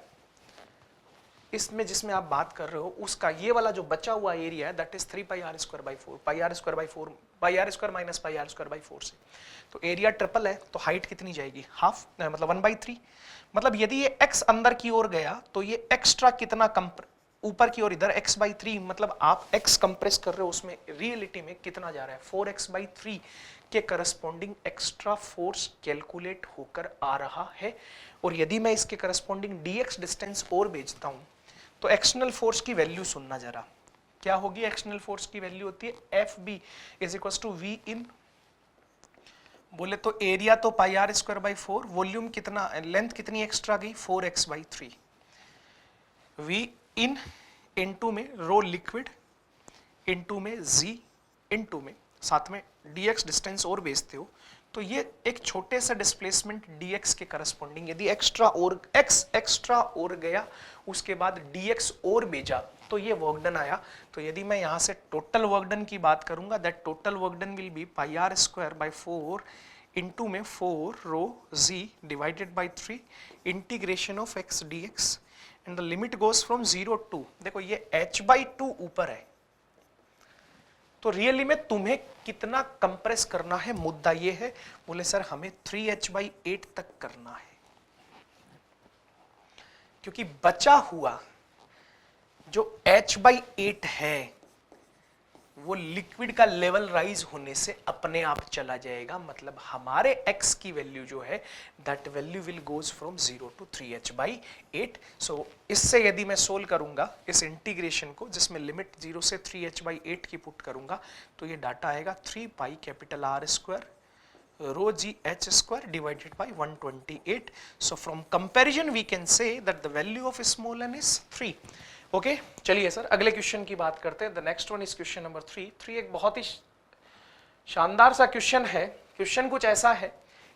इसमें जिसमें आप बात कर रहे हो उसका ये वाला जो बचा हुआ एरिया है that is 3πr²/4, πr² minus πr²/4 से। तो एरिया ट्रिपल है तो हाइट कितनी जाएगी, हाफ, मतलब 1/3। मतलब यदि ये x अंदर की ओर गया तो ये एक्स्ट्रा कितना ऊपर की ओर, इधर x/3, मतलब आप x कंप्रेस कर रहे हो उसमें रियलिटी में कितना जा रहा है 4x/3 के करस्पॉन्डिंग एक्स्ट्रा फोर्स कैलकुलेट होकर आ रहा है। और यदि मैं इसके करस्पॉन्डिंग dx डिस्टेंस और भेजता हूं तो एक्सटर्नल फोर्स की वैल्यू सुनना जरा, क्या होगी एक्सटर्नल फोर्स की वैल्यू होती है FB is equal to V in, बोले तो एरिया तो πr²/4, वॉल्यूम कितना, लेंथ कितनी एक्स्ट्रा गई 4x/3, V इन इनटू में रो लिक्विड इनटू में Z इनटू में साथ में dx डिस्टेंस और भेजते हो तो ये एक छोटे से डिस्प्लेसमेंट dx के करस्पॉन्डिंग, यदि एक्स्ट्रा और x एक्स्ट्रा और गया उसके बाद dx और भेजा तो ये वर्क डन आया। तो यदि मैं यहाँ से टोटल वर्क डन की बात करूंगा, that total work done will be pi r square by 4 into में 4 rho g divided by 3 integration of x d x and the limit goes from 0 to, देखो ये h/2 ऊपर है, तो रियली में तुम्हें कितना कंप्रेस करना है, मुद्दा ये है। बोले सर हमें 3h/8 तक करना है, क्योंकि बचा हुआ जो h/8 है वो लिक्विड का लेवल राइज होने से अपने आप चला जाएगा, मतलब हमारे x की वैल्यू जो है that value will goes from 0 to 3h/8। सो इससे यदि मैं सोल्व करूंगा इस इंटीग्रेशन को, जिसमें लिमिट 0 से 3h/8 की पुट करूंगा, तो ये डाटा आएगा 3 pi capital R square rho g h square divided by 128। So from comparison we can say that the value of small n is 3। Okay चलिए सर अगले क्वेश्चन की बात करते हैं। The next one is question number 3 एक बहुत ही शानदार सा क्वेश्चन है। क्वेश्चन कुछ ऐसा है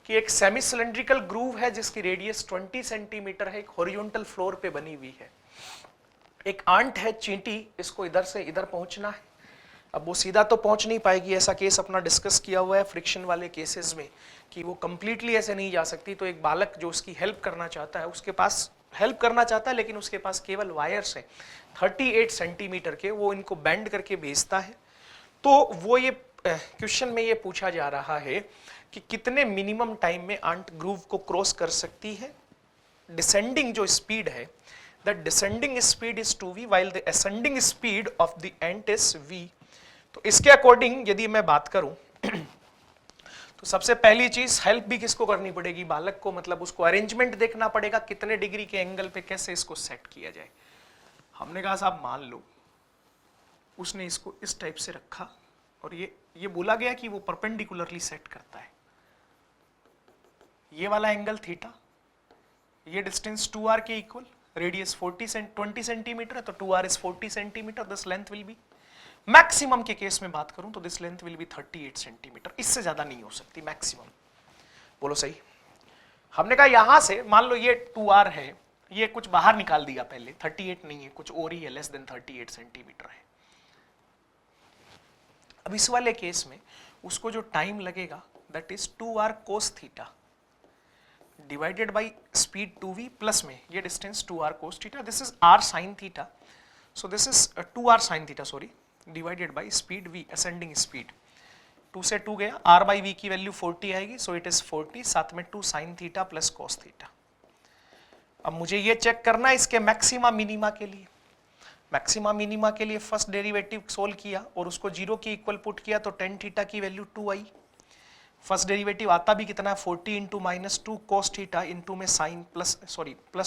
कि एक सेमी सिलेंड्रिकल ग्रूव है जिसकी रेडियस 20 सेंटीमीटर है, एक हॉरिजॉन्टल फ्लोर पे बनी हुई है। एक आंट है चींटी, इसको इधर से इधर पहुंचना है। अब वो सीधा तो पहुंच नहीं पाएगी, ऐसा केस अपना डिस्कस किया हुआ है फ्रिक्शन वाले केसेस में कि वो कंप्लीटली ऐसे नहीं जा सकती। तो एक बालक जो उसकी हेल्प करना चाहता है, उसके पास हेल्प करना चाहता है लेकिन उसके पास केवल वायर्स हैं 38 सेंटीमीटर के, वो इनको बेंड करके भेजता है। तो वो ये क्वेश्चन में ये पूछा जा रहा है कि कितने मिनिमम टाइम में आंट ग्रूव को क्रॉस कर सकती है। डिसेंडिंग जो स्पीड है, the descending speed is 2v while the ascending speed of the ant is v। तो इसके अकॉर्डिंग यदि मैं बात करूं तो सबसे पहली चीज हेल्प भी किसको करनी पड़ेगी, बालक को, मतलब उसको अरेंजमेंट देखना पड़ेगा कितने डिग्री के एंगल पे कैसे इसको सेट किया जाए। हमने कहा साहब मान लो उसने इसको इस टाइप से रखा और ये बोला गया कि वो परपेंडिकुलरली सेट करता है, ये वाला एंगल थीटा, ये डिस्टेंस 2r के इक्वल, रेडियस 20 सेंटीमीटर है तो 2r is 40 centimetre, this length will be, maximum के केस में बात करूं तो this length will be 38 centimetre, इससे ज्यादा नहीं हो सकती मैक्सिमम। बोलो सही। हमने कहा यहां से मान लो ये 2r है, ये कुछ बाहर निकाल दिया पहले, 38 नहीं है, कुछ और ही है, लेस देन 38 सेंटीमीटर है। अब इस वाले केस में उसको जो टाइम लगेगा that is 2r cos theta divided by speed 2v plus में ये distance 2r cos theta, this is r sin theta, so this is 2r sin theta sorry, divided by speed v, ascending speed, 2 से 2 गया, r by v की value 40 आएगी, सो it is 40, साथ में 2 sin theta plus cos theta. अब मुझे ये check करना है इसके मैक्सिमा मिनिमा के लिए। मैक्सिमा मिनिमा के लिए फर्स्ट डेरिवेटिव सोल्व किया और उसको 0 की इक्वल पुट किया तो tan थीटा की वैल्यू 2 आई। फर्स्ट डेरिवेटिव आता भी कितना है 40 इंटू -2 cos थीटा इंटू में sine plus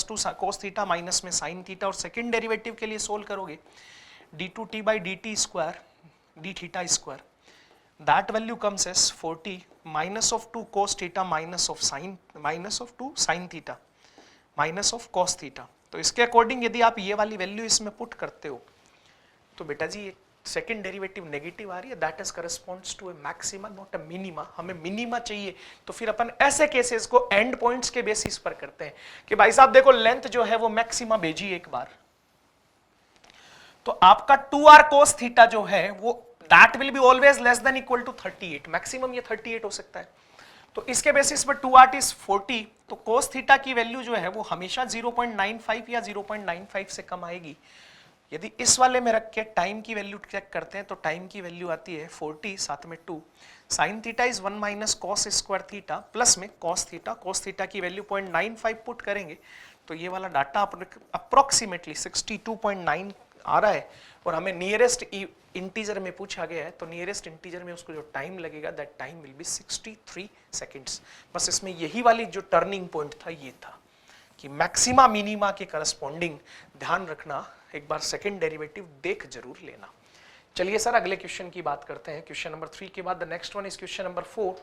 2 cos theta minus में साइन थीटा, और सेकेंड डेरिवेटिव के लिए सोल्व करोगे d2t by dt square d theta square, that value comes as 40 minus of 2 cos theta minus of 2 sin theta minus of cos theta। तो इसके according यदि आप ये वाली वैल्यू इसमें पुट करते हो तो बेटा जी सेकेंड डेरिवेटिव नेगेटिव आ रही है, that is corresponds to a maxima not a minima. हमें मिनिमा चाहिए, तो फिर अपन ऐसे केसेस को एंड पॉइंट्स के बेसिस पर करते हैं कि भाई साहब देखो लेंथ जो है वो मैक्सिमा भेजी एक बार, तो आपका 2r cos थीटा जो है वो that will be always less than equal to 38, maximum ये 38 हो सकता है। तो इसके बेसिस पर 2r इज 40, तो cos थीटा की वैल्यू जो है वो हमेशा 0.95 या 0.95 से कम आएगी। यदि इस वाले में रख के टाइम की वैल्यू चेक करते हैं तो टाइम की वैल्यू आती है 40 साथ में 2 sin theta is 1 minus cos square theta plus में cos थीटा की वैल्यू 0.95 पुट करेंगे तो ये वाला डाटा अप्रोक्सीमेटली 62.9 आ रहा है, और हमें नियरेस्ट इंटीजर में पूछा गया है, तो नियरेस्ट इंटीजर में उसको जो टाइम लगेगा that time will be 63 seconds. बस इसमें यही वाली जो टर्निंग पॉइंट था ये था कि मैक्सिमा मिनिमा के करस्पॉन्डिंग ध्यान रखना, एक बार सेकेंड डेरिवेटिव देख जरूर लेना। चलिए सर अगले क्वेश्चन की बात करते हैं। क्वेश्चन नंबर 3 के बाद the next one is question number 4।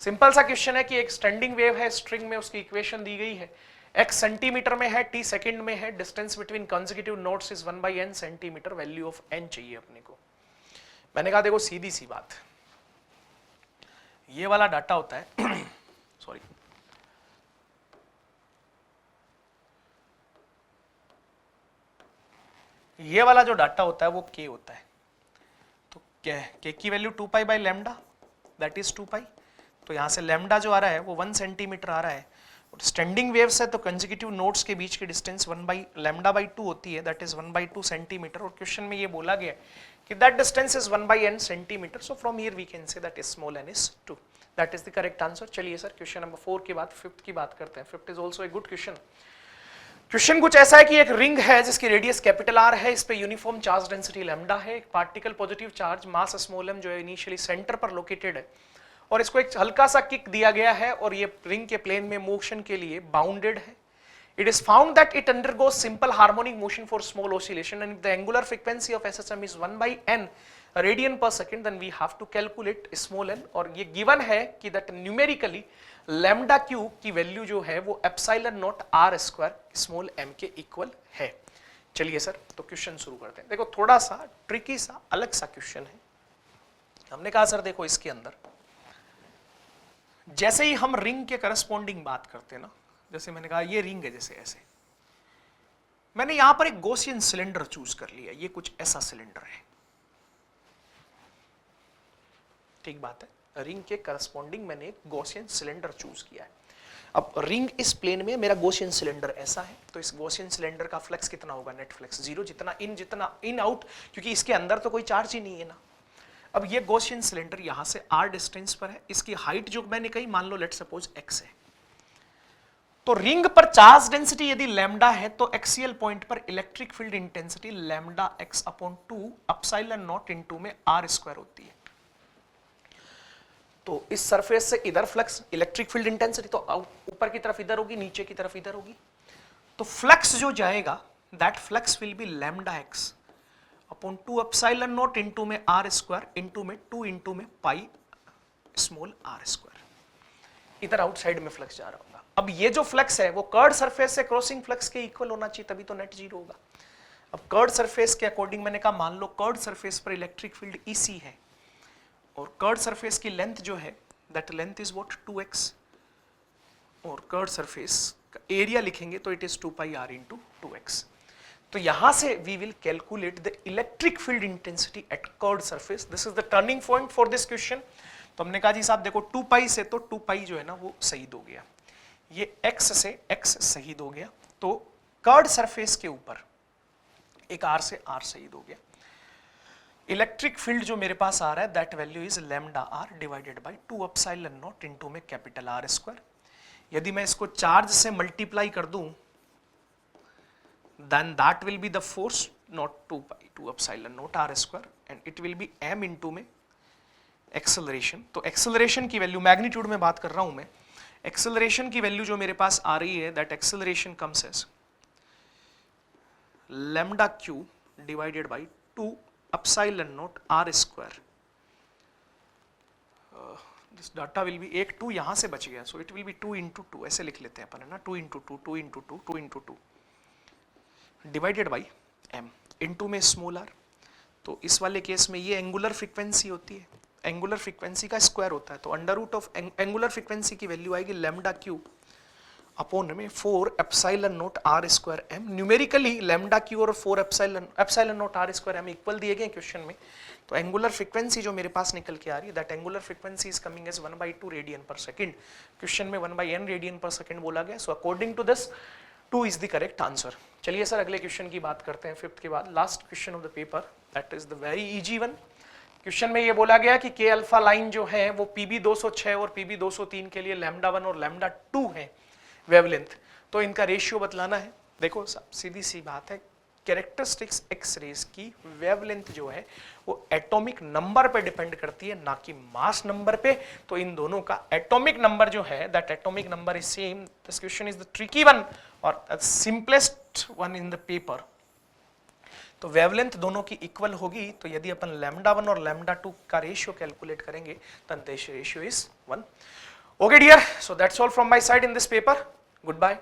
Simple सा क्वेश्चन है कि एक स्टैंडिंग वेव है, स्ट्रिंग में उसकी इक्वेशन दी गई है, x सेंटीमीटर में है, t सेकंड में है, distance between consecutive nodes is 1/n centimetre, value of n चाहिए अपने को। मैंने कहा देखो सीधी सी बात, ये वाला डाटा होता है सॉरी ये वाला जो डाटा होता है वो k होता है, तो k की value 2 pi by lambda, that is 2 pi. तो यहाँ से लैम्डा जो आ रहा है वो 1 सेंटीमीटर आ रहा है। स्टैंडिंग वेव्स है तो कंसेक्यूटिव नोड्स के बीच की डिस्टेंस 1 बाई लैम्डा बाई 2 होती है, दैट इज 1 बाई 2 सेंटीमीटर। और क्वेश्चन में ये बोला गया कि that distance is 1 by n centimetre, so from here we can say that is small n is 2, that is the correct answer. चलिए sir question number 4 के बाद 5th की बात करते हैं। 5th is also a good question. Question कुछ ऐसा है कि एक रिंग है जिसकी रेडियस कैपिटल R है, इस पे यूनिफॉर्म चार्ज डेंसिटी लैम्डा है, एक पार्टिकल पॉजिटिव चार्ज मास स्मॉल m जो है इनिशियली सेंटर पर लोकेटेड है, और इसको एक हल्का सा किक दिया गया है और ये रिंग के प्लेन में मोशन के लिए बाउंडेड है। It is found that it undergoes simple harmonic motion for small oscillation, and if the angular frequency of SSM is 1 by n radian per second, then we have to calculate small n, और ये given है कि that numerically lambda q की value जो है वो epsilon naught r square small m के equal है। चलिए सर तो क्वेश्चन शुरू करते हैं। देखो थोड़ा सा ट्रिकी सा अलग सा क्वेश्चन है। हमने कहा सर देखो इसके अंदर जैसे ही हम रिंग के करस्पॉन्डिंग बात करते हैं ना, जैसे मैंने कहा ये रिंग है, जैसे ऐसे मैंने यहां पर एक गॉसियन सिलेंडर चूज कर लिया, ये कुछ ऐसा सिलेंडर है, ठीक बात है। रिंग के करस्पॉन्डिंग मैंने एक गॉसियन सिलेंडर चूज किया है। अब रिंग इस प्लेन में मेरा गॉसियन सिलेंडर ऐसा है, तो इस गॉसियन सिलेंडर का फ्लक्स कितना होगा, नेट फ्लक्स 0, जितना इन आउट, क्योंकि इसके अंदर तो कोई चार्ज ही नहीं है ना। अब ये गॉसियन सिलेंडर यहां से r डिस्टेंस पर है, इसकी हाइट जो मैंने कही मान लो लेट सपोज x है, तो रिंग पर चार्ज डेंसिटी यदि लैम्डा है तो एक्सियल पॉइंट पर electric field intensity lambda x upon 2 epsilon not into में r स्क्वायर होती है। तो इस सरफेस से इधर फ्लक्स, इलेक्ट्रिक फील्ड इंटेंसिटी तो ऊपर की तरफ इधर होगी, नीचे की तरफ इधर होगी, तो फ्लक्स जो जाएगा that flux will be lambda x upon 2 epsilon not into में r स्क्वायर इनटू में 2 इनटू में पाई स्मॉल r स्क्वायर। इधर आउटसाइड में फ्लक्स जा रहा होगा। अब ये जो फ्लक्स है वो कर्ड सरफेस से क्रॉसिंग फ्लक्स के इक्वल होना चाहिए, तभी तो नेट जीरो होगा। अब कर्ड सरफेस के अकॉर्डिंग मैंने कहा मान लो कर्ड सरफेस पर इलेक्ट्रिक फील्ड EC है और कर्ड सरफेस की लेंथ जो है that length is what 2x, और कर्ड सरफेस का एरिया लिखेंगे तो it is 2 pi r into 2x। तो यहां से we will calculate the electric field intensity at curved surface. This is the turning point for this question. तो हमने कहा जी साहब देखो 2 पाई से तो 2 पाई जो है ना वो शहीद हो गया, ये x से x शहीद हो गया, तो कर्ड सरफेस के ऊपर एक r से r शहीद हो गया। इलेक्ट्रिक फील्ड जो मेरे पास आ रहा है that value is lambda r divided by 2 epsilon not into में कैपिटल R स्क्वायर। यदि मैं इसको चार्ज से मल्टीप्लाई कर दूं then that will be the force, not 2 pi 2 epsilon not r square, and it will be m into में acceleration। तो acceleration की वैल्यू मैग्नीट्यूड में बात कर रहा हूं मैं, acceleration की वैल्यू जो मेरे पास आ रही है that acceleration comes as lambda q divided by 2 epsilon not r square। this data will be एक 2 यहां से बच गया, so it will be 2 into 2 ऐसे लिख लेते हैं अपन है ना, 2 into 2 2 into 2 2 into 2 divided by m into में स्मॉल r। तो इस वाले केस में ये एंगुलर फ्रीक्वेंसी होती है, एंगुलर फ्रीक्वेंसी का स्क्वायर होता है, तो under root of angular frequency की वैल्यू आएगी लैम्डा क्यू अपॉन में 4 epsilon naught r square m। Numerically lambda q और 4 epsilon naught r square m equal दिए गए क्वेश्चन में। तो एंगुलर फ्रीक्वेंसी जो मेरे पास निकल के आ रही है that angular frequency is coming as 1/2 radian per second. Question में 1/n रेडियन पर सेकंड बोला गया, so according to this 2 is the correct answer. चलिए सर अगले क्वेश्चन की बात करते हैं 5th के बाद, last question of the paper, that is the very easy one. क्वेश्चन में ये बोला गया कि के अल्फा लाइन जो है वो PB 206 और PB 203 के लिए लैम्डा 1 और लैम्डा 2 है वेवलेंथ, तो इनका रेशियो बतलाना है। देखो सीधी सी बात है, कैरेक्टरिस्टिक्स एक्स रेज की वेवलेंथ जो है वो एटॉमिक नंबर पे डिपेंड करती है, ना कि मास नंबर पे। तो इन दोनों का एटॉमिक नंबर जो है that atomic number is same. This question is the tricky one और simplest one in the paper. तो वेवलेंथ दोनों की इक्वल होगी, तो यदि अपन लैम्डा 1 और लैम्डा 2 का रेशियो कैलकुलेट करेंगे तो ratio is 1। Okay dear, so that's all from my side in this paper. Good bye.